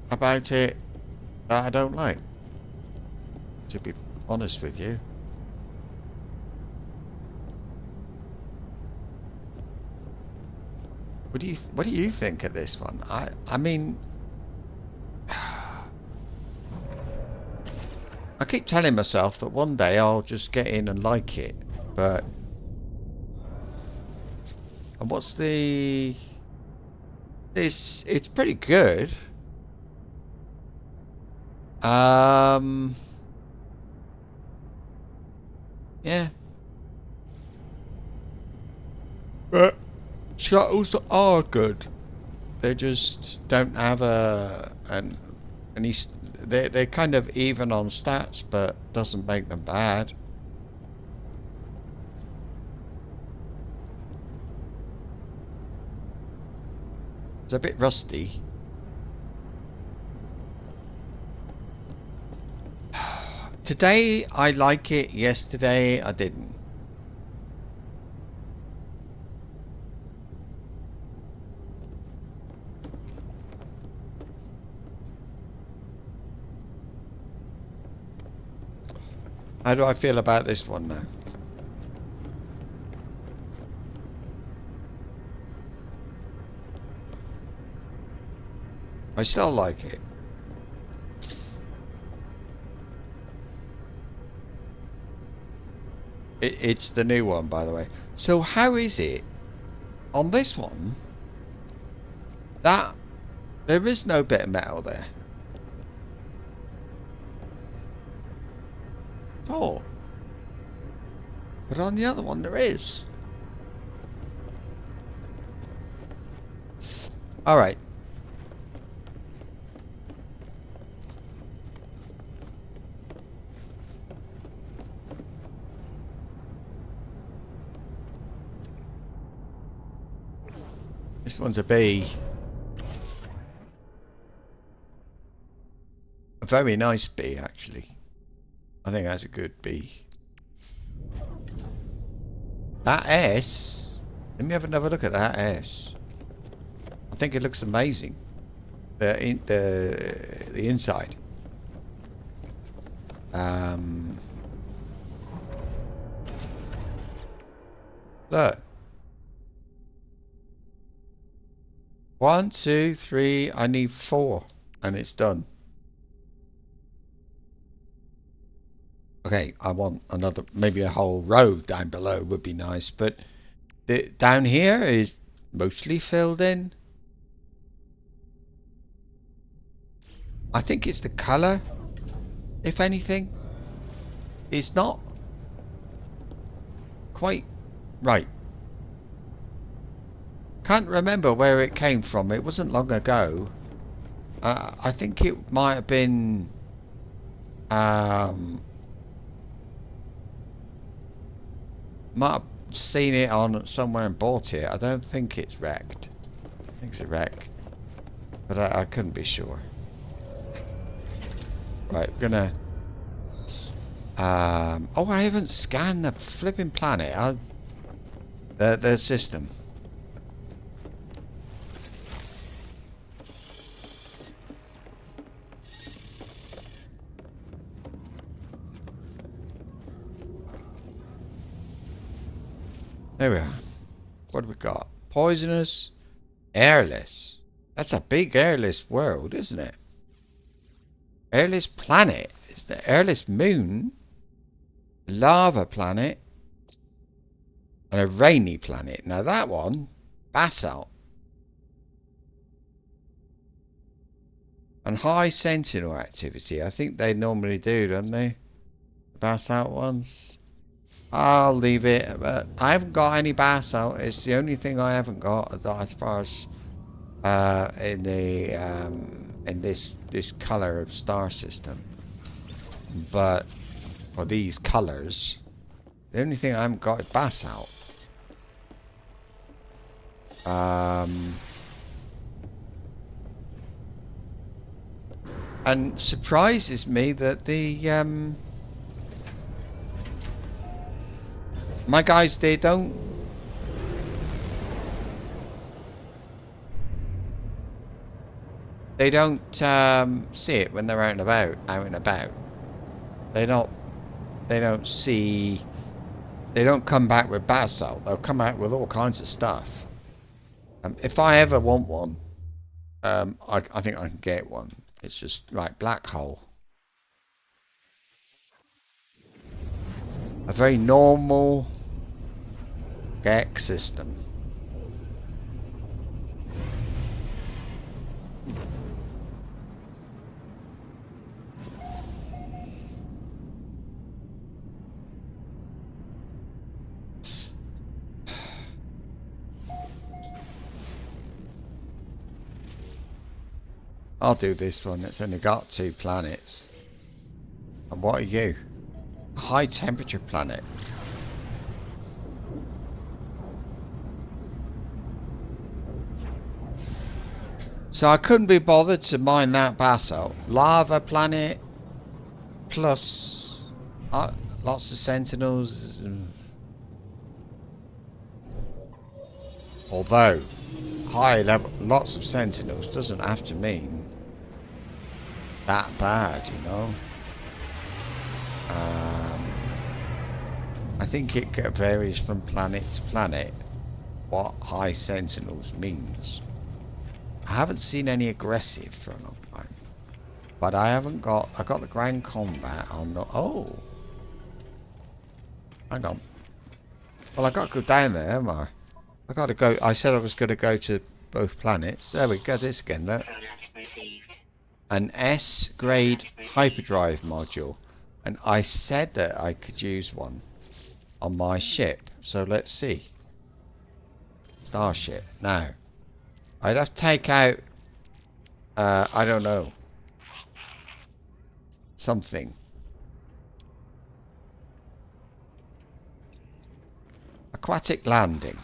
about it that I don't like, to be honest with you. What do you think of this one? I mean, I keep telling myself that one day I'll just get in and like it, but and what's the it's pretty good. Yeah. But shuttles are good. They just don't have they're kind of even on stats, but doesn't make them bad. It's a bit rusty. Today I like it, yesterday I didn't. How do I feel about this one now? I still like it. It's the new one, by the way. So how is it on this one that there is no bit of metal there? Oh. But on the other one there is. Alright. This one's a B. A very nice B, actually. I think that's a good B. That S. Let me have another look at that S. I think it looks amazing. The inside. Look. 1, 2, 3. I need 4, and it's done. Okay, I want another, maybe a whole row down below would be nice, but down here is mostly filled in. I think it's the colour, if anything. It's not quite right. Can't remember where it came from. It wasn't long ago. I think it might have been might have seen it on somewhere and bought it. I don't think it's wrecked. I think it's a wreck, but I couldn't be sure. Right, we're gonna oh, I haven't scanned the flipping planet. The system. There we are. What have we got? Poisonous, airless. That's a big airless world, isn't it? Airless planet. It's the airless moon, lava planet, and a rainy planet. Now that one, basalt. And high sentinel activity. I think they normally do, don't they? The basalt ones. I'll leave it, but I haven't got any basalt. It's the only thing I haven't got as far as in this color of star system. But for these colors, the only thing I haven't got is basalt. And surprises me that the my guys, they don't see it when they're out and about. They don't see, they don't come back with basalt. They'll come out with all kinds of stuff. If I ever want one, I think I can get one. It's just right, black hole. A very normal GEC system. I'll do this one. It's only got 2 planets. And what are you? A high temperature planet. So I couldn't be bothered to mine that basalt. Lava planet plus lots of sentinels. Although high level, lots of sentinels doesn't have to mean that bad, you know. I think it varies from planet to planet what high sentinels means. I haven't seen any aggressive for a long time. But I haven't got... I got the Grand Combat on the... Oh! Hang on. Well, I got to go down there, haven't I? I got to go... I said I was going to go to both planets. There we go, this again, look. Product received. An S-grade hyperdrive module. And I said that I could use one on my ship. So let's see. Starship. Now, I'd have to take out... I don't know. Something. Aquatic landing.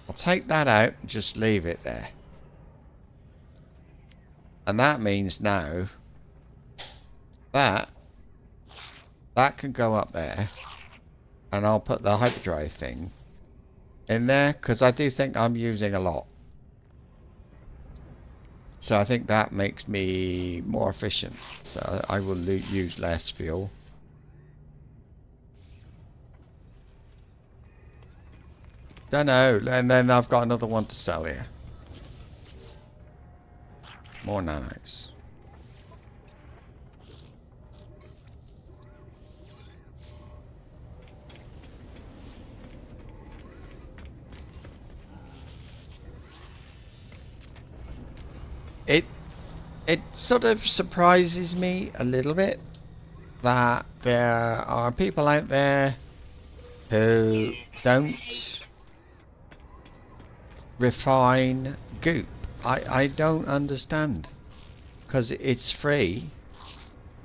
I'll take that out and just leave it there. And that means now that can go up there, and I'll put the hyperdrive thing in there because I do think I'm using a lot. So I think that makes me more efficient. So I will use less fuel. Don't know. And then I've got another one to sell here. More nanos. It sort of surprises me a little bit that there are people out there who don't refine goop. I don't understand, because it's free.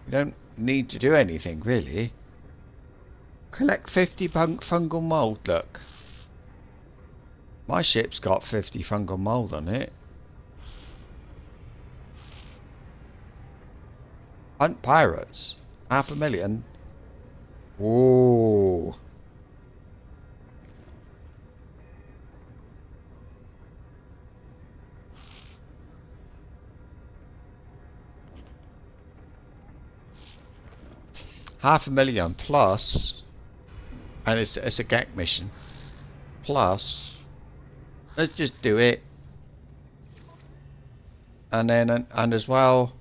You don't need to do anything really. Collect 50 fungal mold. Look, my ship's got 50 fungal mold on it. Hunt pirates. 500,000. Whoa. $500,000 plus, and it's a GEC mission. Plus, let's just do it, and then and as well.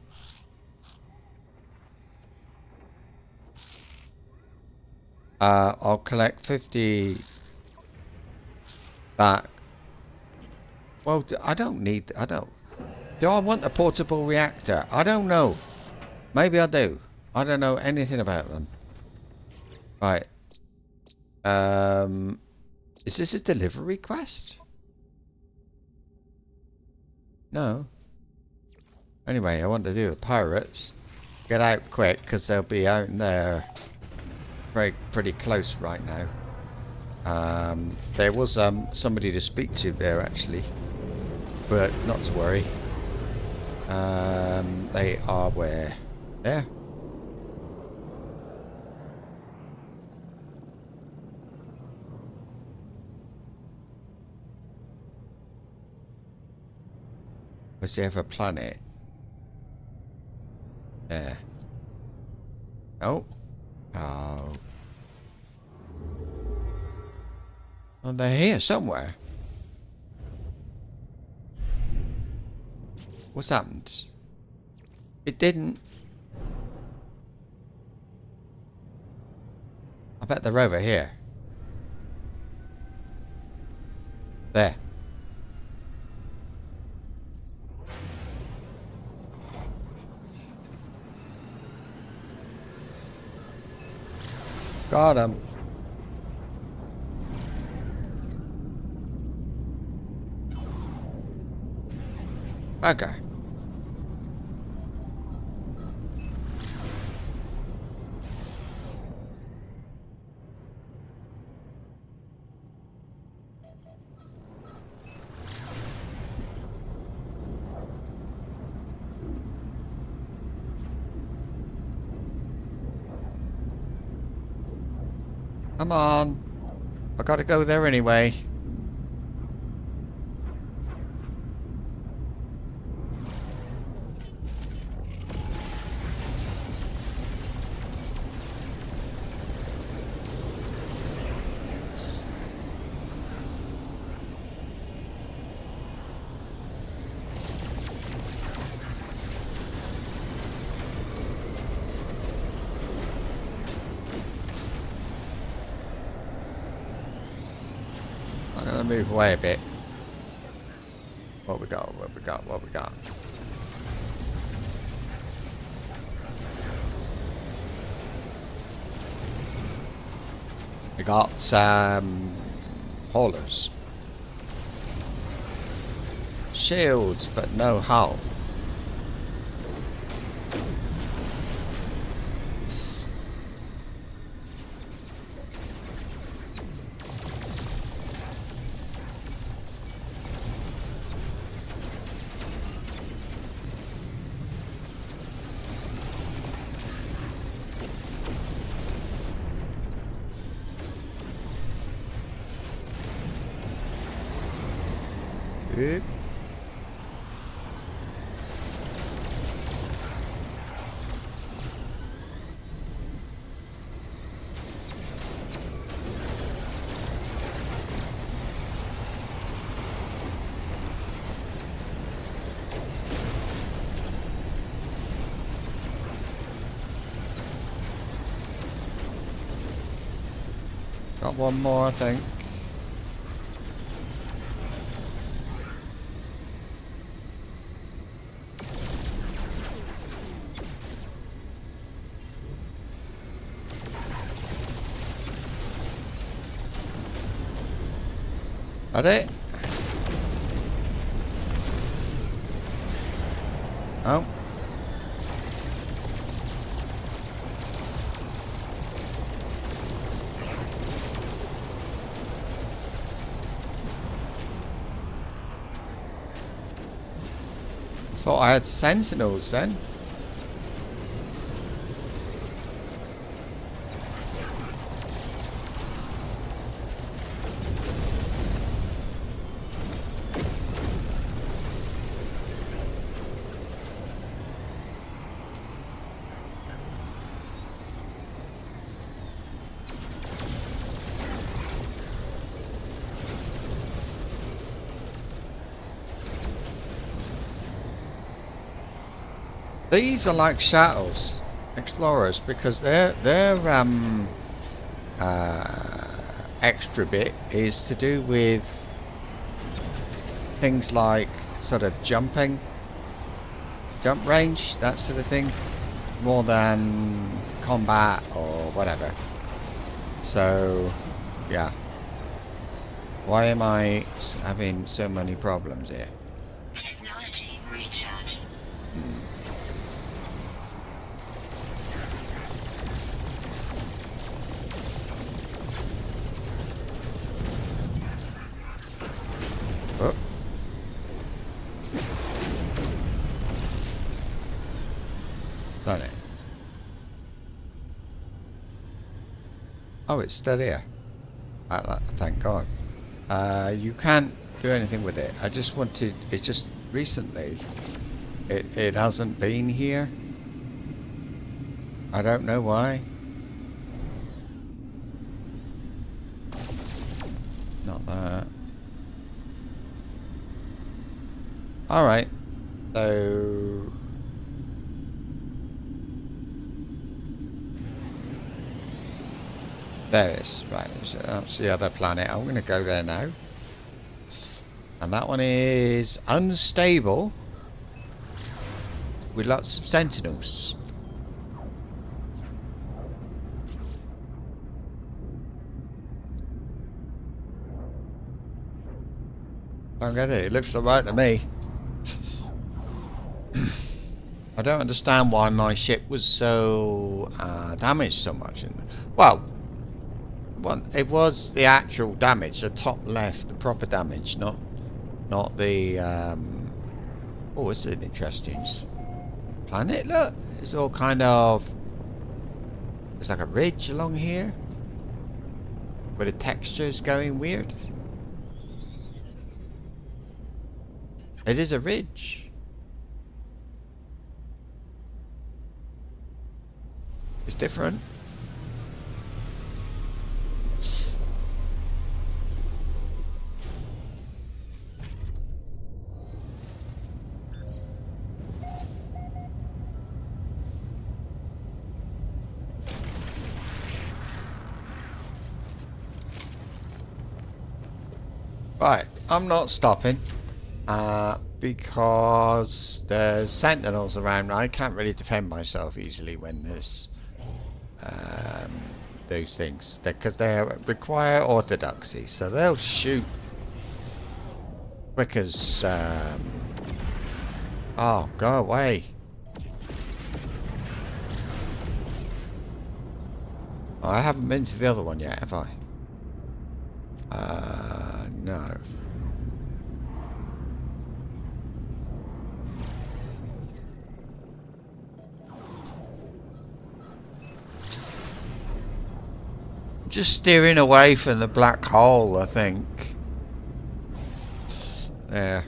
I'll collect 50 back. Well, I don't need... Do I want a portable reactor? I don't know. Maybe I do. I don't know anything about them. Right. Is this a delivery quest? No. Anyway, I want to do the pirates. Get out quick, because they'll be out in there pretty close right now. There was somebody to speak to there actually, but not to worry. They are where? There. Was the other planet? There. Oh. Oh. Oh, they're here somewhere. What's happened? It didn't. I bet they're over here. There. Got him. Okay. Come on. I gotta go there anyway. move away a bit. What we got? What we got? What we got? We got some haulers. Shields, but no hull. Good. Got one more, I think. That it? Oh. Thought I had sentinels then. These are like shuttles, explorers, because their extra bit is to do with things like sort of jump range, that sort of thing, more than combat or whatever. So, yeah. Why am I having so many problems here? Technology recharge. Oh. Done it. Oh, it's still here. Thank God. You can't do anything with it. I just wanted. It's just recently. It hasn't been here. I don't know why. Not that. Alright, so there it is, right, so that's the other planet. I'm going to go there now. And that one is unstable with lots of sentinels. Don't get it, it looks alright to me. I don't understand why my ship was so damaged so much. Well, it was the actual damage, the top left, the proper damage, not the. Oh, it's an interesting planet. Look, it's all kind of. It's like a ridge along here, where the texture's going weird. It is a ridge. It's different. Right, I'm not stopping. Because there's sentinels around. I can't really defend myself easily when there's those things. Because they require orthodoxy. So they'll shoot quick as... oh, go away. Oh, I haven't been to the other one yet, have I? No. Just steering away from the black hole, I think. There.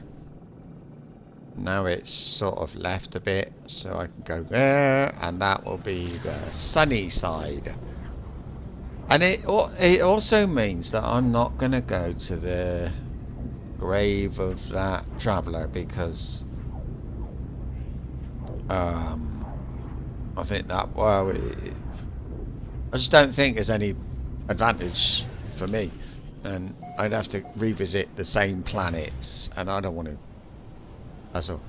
Now it's sort of left a bit, so I can go there, and that will be the sunny side. And it also means that I'm not going to go to the grave of that traveller, because I think that, well, I just don't think there's any advantage for me, and I'd have to revisit the same planets, and I don't want to. That's all.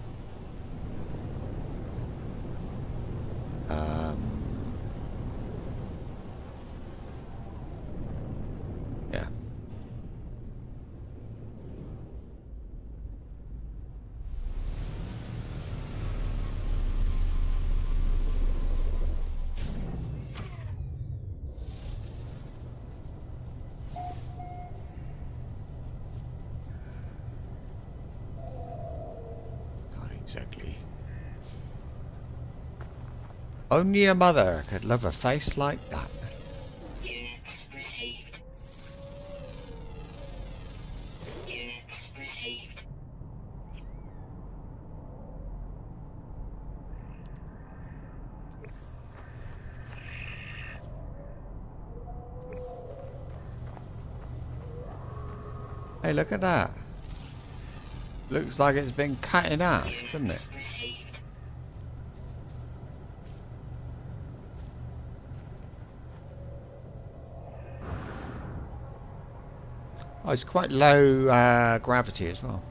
Yeah. Exactly. Only a mother could love a face like that. Units received. Units received. Hey, look at that. Looks like it's been cut in half, doesn't it? Received. Oh, it's quite low gravity as well.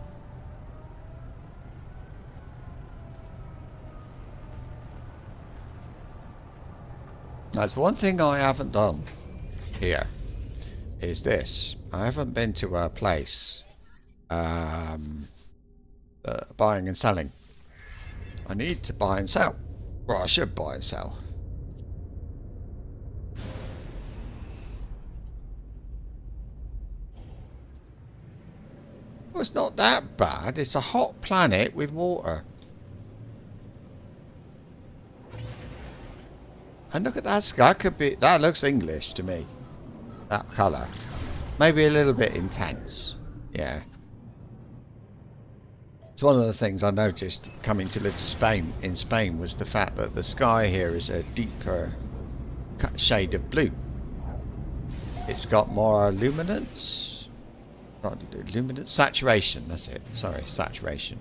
That's one thing I haven't done here, is this. I haven't been to a place buying and selling. I need to buy and sell. Well, I should buy and sell. Well, it's not that bad. It's a hot planet with water. And look at that sky. That looks English to me. That colour. Maybe a little bit intense. Yeah. It's one of the things I noticed coming to live in Spain was the fact that the sky here is a deeper shade of blue. It's got more luminance. Not luminance, saturation, that's it. Sorry, saturation.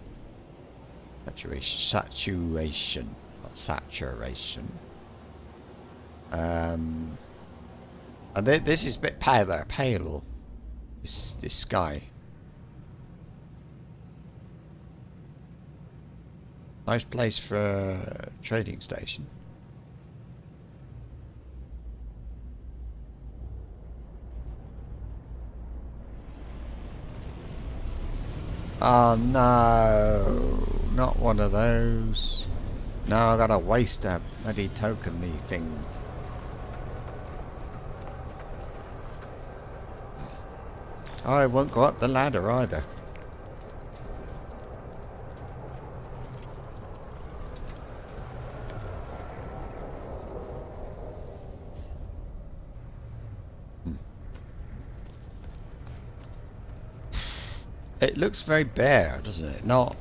Saturation, not saturation. And this is a bit pale. This sky. Nice place for a trading station. Oh no, not one of those. No, I gotta waste a bloody token-y thing. Oh, I won't go up the ladder either. It looks very bare, doesn't it? Not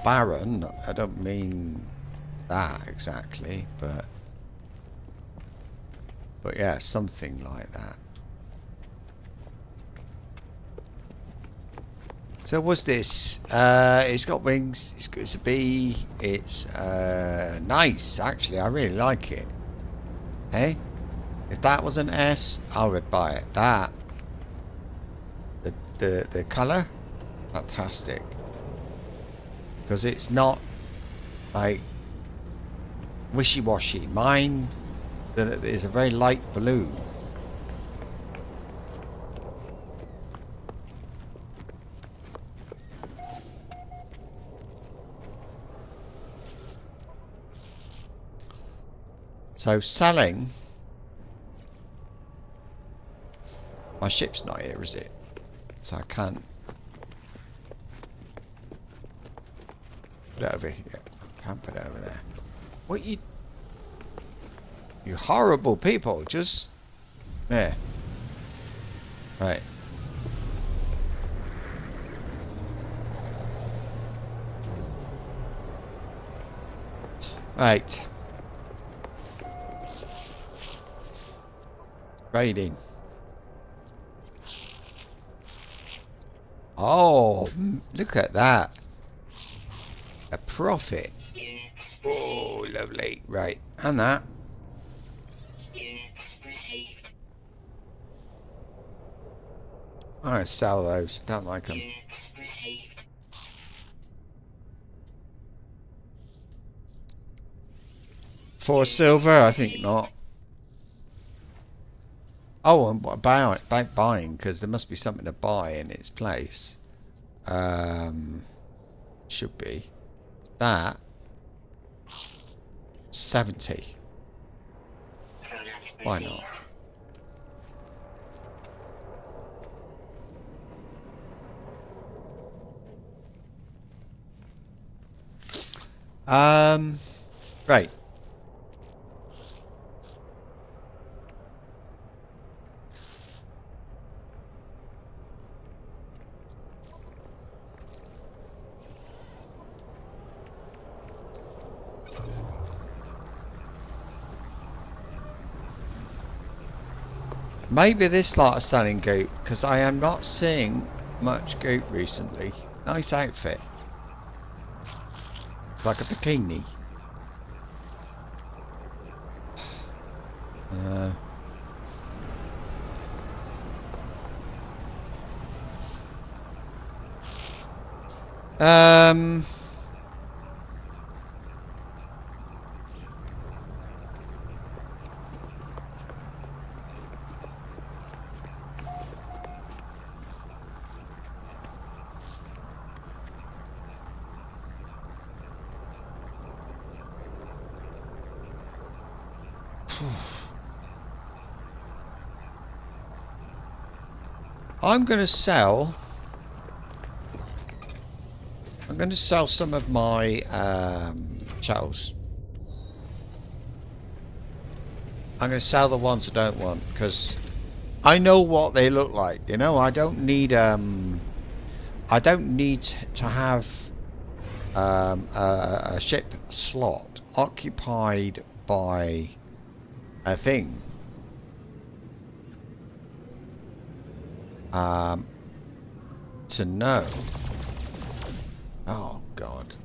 barren. I don't mean that exactly, but yeah, something like that. So what's this? It's got wings. It's a bee. It's nice, actually. I really like it. Hey, if that was an S, I would buy it. That the colour, fantastic. Because it's not like wishy-washy. Mine is a very light blue. So selling, my ship's not here, is it? So I can't put it over here. I can't put it over there. What you horrible people, just there. Right. Right. Raiding. Oh, look at that. A profit. Units Oh, received. lovely. Right. And that. Units received. I'm going to sell those. Don't like them. Units received. For silver, I think not. Oh, and what about buying? Because there must be something to buy in its place. Should be that 70. Product Why received. not? Right. Maybe this lot are selling goop, because I am not seeing much goop recently. Nice outfit. Like a bikini. Um... I'm going to sell some of my chattels. I'm going to sell the ones I don't want, because I know what they look like. You know, I don't need to have a ship slot occupied by a thing. To know. Oh God.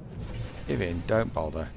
Give in, don't bother.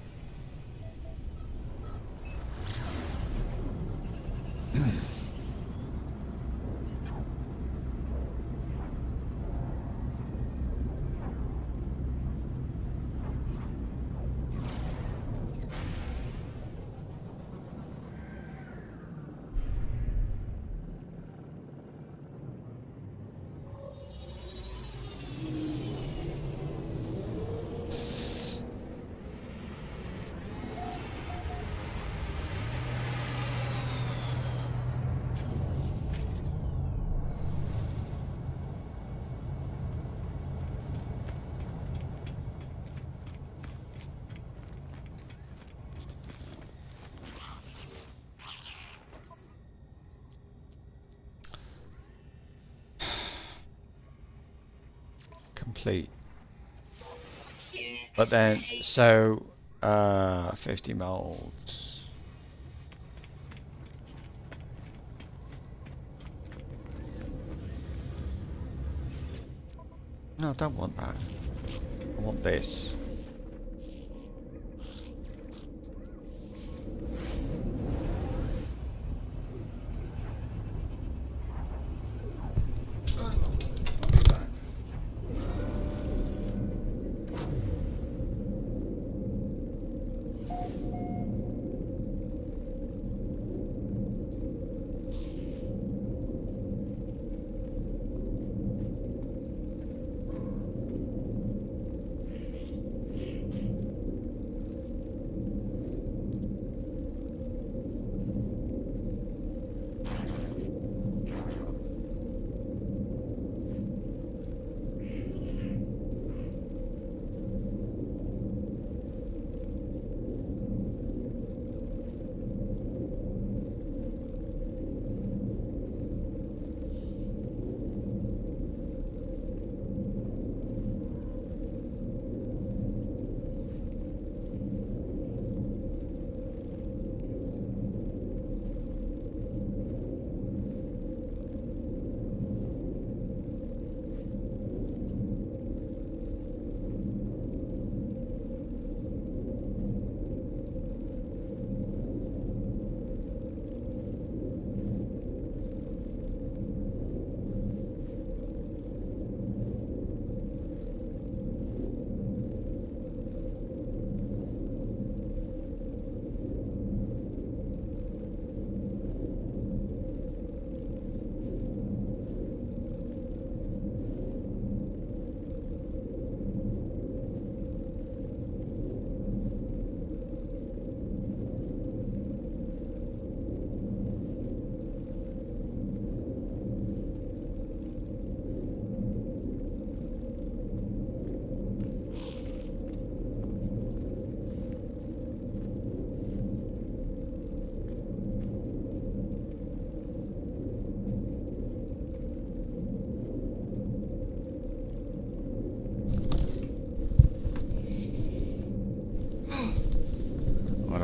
Complete. Units But then, received. so 50 molds. No, I don't want that. I want this.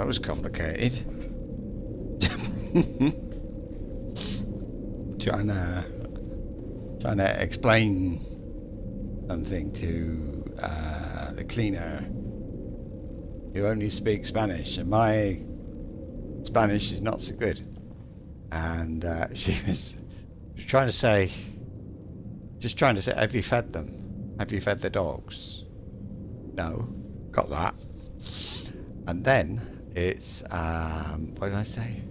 that was complicated. trying to explain something to the cleaner who only speaks Spanish, and my Spanish is not so good. And she was trying to say, have you fed them? Have you fed the dogs? No, got that. And then it's what did I say?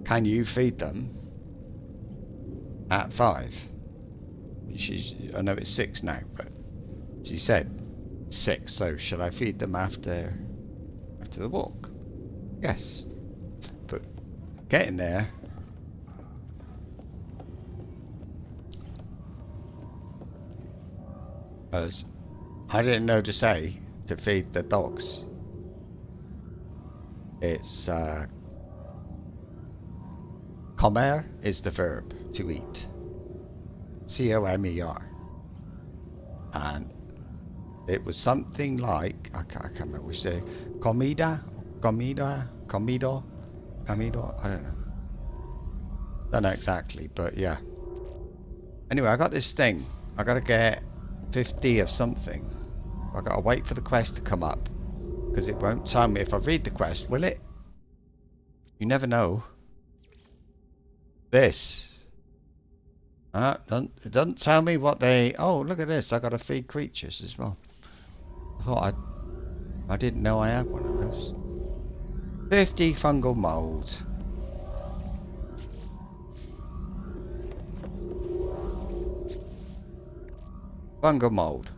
Can you feed them at 5? I know it's 6 now, but she said 6. So shall I feed them after the walk? Yes, but getting there. Because I didn't know to say to feed the dogs. It's comer is the verb to eat. C-O-M-E-R. And it was something like, I can't remember which say, comido, I don't know. Don't know exactly, but yeah. Anyway, I got this thing. I gotta get 50 of something. I gotta wait for the quest to come up, because it won't tell me if I read the quest, will it? You never know. This. It doesn't tell me what they... Oh, look at this. I got to feed creatures as well. I thought I didn't know I had one of those. 50 fungal molds. Fungal mold.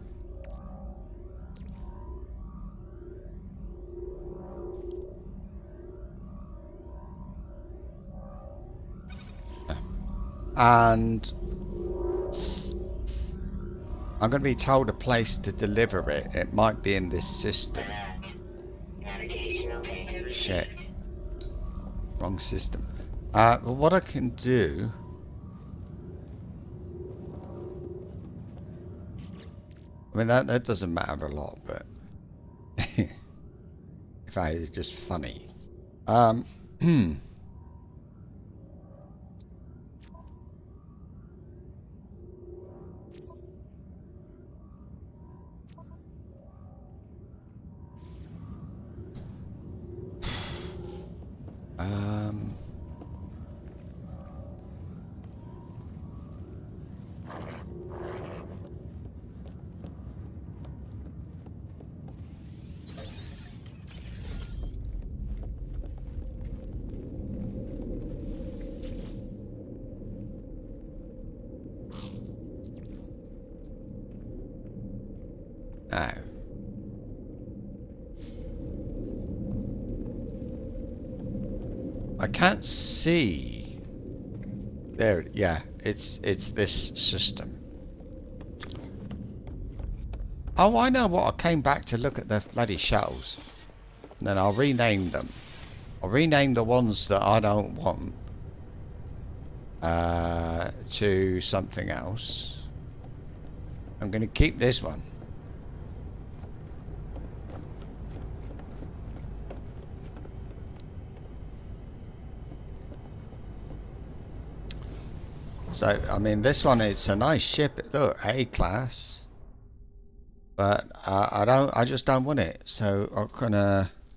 And I'm going to be told a place to deliver it. It might be in this system. Alert. Navigational data Shit. received. Wrong system. Well, what I can do... I mean, that doesn't matter a lot, but... in fact, it's just funny. Now. I can't see. There, yeah, it's this system. Oh, I know what. I came back to look at the bloody shells. And then I'll rename them. I'll rename the ones that I don't want to something else. I'm going to keep this one. So, I mean, this one, it's a nice ship. Look, A class. But I just don't want it. So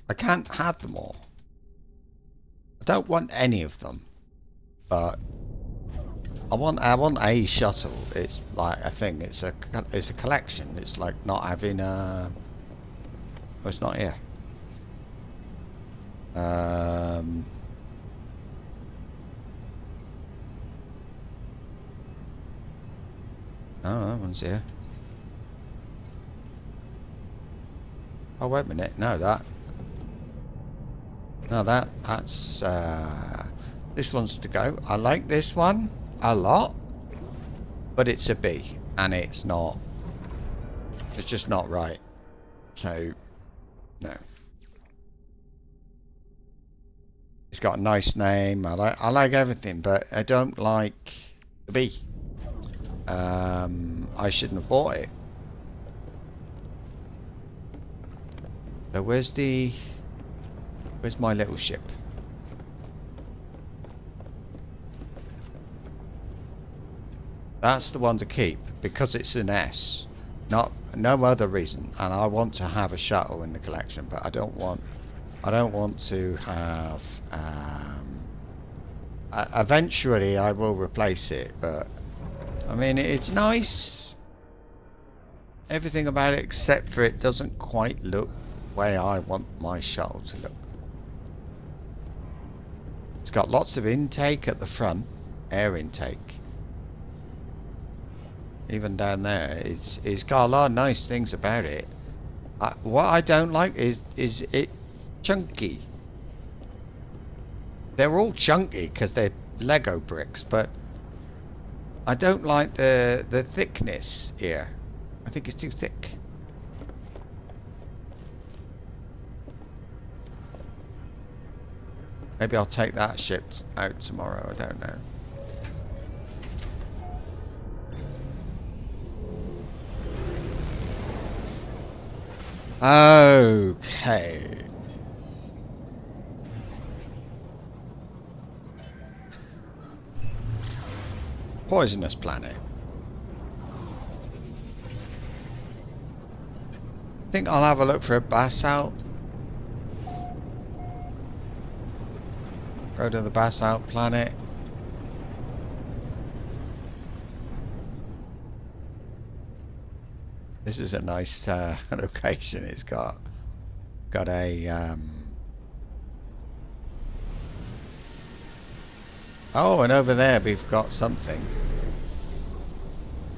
I can't have them all. I don't want any of them. But I want a shuttle. It's like a thing. It's a collection. It's like not having a... Well, it's not here. Oh, that one's here. Oh, wait a minute. No, that's this one's to go. I like this one a lot, but it's a B, and it's just not right. So, no. It's got a nice name. I like everything, but I don't like the B. I shouldn't have bought it. So where's the... Where's my little ship? That's the one to keep because it's an S. No other reason. And I want to have a shuttle in the collection, but I don't want to have eventually I will replace it, but I mean it's nice. Everything about it except for it doesn't quite look the way I want my shuttle to look. It's got lots of intake at the front, air intake. Even down there, it's got a lot of nice things about it. What I don't like is it chunky. They're all chunky because they're Lego bricks, but I don't like the thickness here. I think it's too thick. Maybe I'll take that ship out tomorrow. I don't know. Okay. Poisonous planet. I think I'll have a look for a basalt. Go to the basalt planet. This is a nice location. It's got a oh, and over there we've got something.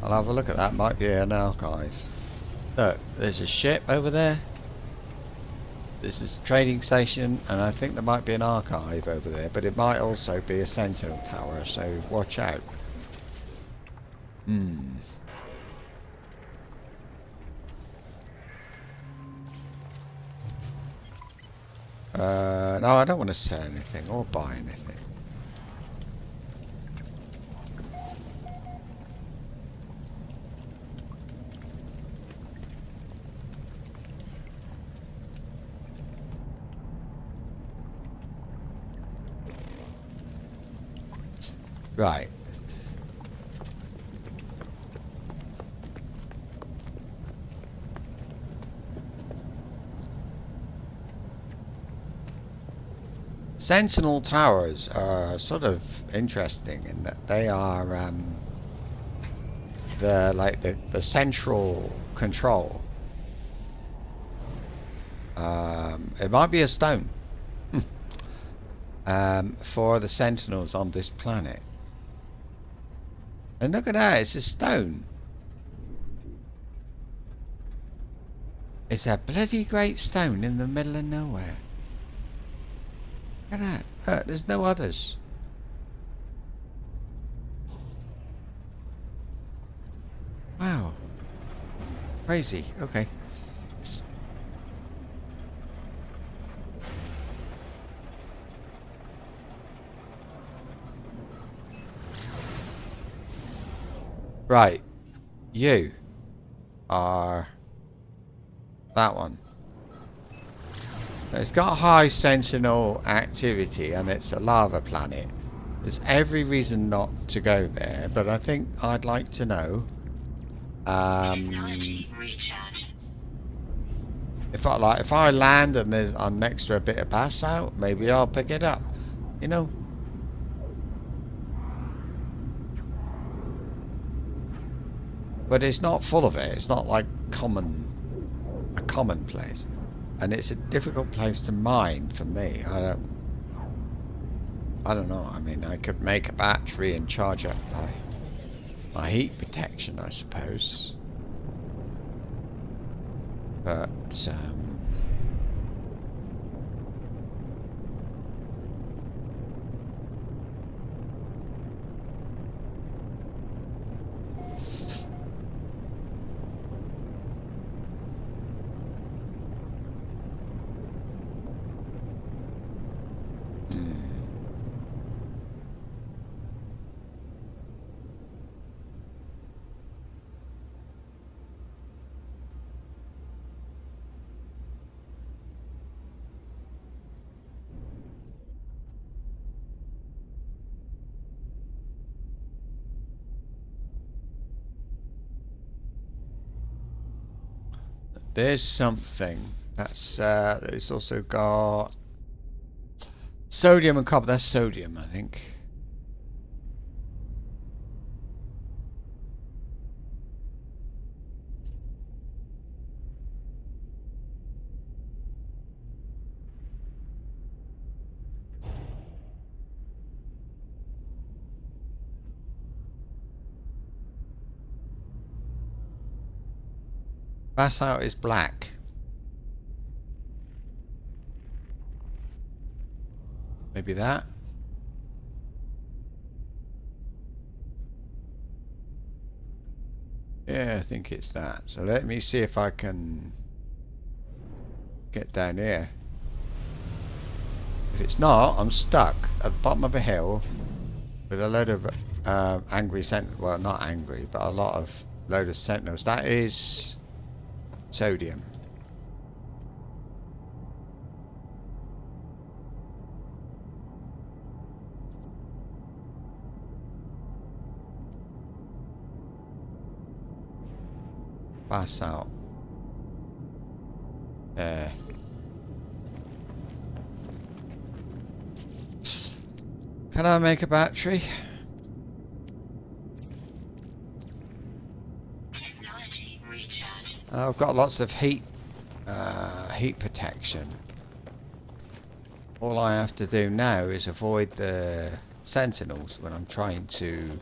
I'll have a look at that. Might be an archive. Look, there's a ship over there. This is a trading station, and I think there might be an archive over there, but it might also be a sentinel tower, so watch out. No, I don't want to sell anything or buy anything. Right. Sentinel towers are sort of interesting in that they are the central control. It might be a stone for the sentinels on this planet. And look at that, it's a stone. It's a bloody great stone in the middle of nowhere. Look at that. There's no others. Wow. Crazy. Okay. Right. You are that one. It's got high sentinel activity and it's a lava planet. There's every reason not to go there, but I think I'd like to know Technology recharge. if I land and I'm next to a bit of basalt, maybe I'll pick it up. You know? But it's not full of it. It's not like a common place. And it's a difficult place to mine for me. I don't know. I mean, I could make a battery and charge up my heat protection, I suppose. But there's something that's it's also got sodium and copper. That's sodium, I think. Basalt is black. Maybe that. Yeah, I think it's that. So let me see if I can get down here. If it's not, I'm stuck at the bottom of a hill with a load of angry sentinels. Well, not angry, but a load of sentinels. That is sodium. Basalt. There. Can I make a battery? Technology recharge. I've got lots of heat protection. All I have to do now is avoid the sentinels when I'm trying to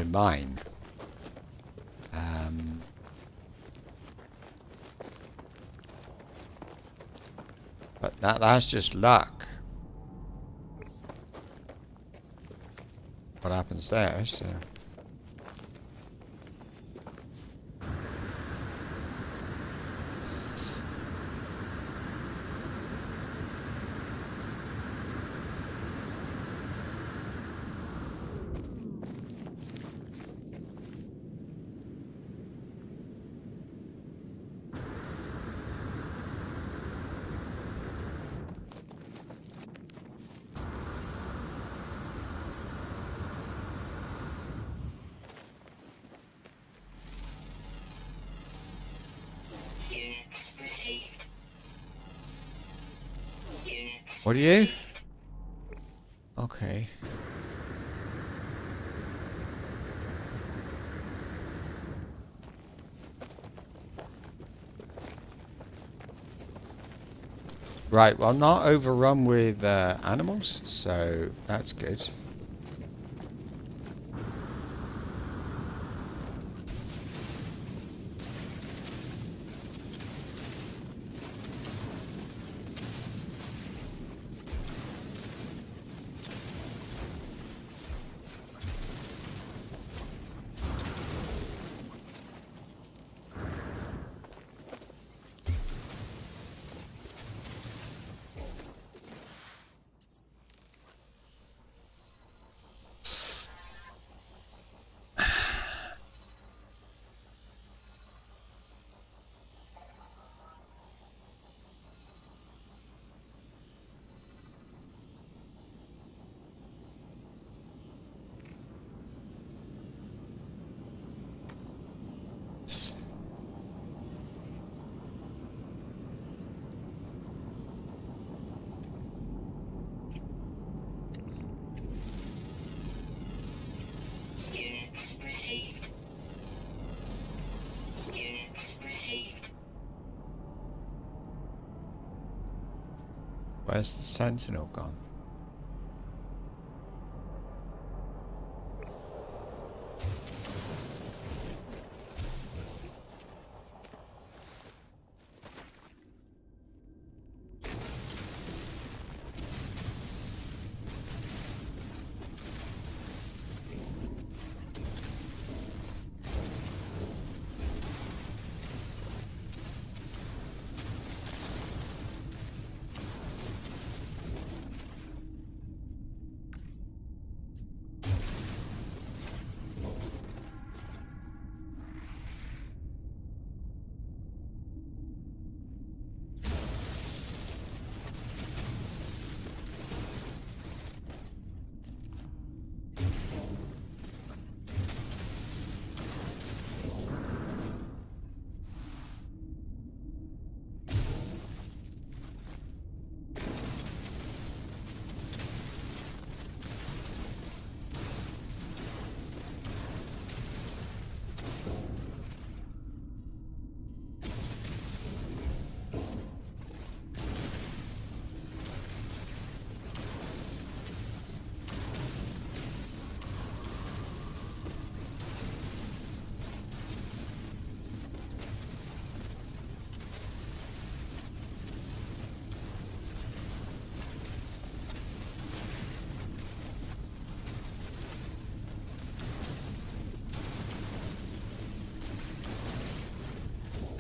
mine. But that's just luck. What happens there? So. Units received. Units What are you? received. Okay. Right, well, not overrun with animals, so that's good. Units received. Units received. Where's the sentinel gone?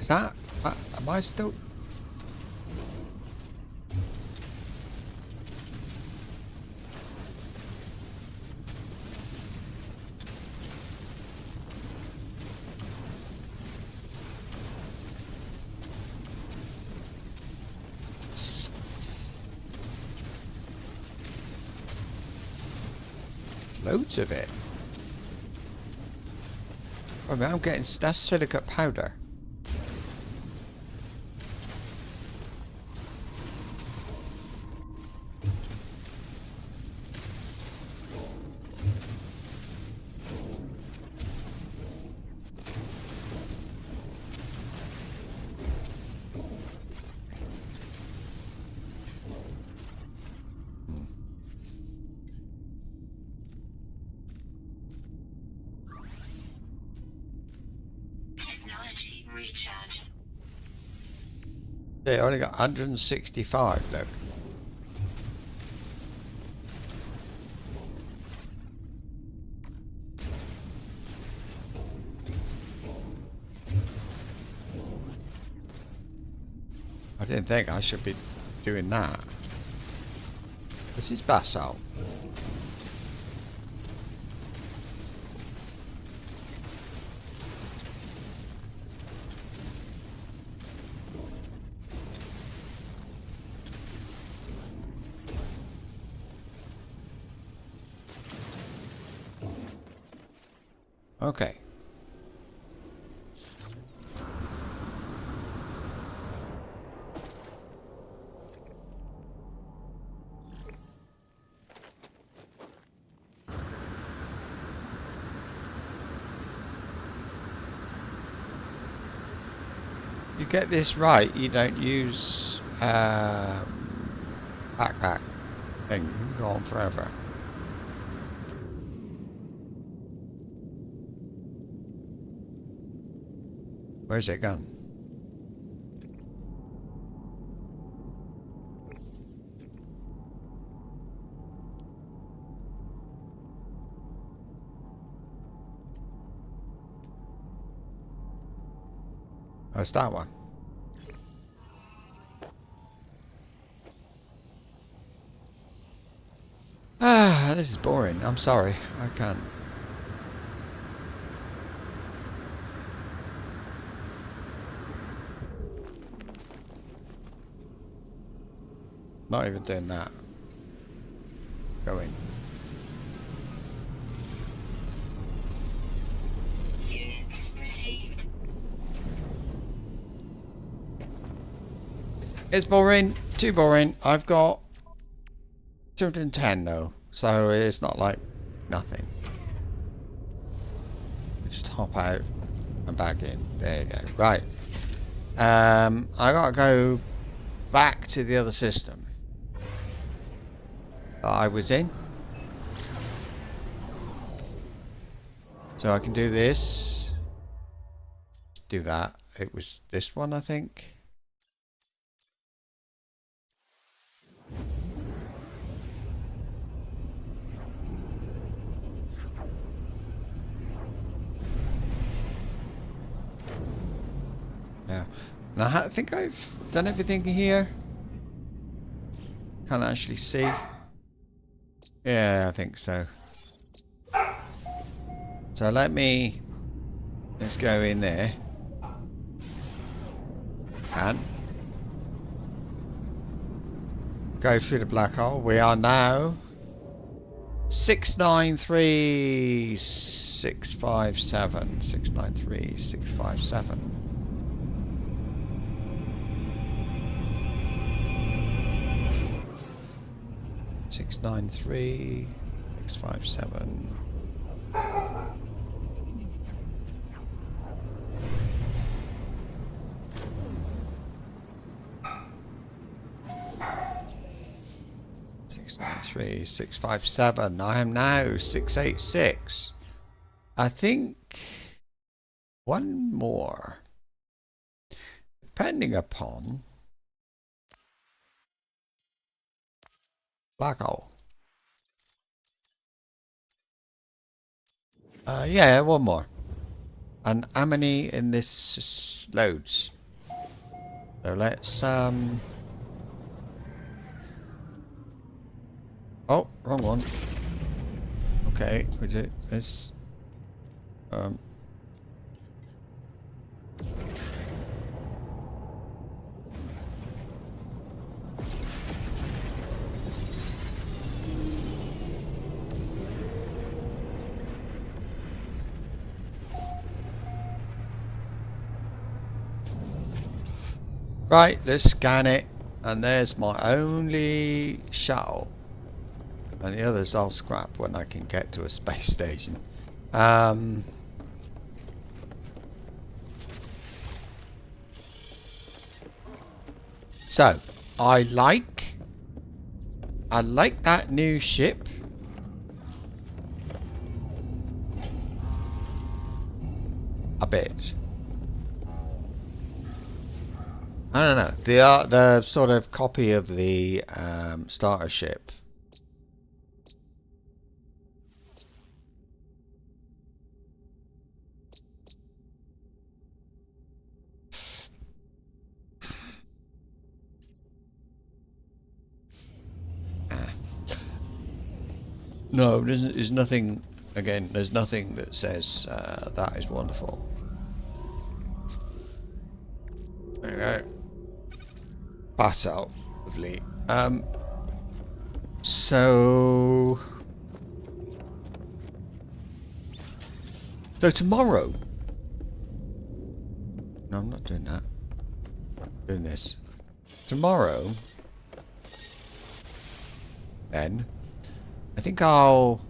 Is that? Am I still? Loads of it. I mean, I'm getting that's silicate powder. Technology recharge. They only got 165. Look. I didn't think I should be doing that. This is basalt. Okay. You get this right, you don't use backpack thing. You can go on forever. Where's it gone? Oh, it's that one. Ah, this is boring. I'm sorry. I can't. Not even doing that. Going. Units received. It's boring. Too boring. I've got 210 though, so it's not like nothing. Just hop out and back in. There you go. Right. I gotta go back to the other system that I was in. So I can do this. Do that. It was this one, I think. Yeah. And I think I've done everything here. Can't actually see. Yeah, I think so. So let's go in there. And go through the black hole. We are now 693657. 693657. 693657. Six nine three six five seven. I am now 686. I think one more, depending upon black hole. Yeah, one more. And how many in this? Loads. So let's oh, wrong one. Okay, we do this. Right, let's scan it, and there's my only shuttle, and the others I'll scrap when I can get to a space station. So I like that new ship. A bit. I don't know. The sort of copy of the starter ship. No, there's nothing. Again, there's nothing that says that is wonderful. There you go. Pass out. Lovely. So tomorrow. No, I'm not doing that. I'm doing this. Tomorrow. Then I think I'll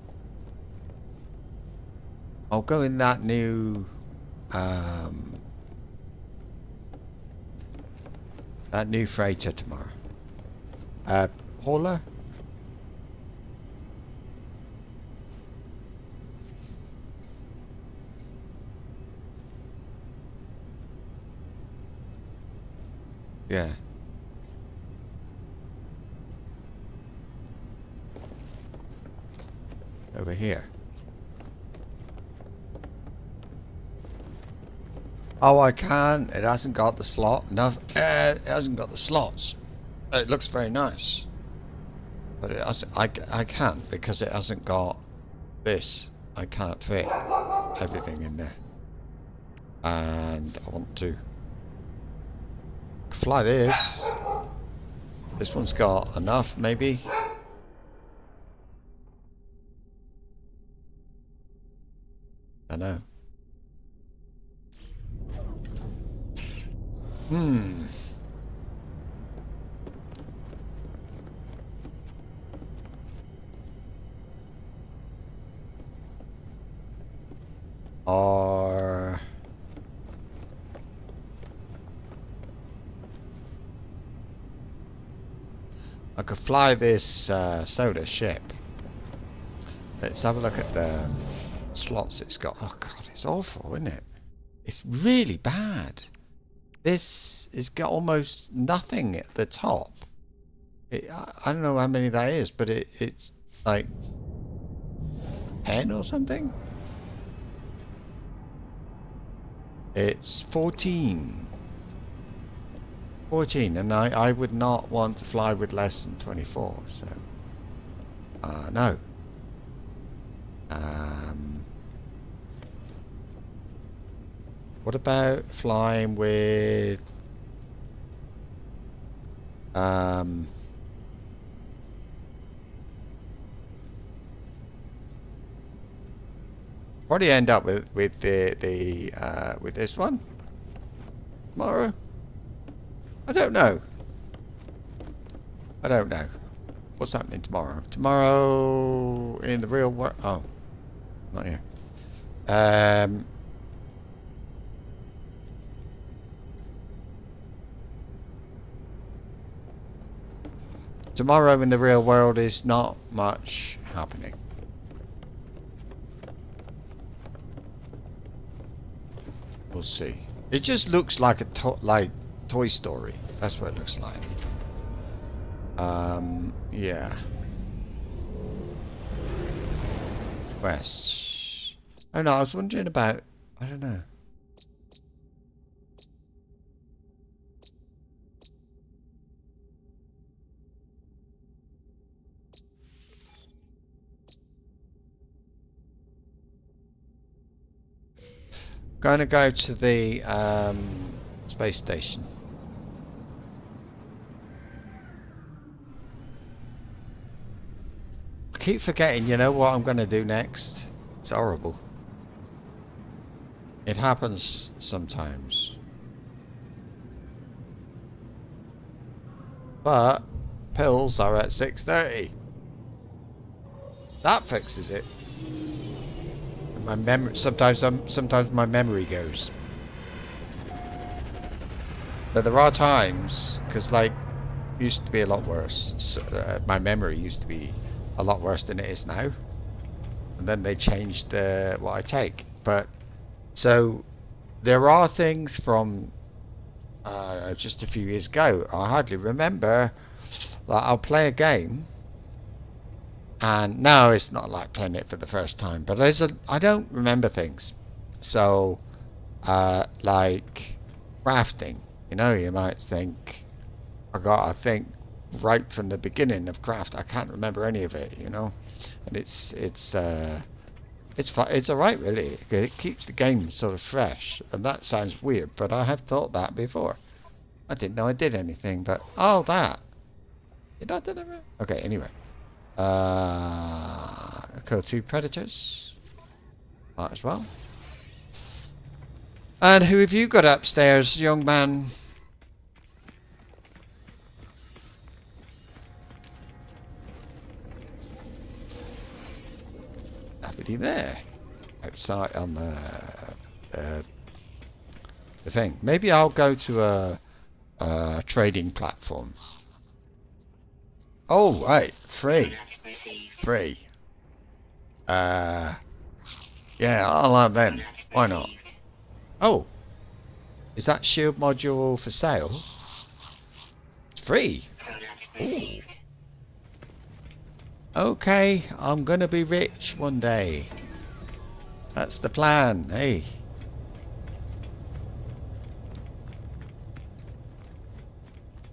go in that new freighter tomorrow. Hauler? Yeah. Over here. Oh, I can. It hasn't got the slot. No, it hasn't got the slots. It looks very nice, but it hasn't. I can't because it hasn't got this. I can't fit everything in there, and I want to fly this. This one's got enough, maybe. I know. Or I could fly this soda ship. Let's have a look at the slots it's got. Oh god, it's awful, isn't it? It's really bad. This has got almost nothing at the top. I don't know how many that is, but it's like 10 or something. It's 14. 14, and I would not want to fly with less than 24, so no. What about flying with probably end up with the with this one tomorrow? I don't know. I don't know. What's happening tomorrow? Tomorrow in the real world? Oh, not here. Tomorrow in the real world is not much happening. We'll see. It just looks like a Toy Story. That's what it looks like. Yeah. Quests. Oh no, I was wondering about. I don't know. Going to go to the space station. I keep forgetting, you know what I'm going to do next? It's horrible. It happens sometimes. But pills are at 6:30. That fixes it. My memory sometimes my memory goes. But there are times, because like used to be a lot worse. So, my memory used to be a lot worse than it is now. And then they changed what I take. But so there are things from just a few years ago. I hardly remember. Like I'll play a game, and no, it's not like playing it for the first time. But I don't remember things. So like crafting, you know, you might think I think right from the beginning of craft. I can't remember any of it, you know, and it's alright really. It keeps the game sort of fresh, and that sounds weird, but I have thought that before. I didn't know I did anything, but oh, that did I do that? Okay, anyway, kill 2 predators, might as well. And who have you got upstairs, young man? Nobody there. Outside on the thing. Maybe I'll go to a trading platform. Oh, right. Free. Free. Yeah, I'll have them. Why not? Oh. Is that shield module for sale? It's free. Ooh. Okay, I'm gonna be rich one day. That's the plan, hey.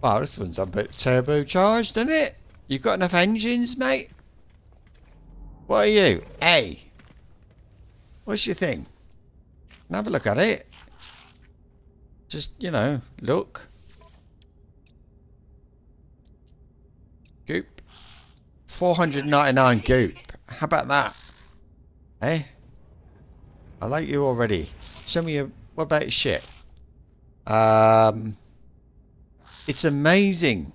Wow, this one's a bit turbocharged, isn't it? You got enough engines, mate? What are you? A. What's your thing? Have a look at it. Just, you know, look. Goop. 499 goop. How about that? Eh? I like you already. Show me your... What about your shit? It's amazing.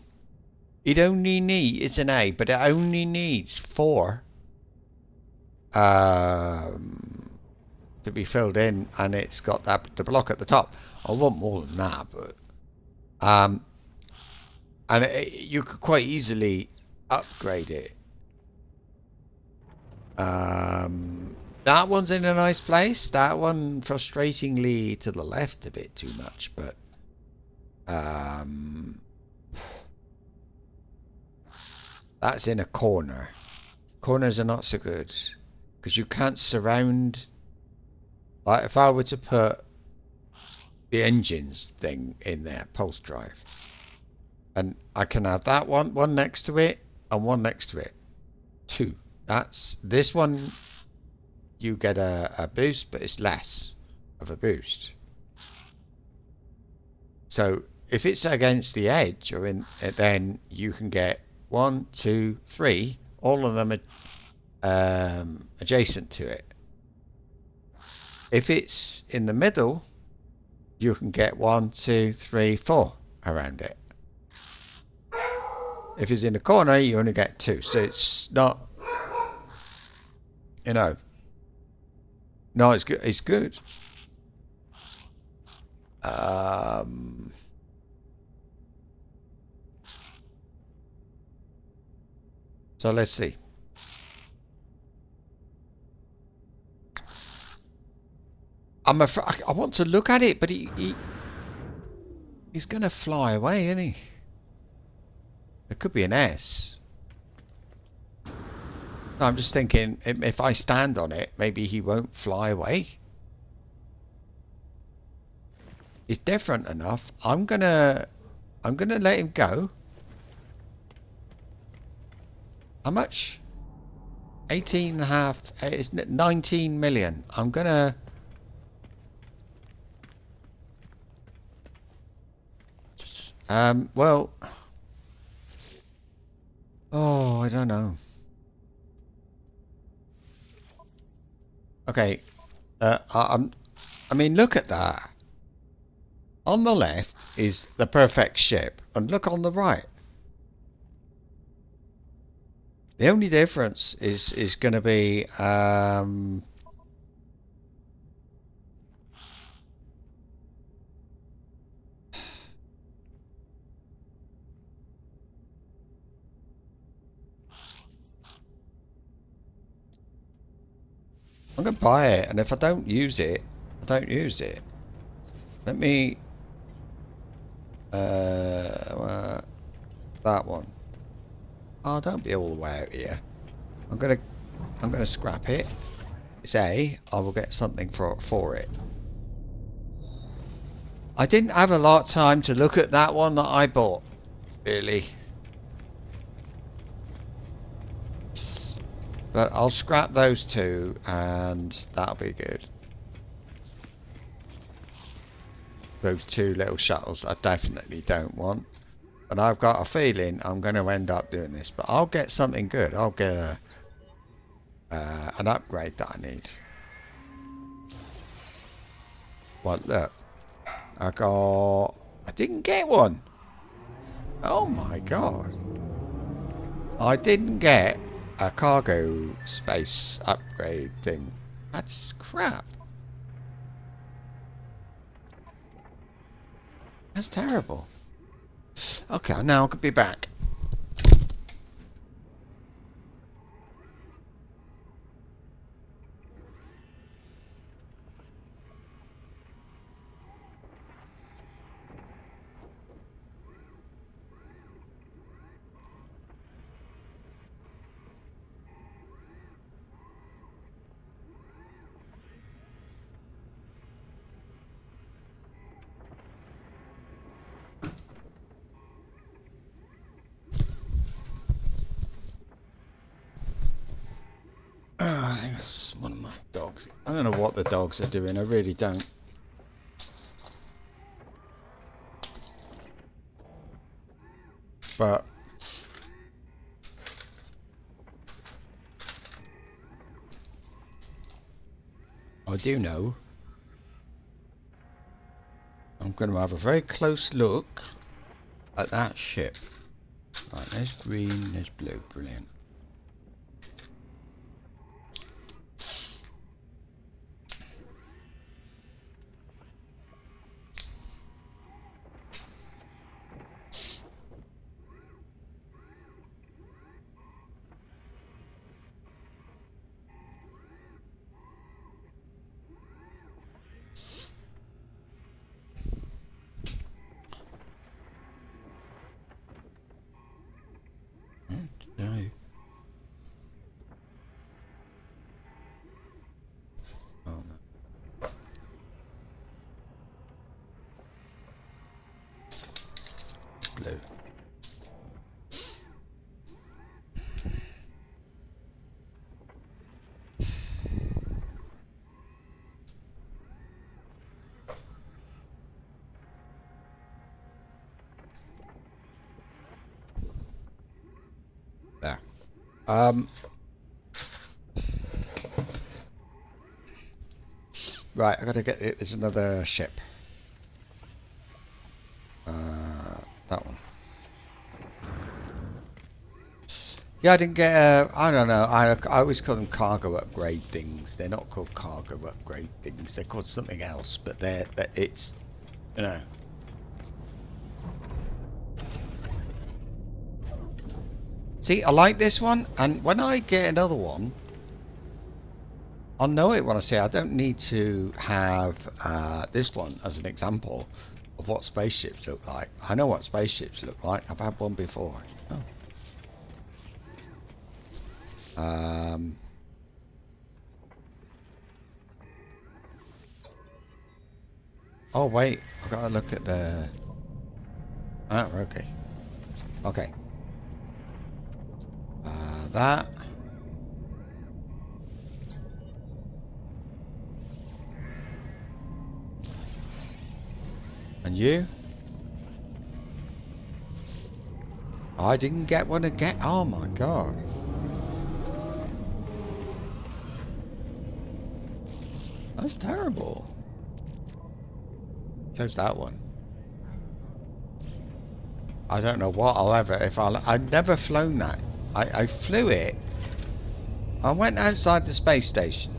It only needs... It's an A, but it only needs 4 to be filled in, and it's got that the block at the top. I want more than that, but and you could quite easily upgrade it. That one's in a nice place. That one frustratingly to the left a bit too much, but that's in a corner. Corners are not so good because you can't surround. Like if I were to put the engines thing in there, pulse drive, and I can have that one next to it and one next to it, 2. That's this one. You get a boost, but it's less of a boost. So if it's against the edge or in, then you can get 1, 2, 3, all of them are adjacent to it. If it's in the middle, you can get 1, 2, 3, 4 around it. If it's in the corner, you only get 2. So it's not, you know. No, it's good. It's good. So let's see. I'm afraid I want to look at it, but he's gonna fly away, isn't he? It could be an S. No, I'm just thinking if I stand on it, maybe he won't fly away. He's different enough. I'm gonna let him go. How much? 18.5. It's 19 million. I'm gonna Well, oh, I don't know. Okay, I mean, look at that. On the left is the perfect ship, and look on the right. The only difference is going to be I'm going to buy it, and if I don't use it, I don't use it. Let me that one. Oh, don't be all the way out here. I'm gonna scrap it. It's A. I will get something for it. I didn't have a lot of time to look at that one that I bought, really. But I'll scrap those two, and that'll be good. Those two little shuttles I definitely don't want. But I've got a feeling I'm going to end up doing this. But I'll get something good. I'll get an upgrade that I need. Well, look. I didn't get one. Oh my god. I didn't get a cargo space upgrade thing. That's crap. That's terrible. Okay, now I could be back. I think that's one of my dogs. I don't know what the dogs are doing. I really don't. But I do know I'm going to have a very close look at that ship. Right, there's green, there's blue. Brilliant. No. Oh no. Blue. There. Right, I gotta get it. There's another ship. That one. Yeah, I didn't get. I don't know. I always call them cargo upgrade things. They're not called cargo upgrade things. They're called something else. But it's, you know. See, I like this one, and when I get another one, I'll know it when I see it. I don't need to have this one as an example of what spaceships look like. I know what spaceships look like. I've had one before. Oh. Oh wait, I've got to look at the. Ah, okay. Okay. That. And you? I didn't get one again. Oh my god. That's terrible. So's that one. I don't know what I'll ever, if I've never flown that. I flew it. I went outside the space station.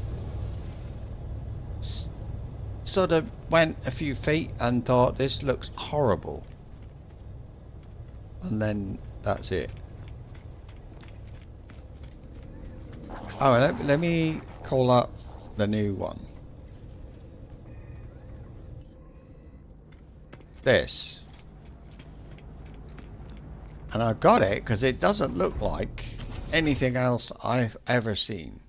Sort of went a few feet and thought, this looks horrible. And then that's it. Oh, let me call up the new one. This. And I got it because it doesn't look like anything else I've ever seen.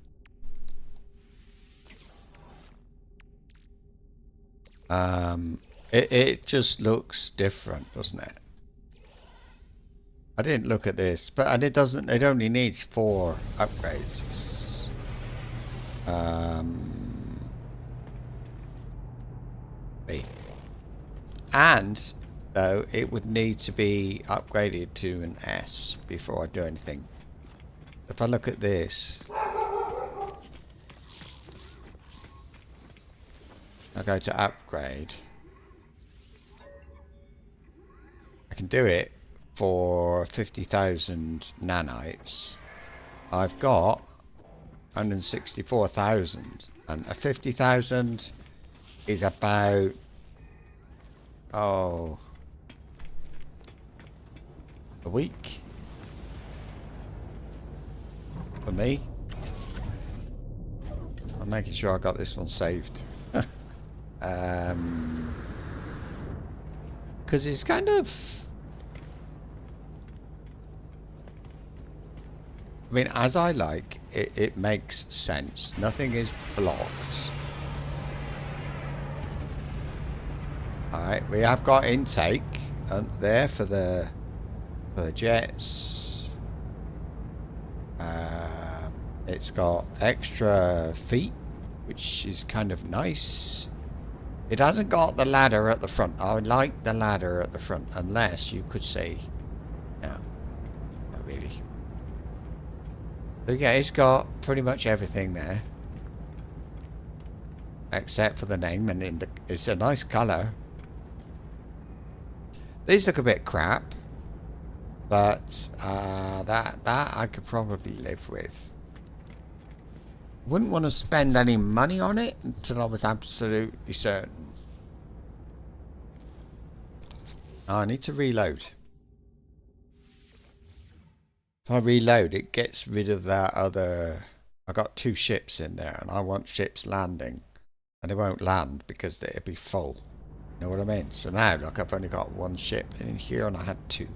It just looks different, doesn't it? I didn't look at this, but and it only needs 4 upgrades. B. And though it would need to be upgraded to an S before I do anything. If I look at this, I go to upgrade. I can do it for 50,000 nanites. I've got 164,000, and a 50,000 is about a week for me. I'm making sure I got this one saved. Because it's kind of, I mean, as I like, it makes sense. Nothing is blocked. Alright, we have got intake there for the jets. It's got extra feet, which is kind of nice. It hasn't got the ladder at the front. I would like the ladder at the front, unless you could say, no, not really. But yeah, it's got pretty much everything there, except for the name, and it's a nice colour. These look a bit crap, but that I could probably live with. Wouldn't want to spend any money on it until I was absolutely certain. Oh, I need to reload. If I reload, it gets rid of that other... I got 2 ships in there, and I want ships landing, and they won't land because they'll be full. You know what I mean? So now, look, I've only got 1 ship in here, and I had 2.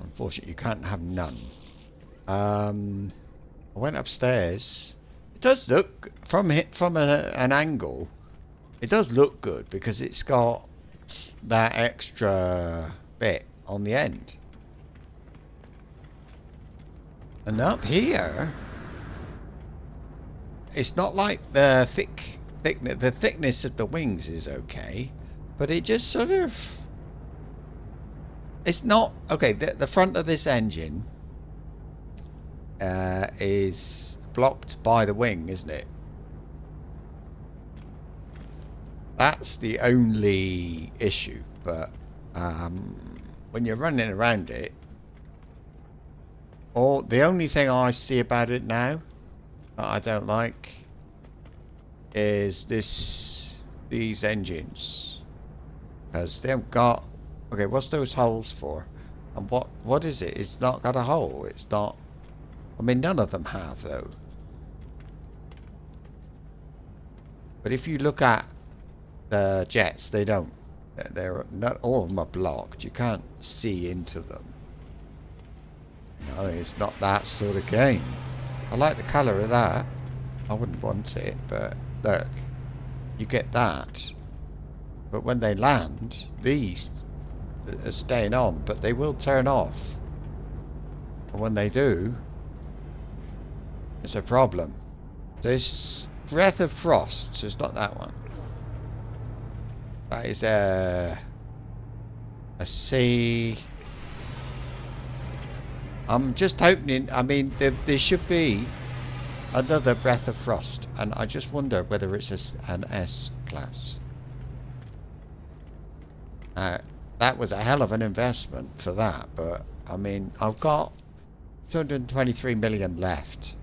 Unfortunately, you can't have none. I went upstairs. It does look from an angle. It does look good because it's got that extra bit on the end. And up here, it's not like the thickness of the wings is okay, but it just sort of, it's not okay. The front of this engine is blocked by the wing, isn't it? That's the only issue, but when you're running around it, the only thing I see about it now that I don't like is these engines, because they haven't got, okay, what's those holes for? And what is it? It's not got a hole. It's not, I mean, none of them have though. But if you look at the jets, they don't. They're not all of them are blocked. You can't see into them. No, it's not that sort of game. I like the colour of that. I wouldn't want it, but look, you get that. But when they land, these are staying on, but they will turn off. And when they do, it's a problem. This Breath of Frost, so it's not that one. That is Let's see. I'm just hoping, I mean, there should be another Breath of Frost, and I just wonder whether it's an S class. That was a hell of an investment for that, but I mean, I've got 223 million left.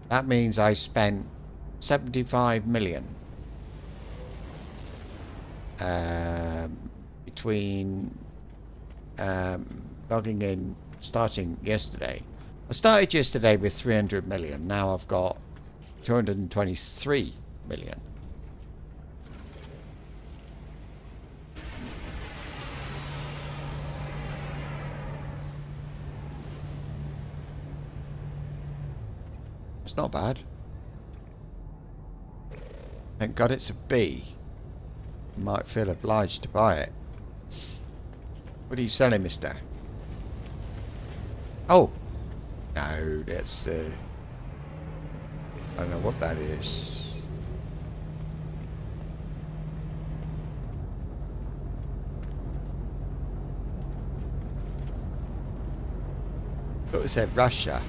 That means I spent 75 million between logging in, starting yesterday. I started yesterday with 300 million. Now I've got 223 million. It's not bad. Thank God it's a B. You might feel obliged to buy it. What are you selling, mister? Oh! No, that's the... I don't know what that is. I thought it said Russia.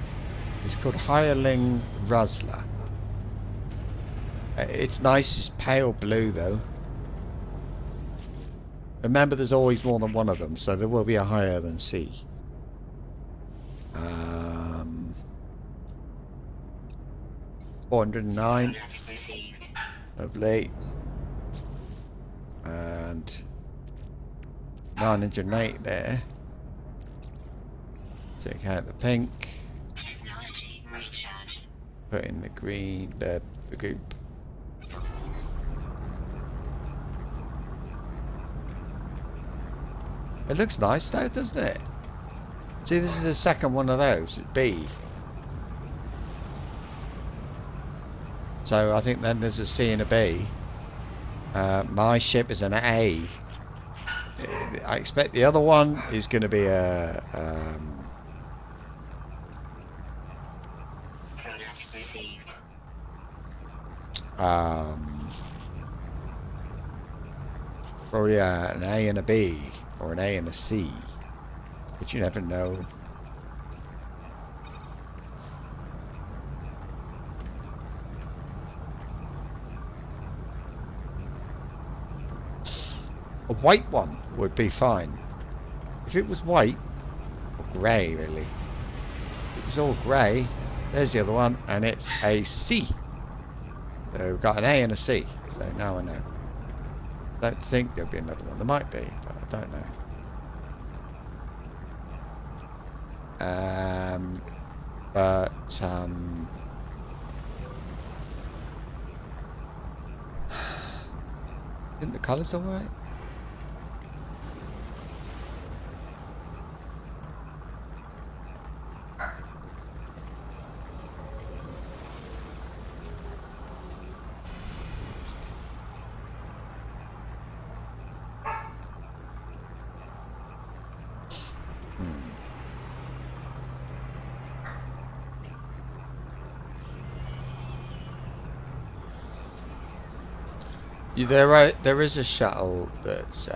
It's called Hireling Rosla. It's nice, it's pale blue though. Remember, there's always more than one of them, so there will be a higher than C. 409. Lovely. And 908 there. Take out the pink. Technology recharge. Put in the green, the goop. It looks nice though, doesn't it? See, this is the second one of those, it's B. So I think then there's a C and a B. My ship is an A. I expect the other one is going to be a... Product received. Probably an A and a B, or an A and a C, but you never know. A white one would be fine. If it was white, or grey really. If it was all grey, there's the other one, and it's a C. So we've got an A and a C, so now I know. I don't think there'll be another one. There might be, but I don't know. I think the colour's alright. There is a shuttle that's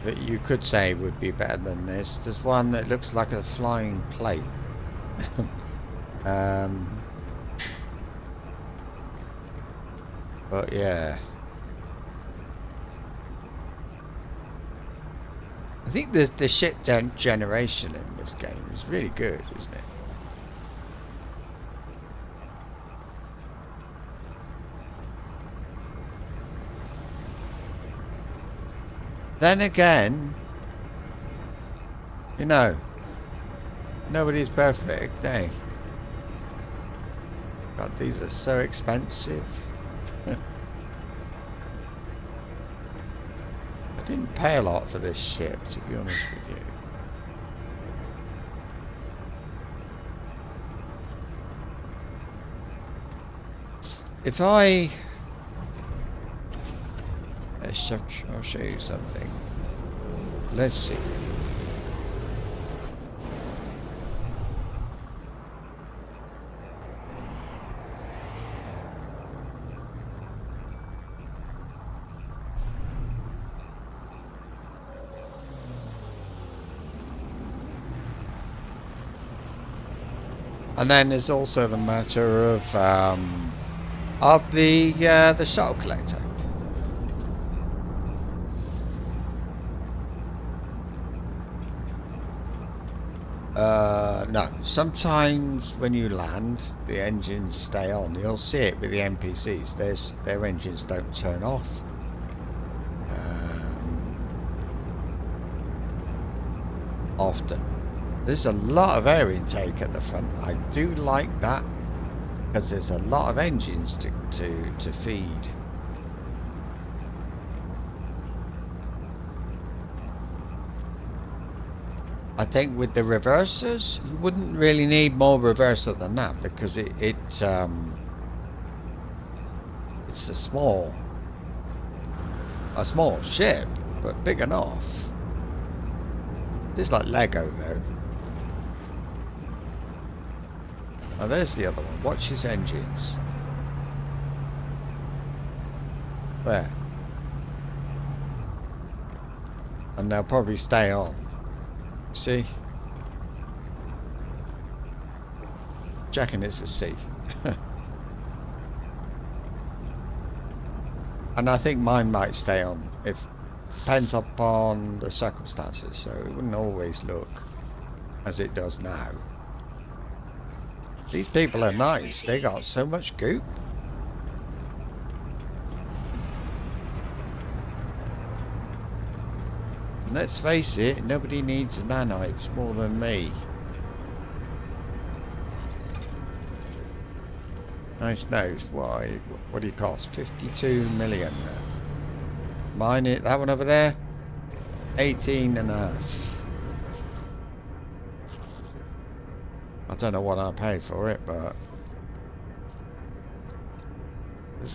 that you could say would be better than this. There's one that looks like a flying plate. But yeah, I think the ship generation in this game is really good, isn't it? Then again, you know, nobody's perfect, eh? God, these are so expensive. I didn't pay a lot for this ship, to be honest with you. If I... I'll show you something. Let's see. And then there's also the matter of the shuttle collector. No. Sometimes when you land, the engines stay on. You'll see it with the NPCs. Their engines don't turn off. Often. There's a lot of air intake at the front. I do like that because there's a lot of engines to feed. I think with the reversers, you wouldn't really need more reverser than that because it's a small ship, but big enough. It's like Lego though. Oh, there's the other one. Watch his engines. There. And they'll probably stay on. See? Checking it's a C. And I think mine might stay on. If depends upon the circumstances, so it wouldn't always look as it does now. These people are nice. They got so much goop. And let's face it, nobody needs nanites more than me. Nice nose. Why? What do you cost? 52 million. Mine it. That one over there. 18.5. I don't know what I paid for it, but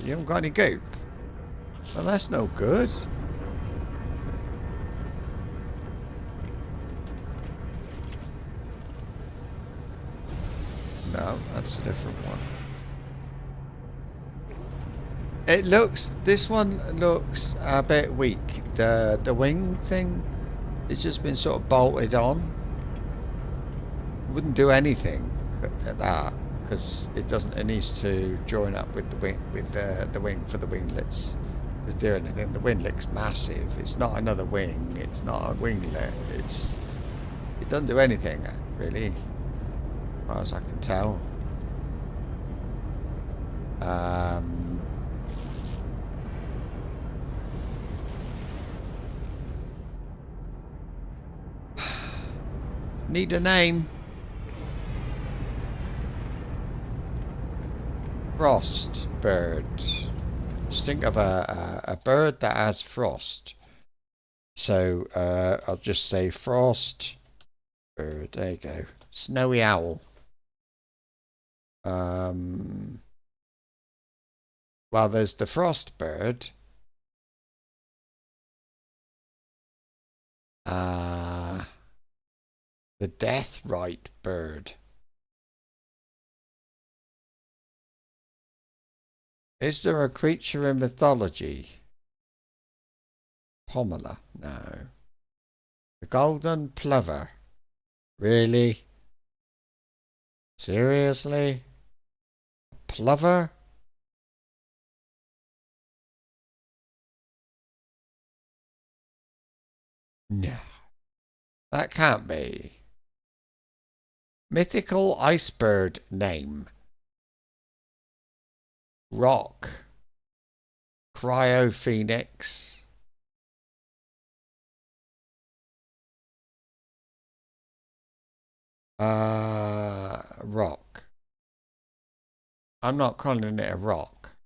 you haven't got any goop. Well, that's no good. No, that's a different one. It looks, this one looks a bit weak. The wing thing, it's just been sort of bolted on. Wouldn't do anything at that because it doesn't. It needs to join up with the wing, the wing for the winglets to do anything. The winglet's massive. It's not another wing. It's not a winglet. It doesn't do anything really, as far as I can tell. Need a name. Frost bird. Just think of a bird that has frost. So I'll just say frost bird. There you go. Snowy owl. Well, there's the frost bird. The deathrite bird. Is there a creature in mythology? Pomela? No. The golden plover. Really? Seriously? Plover? No. That can't be. Mythical icebird name. Rock. Cryophoenix. Rock. I'm not calling it a rock.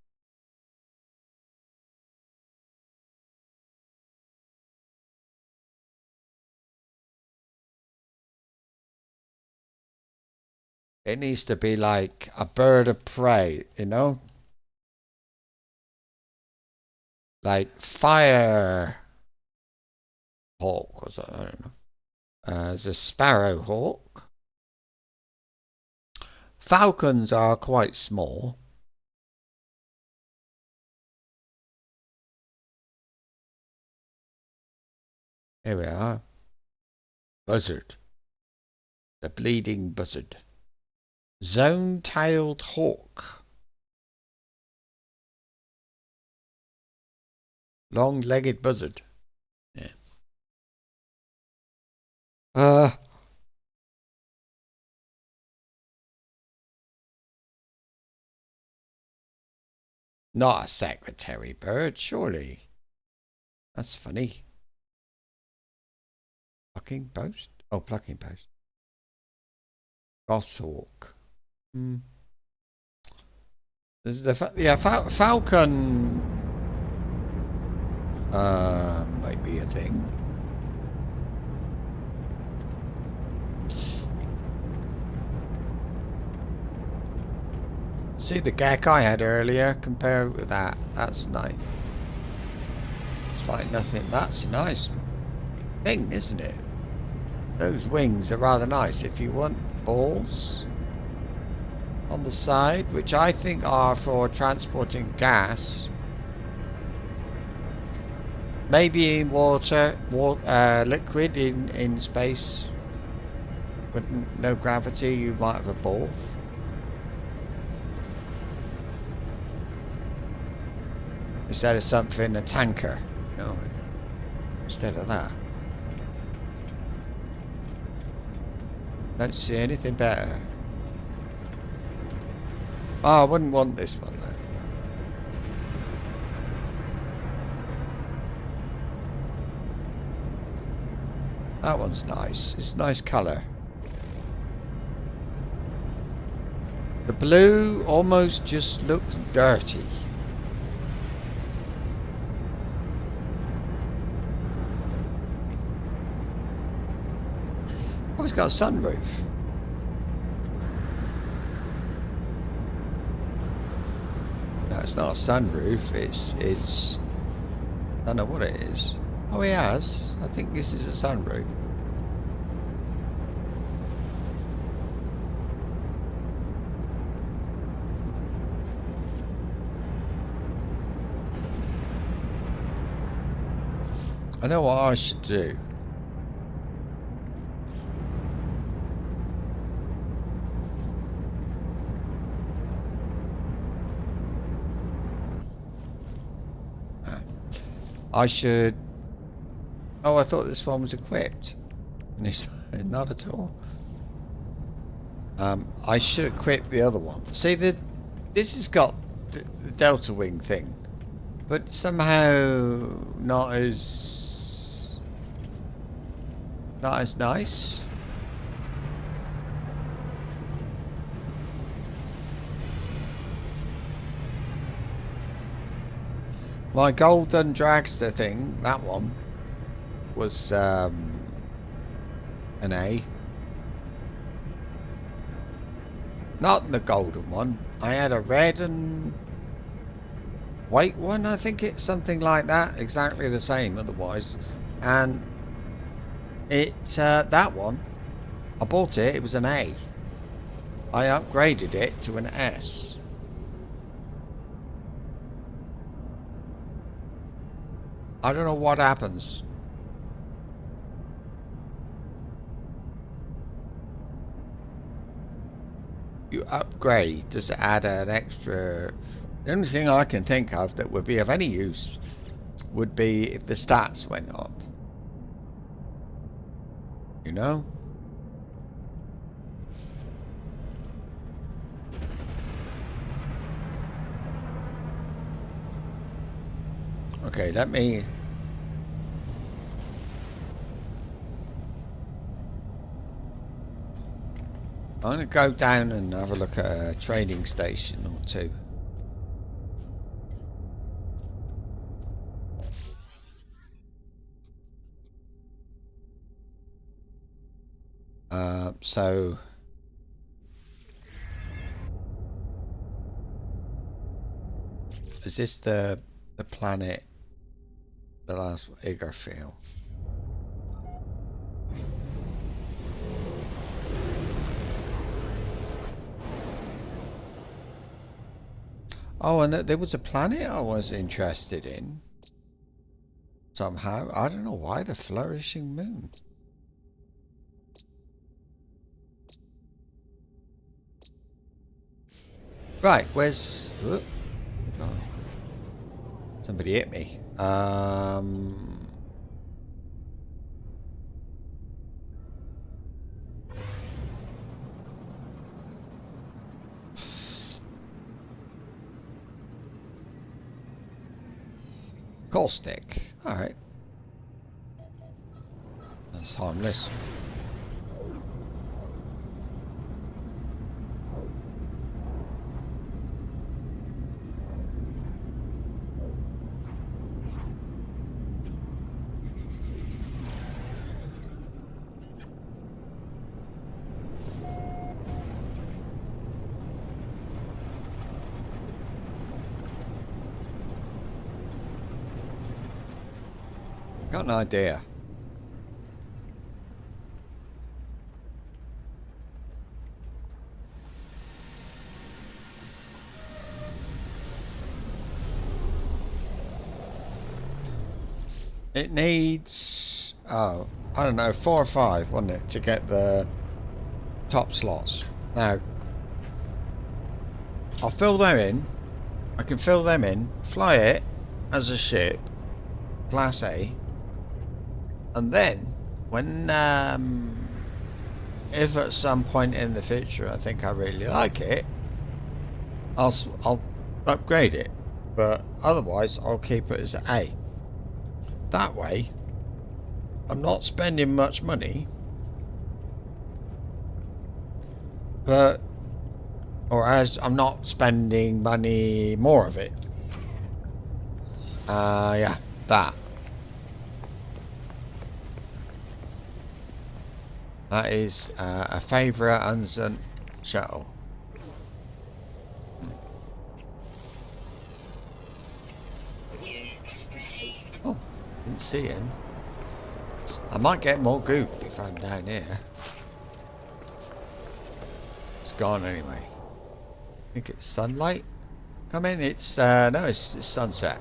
It needs to be like a bird of prey, you know? Like fire hawk or something, I don't know. There's a sparrow hawk. Falcons are quite small. Here we are. Buzzard. The bleeding buzzard. Zone-tailed hawk. Long-legged buzzard. Yeah. Not a secretary bird, surely. That's funny. Plucking post? Oh, plucking post. Goshawk. Hmm. There's the falcon. Might be a thing. See the gek I had earlier compared with that. That's nice. It's like nothing. That's a nice thing, isn't it? Those wings are rather nice. If you want balls on the side, which I think are for transporting gas, maybe in water, liquid in space with no gravity, you might have a ball. Instead of something, a tanker. No, instead of that. Don't see anything better. Oh, I wouldn't want this one though. That one's nice. It's a nice colour. The blue almost just looks dirty. Oh, it's got a sunroof. No, it's not a sunroof. It's I don't know what it is. Oh, he has. I think this is a sunroof. I know what I should do. I should... Oh, I thought this one was equipped. And it's not at all. I should equip the other one. See, this has got the delta wing thing, but somehow not as nice. My golden dragster thing, that one, was an A. Not the golden one. I had a red and white one, I think it's something like that. Exactly the same otherwise. And it, that one, I bought it, it was an A. I upgraded it to an S. I don't know what happens. You upgrade, does it add an extra? The only thing I can think of that would be of any use would be if the stats went up. You know? Okay, let me... I'm going to go down and have a look at a trading station or two. So... Is this the planet, the last Igarfield? Oh, and there was a planet I was interested in. Somehow. I don't know why. The Flourishing Moon. Right, where's... Whoop. Oh. Somebody hit me. Caustic. Alright. That's harmless. Got an idea. It needs, oh, I don't know, 4 or 5, wasn't it, to get the top slots. Now, I'll fill them in. I can fill them in, fly it as a ship, Class A, and then when, if at some point in the future I think I really like it, I'll upgrade it. But otherwise, I'll keep it as A. That way, I'm not spending much money, but, or as I'm not spending money more of it. Yeah, that. That is a favourite unsent shuttle. Units received. Oh, didn't see him. I might get more goop if I'm down here. It's gone anyway. I think it's sunlight. Come in, it's no, it's sunset.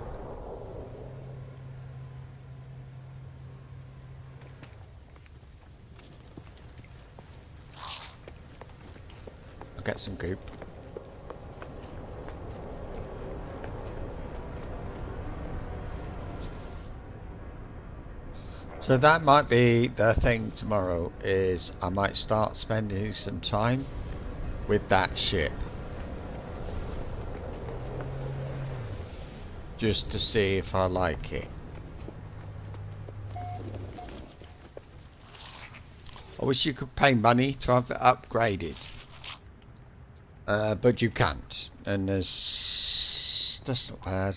I'll get some goop. So that might be the thing tomorrow, is I might start spending some time with that ship. Just to see if I like it. I wish you could pay money to have it upgraded. But you can't. And there's... that's not bad.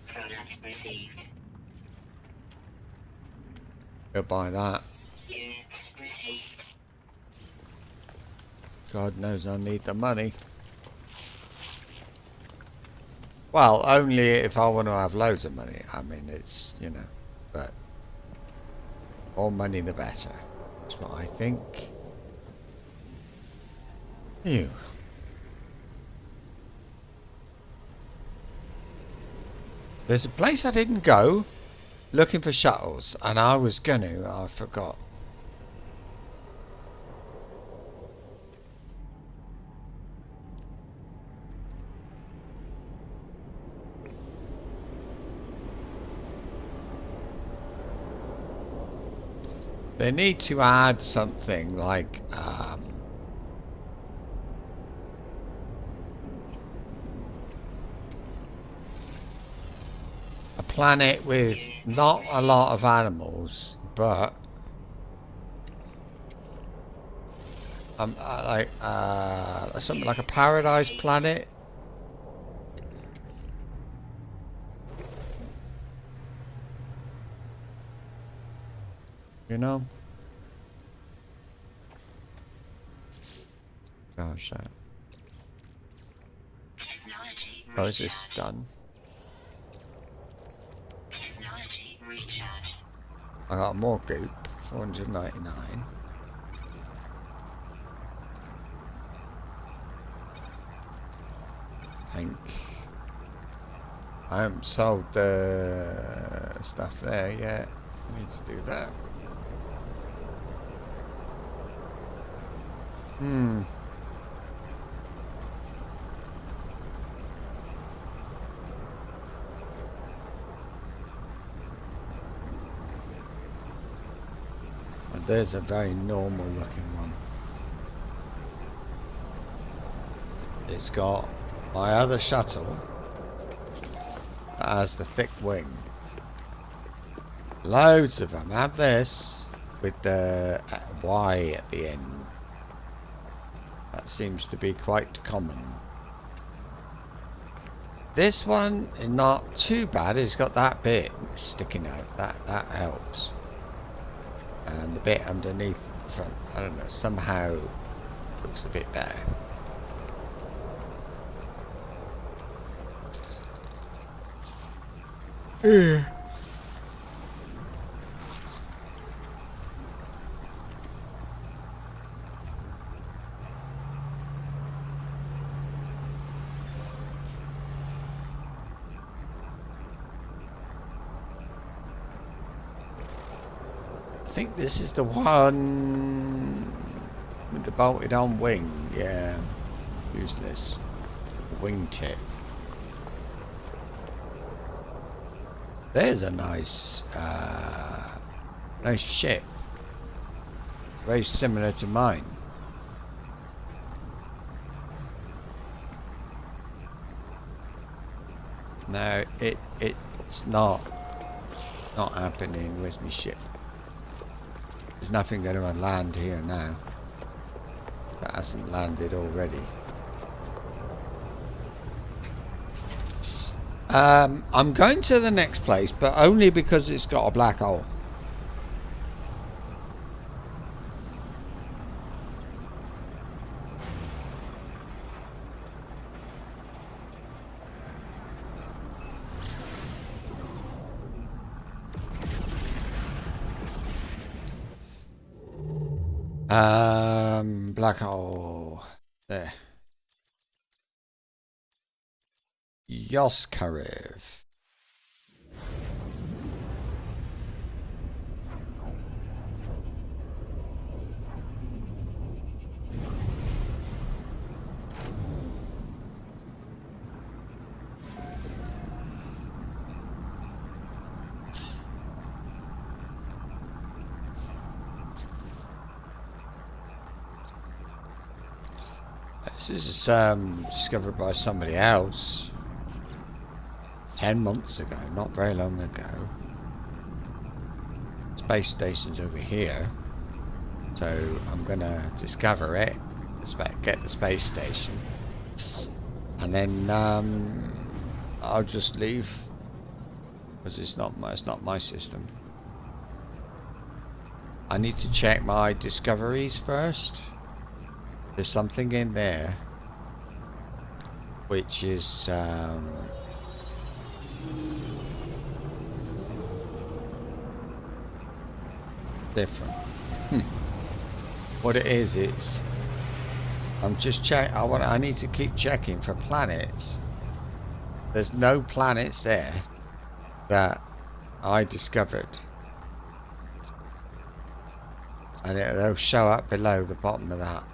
Product received. Go buy that. Units received. God knows I need the money. Well, only if I want to have loads of money. I mean, it's, you know, but more money the better. That's what I think. Ew. There's a place I didn't go looking for shuttles, and I was gonna, I forgot. They need to add something like a planet with not a lot of animals, but like something like a paradise planet. You know? Gosh, Technology oh, is this recharge. done? Technology recharge. I got more goop, 499. I think I haven't sold the stuff there yet. I need to do that. Hmm. And there's a very normal looking one. It's got my other shuttle that has the thick wing. Loads of them have this with the Y at the end. That seems to be quite common. This one is not too bad. It's got that bit sticking out. That helps. And the bit underneath the front, I don't know, somehow looks a bit better. I think this is the one with the bolted on wing. Yeah, use this wingtip. There's a nice ship, very similar to mine. No, it's not happening with my ship. There's nothing going to land here now that hasn't landed already. I'm going to the next place, but only because it's got a black hole. Black hole. There. Yoskarev. This is discovered by somebody else 10 months ago, not very long ago. Space station's over here, so I'm gonna discover it, get the space station, and then I'll just leave because it's not my system. I need to check my discoveries first. There's something in there which is different. What it is, I'm just I need to keep checking for planets. There's no planets there that I discovered, and they'll show up below the bottom of that.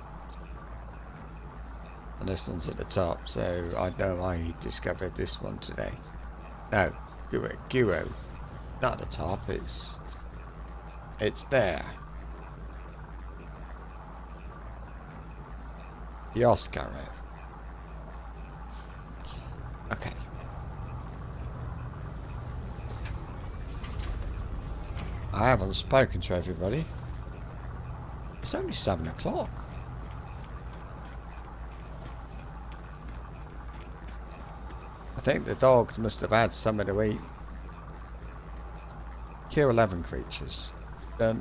And this one's at the top, so I know I discovered this one today. No, Guro. Not at the top, it's there. Yoskarev. Okay. I haven't spoken to everybody. It's only 7 o'clock. I think the dogs must have had something to eat. Kill 11 creatures. Done.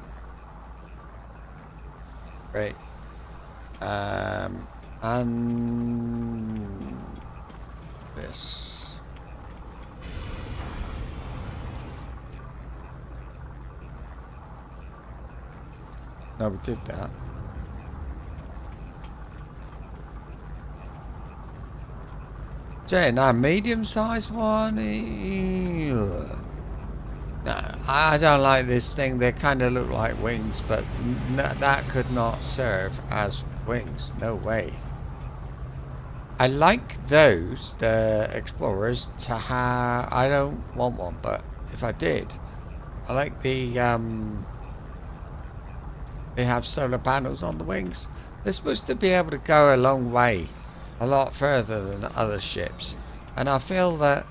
Great. And this. No, we did that. Now medium-sized one. No, I don't like this thing. They kind of look like wings, but that could not serve as wings. No way. I like those, the Explorers, to have... I don't want one, but if I did, I like the... they have solar panels on the wings. They're supposed to be able to go a long way, a lot further than other ships. And I feel that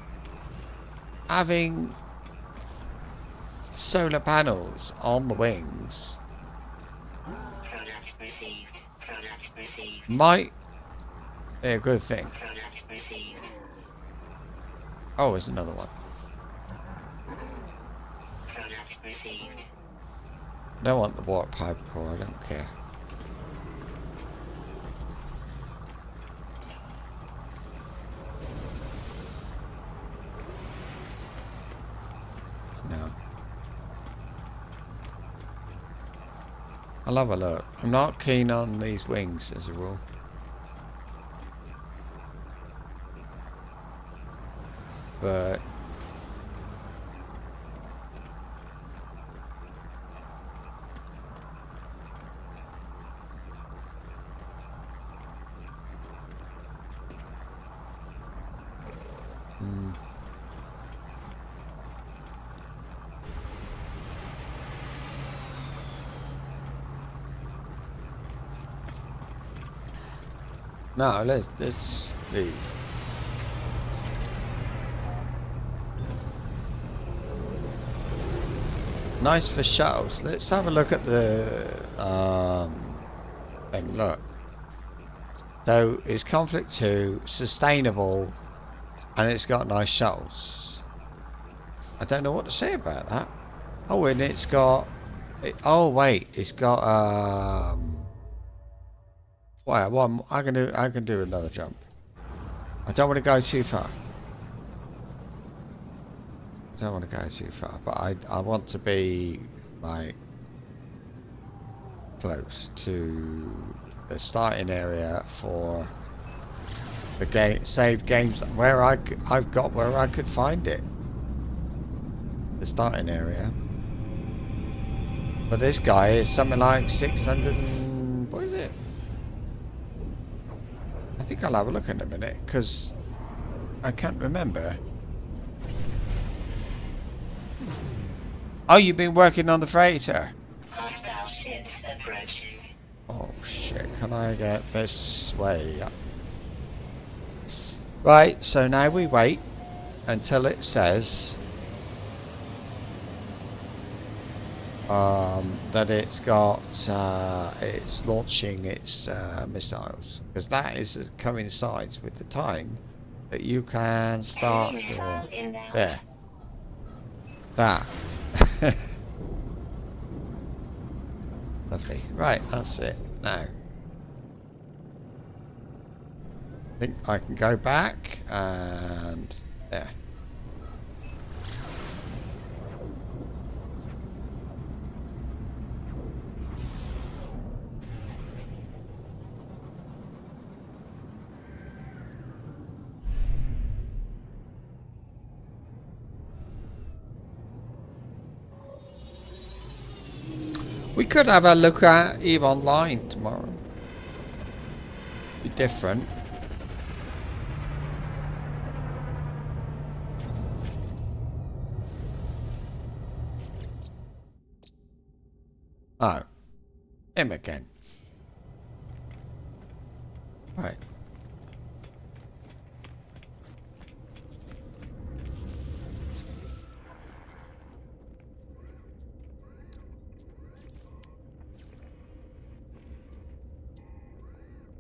having solar panels on the wings Product received. Product received. might be a good thing. Product received. Oh, there's another one. Product received. I don't want the warp pipe core, I don't care. No. I'll have a look. I'm not keen on these wings as a rule. But no, let's leave. Nice for shuttles. Let's have a look at the thing. Look. So it's Conflict 2, sustainable, and it's got nice shuttles. I don't know what to say about that. Oh, and it's got... oh wait, it's got well, I can do another jump. I don't want to go too far. I don't want to go too far, but I want to be like close to the starting area for the game, save games where I've got where I could find it. The starting area. But this guy is something like 600 and, what is it? I think I'll have a look in a minute, because I can't remember. Oh, you've been working on the freighter? Hostile ships approaching. Oh shit, can I get this way up? Right, so now we wait until it says that it's launching its missiles, because that is coincides with the time that you can start Enemy missile inbound. there. That. Lovely. Right, that's it. Now I think I can go back and there. We could have a look at EVE Online tomorrow. Be different. Oh. Him again. Right.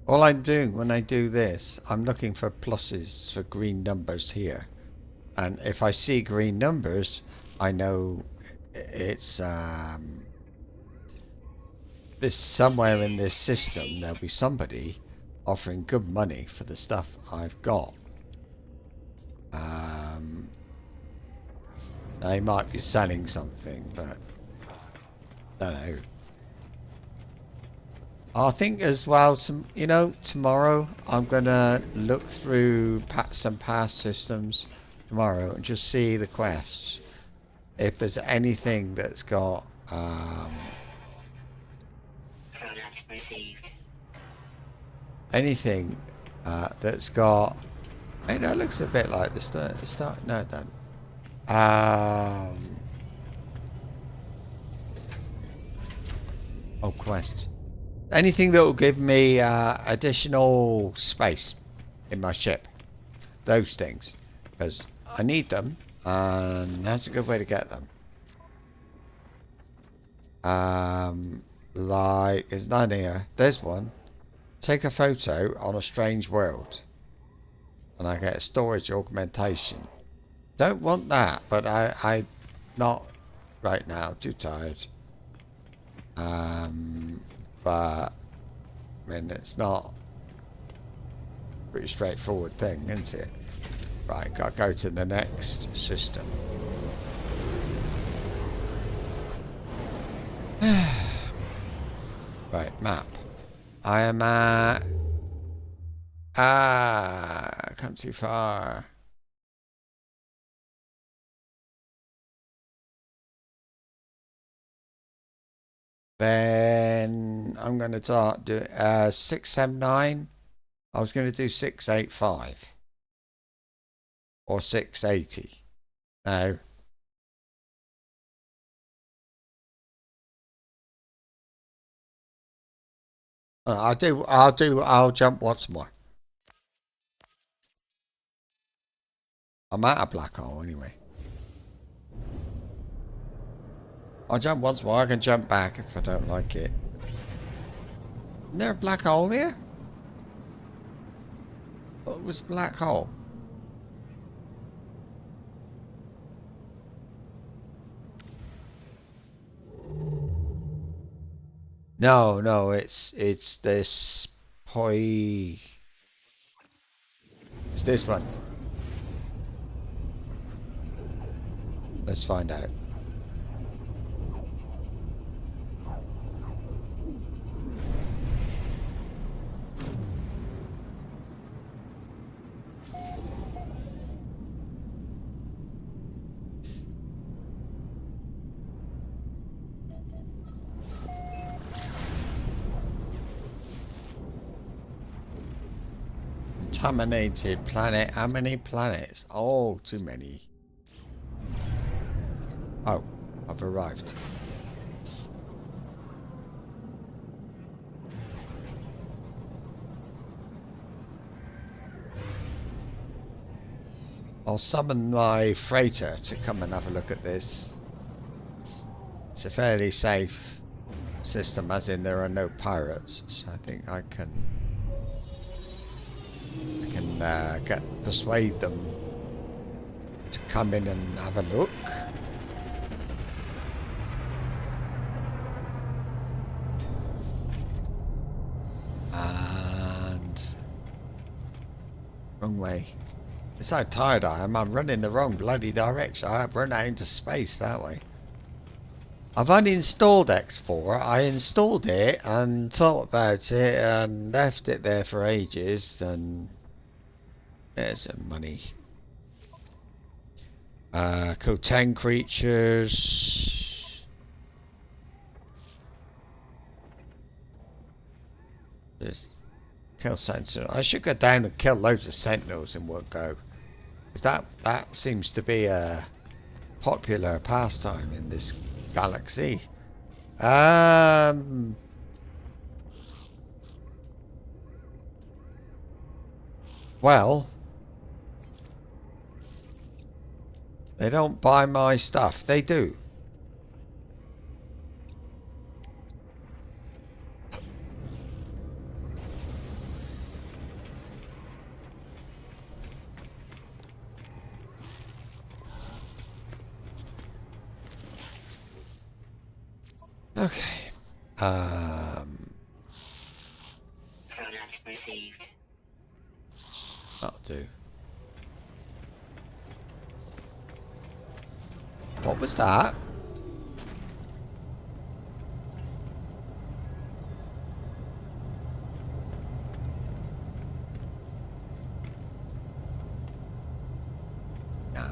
All I'm doing when I do this, I'm looking for pluses for green numbers here. And if I see green numbers, I know it's this somewhere in this system there'll be somebody offering good money for the stuff I've got. They might be selling something, but don't know. I think as well, you know, tomorrow I'm gonna look through some past systems tomorrow and just see the quests. If there's anything that's got Product received. anything that's got. Hey, that looks a bit like the start. No, it doesn't. Oh, quest. Anything that will give me additional space in my ship. Those things. Because I need them, and that's a good way to get them. Like, there's none here. There's one. Take a photo on a strange world. And I get storage augmentation. Don't want that, but I not right now. Too tired. But I mean, it's not a pretty straightforward thing, isn't it? Right, gotta go to the next system. Right, map. I am at... come too far. Then I'm going to do 679. I was going to do 685. Or 680. No. I'll jump once more. I'm at a black hole anyway. I'll jump once more. I can jump back if I don't like it. Isn't there a black hole here? What was black hole? No, it's this poi. It's this one. Let's find out. Contaminated planet. How many planets? Oh, too many. Oh, I've arrived. I'll summon my freighter to come and have a look at this. It's a fairly safe system, as in there are no pirates, so I think I can persuade them to come in and have a look. And wrong way. It's how tired I am. I'm running the wrong bloody direction. I've run out into space that way. I've uninstalled X4. I installed it and thought about it and left it there for ages, and there's some money. Kill 10 creatures. Just kill sentinels. I should go down and kill loads of sentinels in one go. Because that seems to be a popular pastime in this galaxy. Well, they don't buy my stuff. They do. Okay. Product received. That'll do. What was that? No.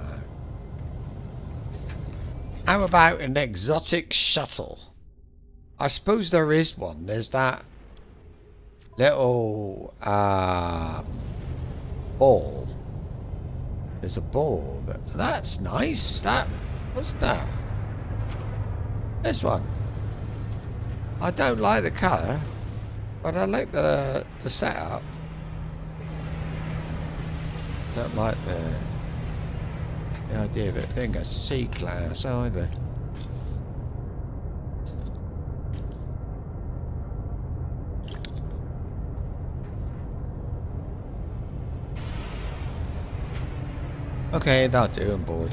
How about an exotic shuttle? I suppose there is one. There's that little ball. There's a ball. That's nice. What's that? This one. I don't like the colour, but I like the setup. Don't like the idea of it being a C-class either. Okay, that'll do. I'm bored.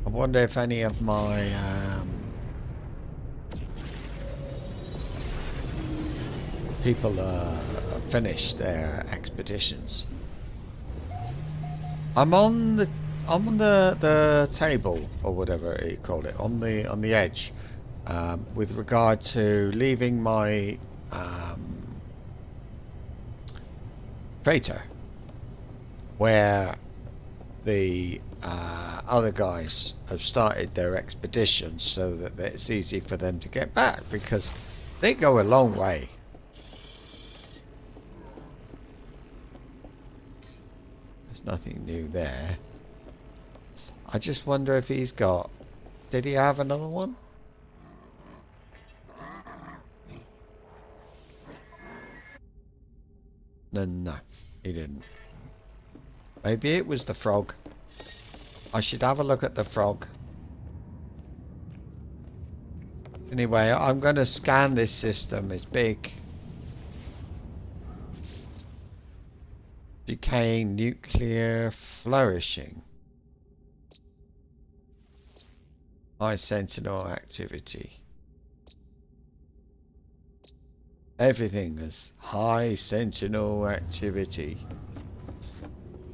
I wonder if any of my people finished their expeditions. I'm on the table, or whatever you call it, on the edge, with regard to leaving my crater, where the other guys have started their expeditions, so that it's easy for them to get back, because they go a long way. There's nothing new there. I just wonder if he's got... Did he have another one? No, he didn't. Maybe it was the frog. I should have a look at the frog. Anyway, I'm going to scan this system. It's big. Decaying nuclear flourishing. High sentinel activity. Everything is high sentinel activity.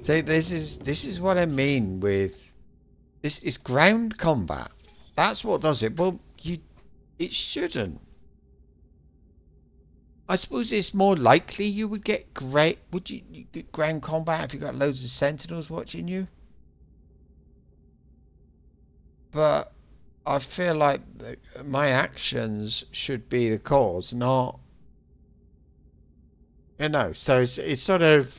See, this is what I mean with this is ground combat. That's what does it. Well, it shouldn't. I suppose it's more likely you would get you get ground combat if you got loads of sentinels watching you. But I feel like my actions should be the cause, not, you know. So it's sort of.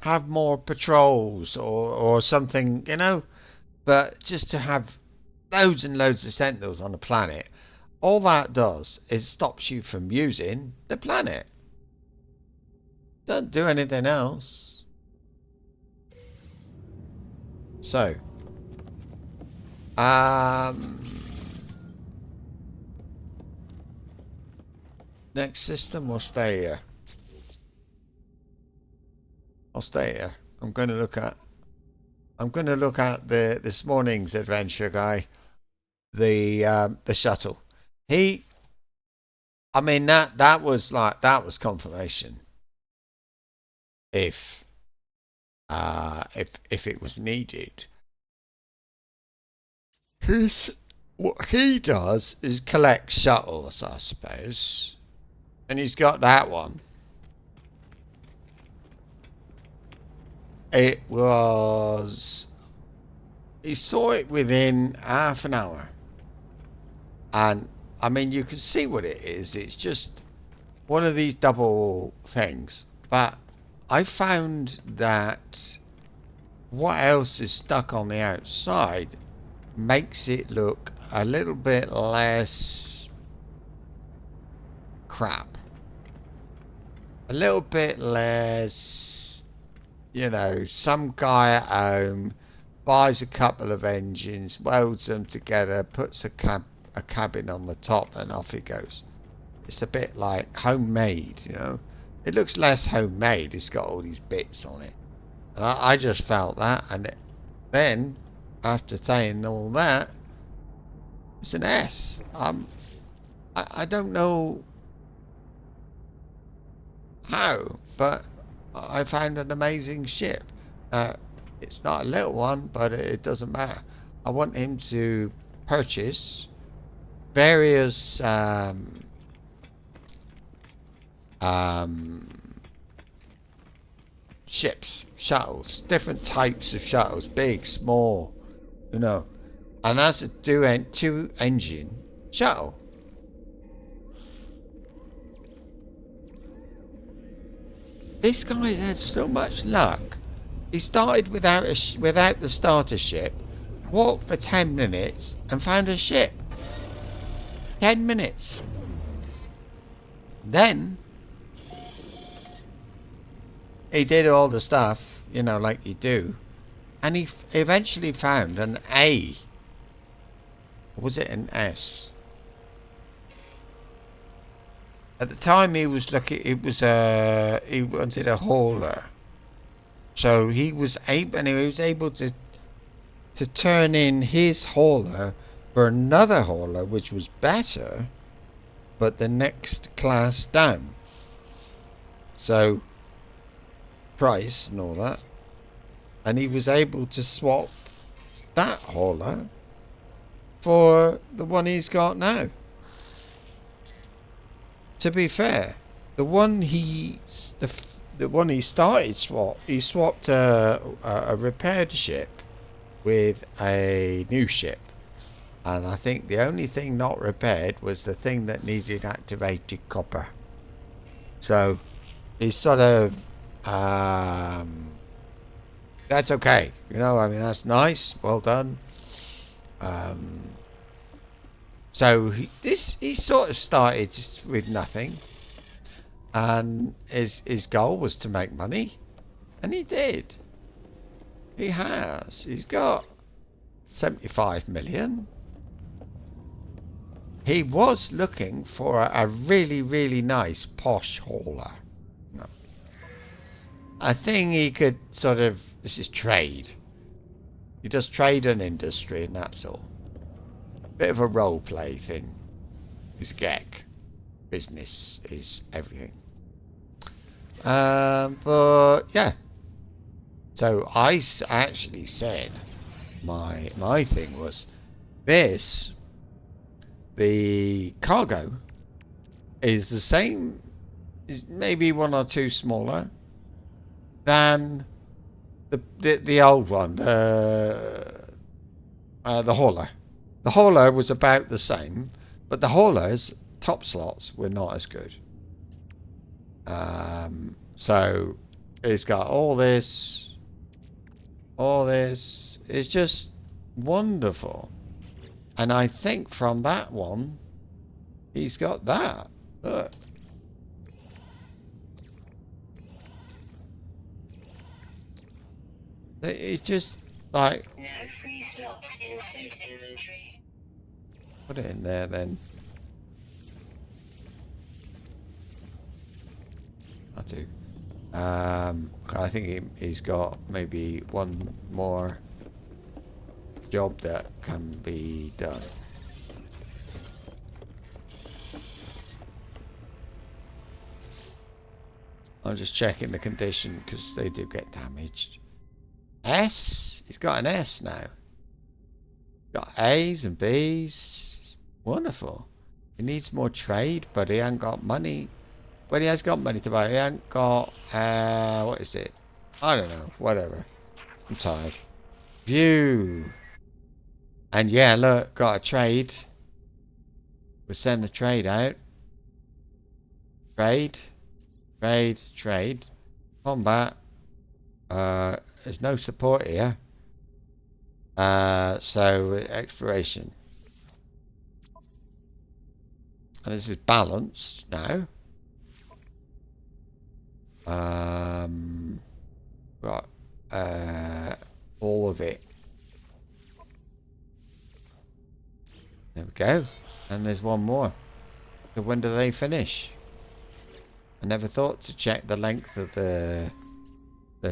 Have more patrols or something, you know. But just to have loads and loads of sentinels on the planet, all that does is stops you from using the planet. Don't do anything else. So, next system will stay here. I'll stay here. I'm going to look at this morning's adventure guy, the shuttle. I mean that was confirmation. If it was needed, what he does is collect shuttles, I suppose, and he's got that one. He saw it within half an hour. And, I mean, you can see what it is. It's just one of these double things. But I found that what else is stuck on the outside makes it look a little bit less crap. A little bit less... You know, some guy at home buys a couple of engines, welds them together, puts a cabin on the top, and off he goes. It's a bit like homemade, you know. It looks less homemade. It's got all these bits on it. And I just felt that. And then, after saying all that, it's an S. I don't know how, but... I found an amazing ship. It's not a little one, but it doesn't matter. I want him to purchase various ships, shuttles, different types of shuttles, big, small, you know. And that's a two-engine shuttle. This guy had so much luck. He started without the starter ship, walked for 10 minutes and found a ship. 10 minutes. Then he did all the stuff, you know, like you do, and he eventually found an A. Or was it an S? At the time he was looking, he wanted a hauler. So he was able to turn in his hauler for another hauler which was better, but the next class down. So price and all that. And he was able to swap that hauler for the one he's got now. To be fair, the one he started he swapped a repaired ship with a new ship, and I think the only thing not repaired was the thing that needed activated copper. So he's sort of that's okay, you know. I mean, that's nice, well done. So he sort of started with nothing, and his goal was to make money, and he did. He has. He's got 75 million. He was looking for a really, really nice posh hauler. No. A thing he could sort of, this is trade. You just trade an industry and that's all. Bit of a role play thing. Is GEC. Business is everything. But yeah. So I actually said my thing was this. The cargo is the same, is maybe one or two smaller than the old one, the hauler. The hauler was about the same, but the hauler's top slots were not as good. So it's got all this. It's just wonderful. And I think from that one, he's got that. Look. It's just like... No free slots in suit inventory. Put it in there then. I do. I think he's got maybe one more job that can be done. I'm just checking the condition because they do get damaged. S? He's got an S now. Got A's and B's. Wonderful. He needs more trade, but he ain't got money. Well, he has got money to buy. He ain't got, what is it? I don't know. Whatever. I'm tired. View. And yeah, look, got a trade. We'll send the trade out. Trade. Combat. There's no support here. So exploration. And this is balanced now. Got all of it. There we go. And there's one more. So when do they finish? I never thought to check the length of the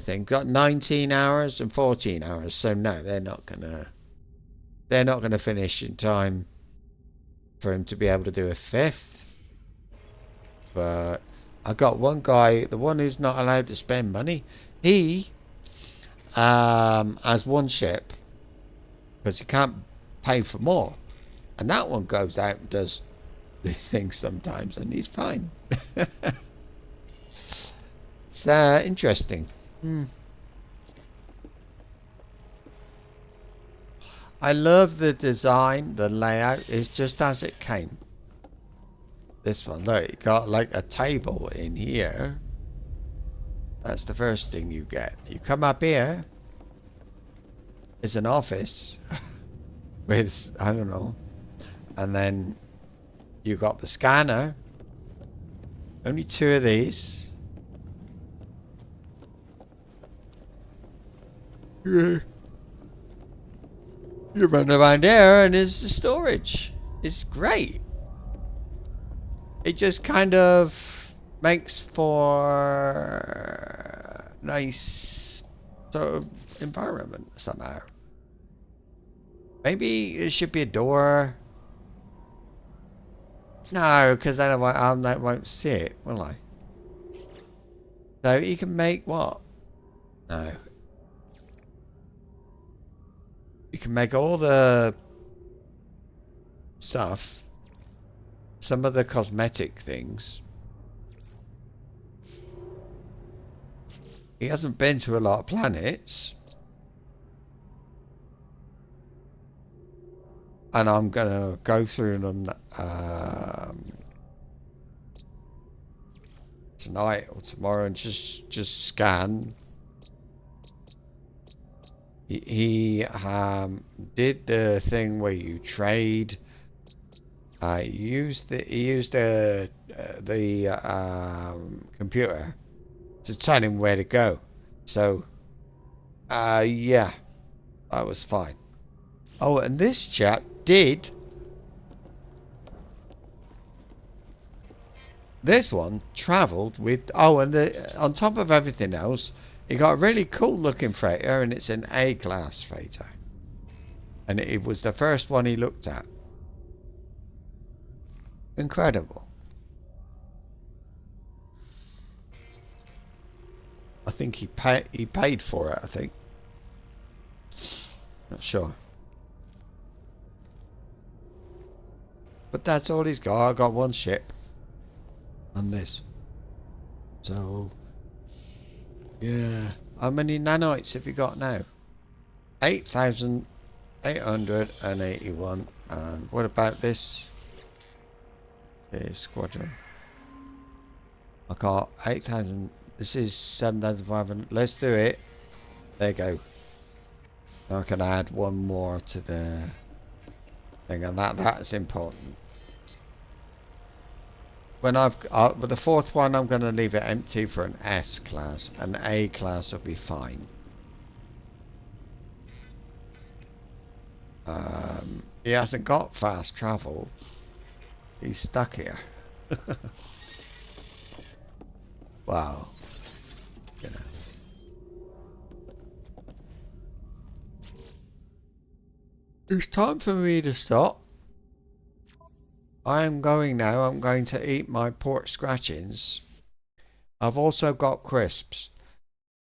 thing. Got 19 hours and 14 hours. So no, they're not gonna finish in time for him to be able to do a fifth. But I got one guy, the one who's not allowed to spend money. He as one ship because you can't pay for more. And that one goes out and does these things sometimes, and he's fine. It's interesting. I love the design, the layout is just as it came. This one, look, you got like a table in here. That's the first thing you get. You come up here, it's an office with, I don't know, and then you got the scanner. Only 2 of these. You run around there and there's the storage. It's great. It just kind of makes for a nice sort of environment somehow. Maybe it should be a door. No, because I won't see it, will I? So you can make what? No. You can make all the stuff. Some of the cosmetic things. He hasn't been to a lot of planets. And I'm gonna go through them tonight or tomorrow and just scan. He did the thing where you trade. He used the computer to tell him where to go. So yeah, that was fine. Oh, and this chap did this one travelled with and on top of everything else, he got a really cool looking freighter, and it's an A-class freighter, and it was the first one he looked at. Incredible. I think he paid for it, I think. Not sure. But that's all he's got. I got one ship and this. So yeah. How many nanites have you got now? 8,881. And what about this? This squadron. I got 8,000. This is 7,500. Let's do it. There you go. I can add one more to the thing, and that's important. When with the fourth one, I'm going to leave it empty for an S class. An A class will be fine. He hasn't got fast travel. He's stuck here. Wow. You know. It's time for me to stop. I am going now. I'm going to eat my pork scratchings. I've also got crisps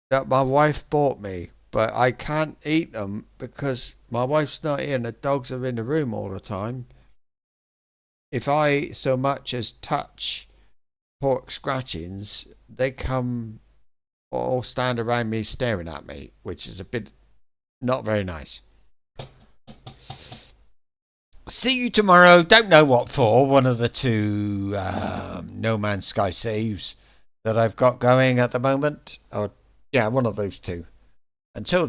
that my wife bought me, but I can't eat them because my wife's not here and the dogs are in the room all the time. If I so much as touch pork scratchings, they come all stand around me staring at me, which is a bit not very nice. See you tomorrow. Don't know what for. One of the 2 No Man's Sky saves that I've got going at the moment. Or yeah, one of those 2. Until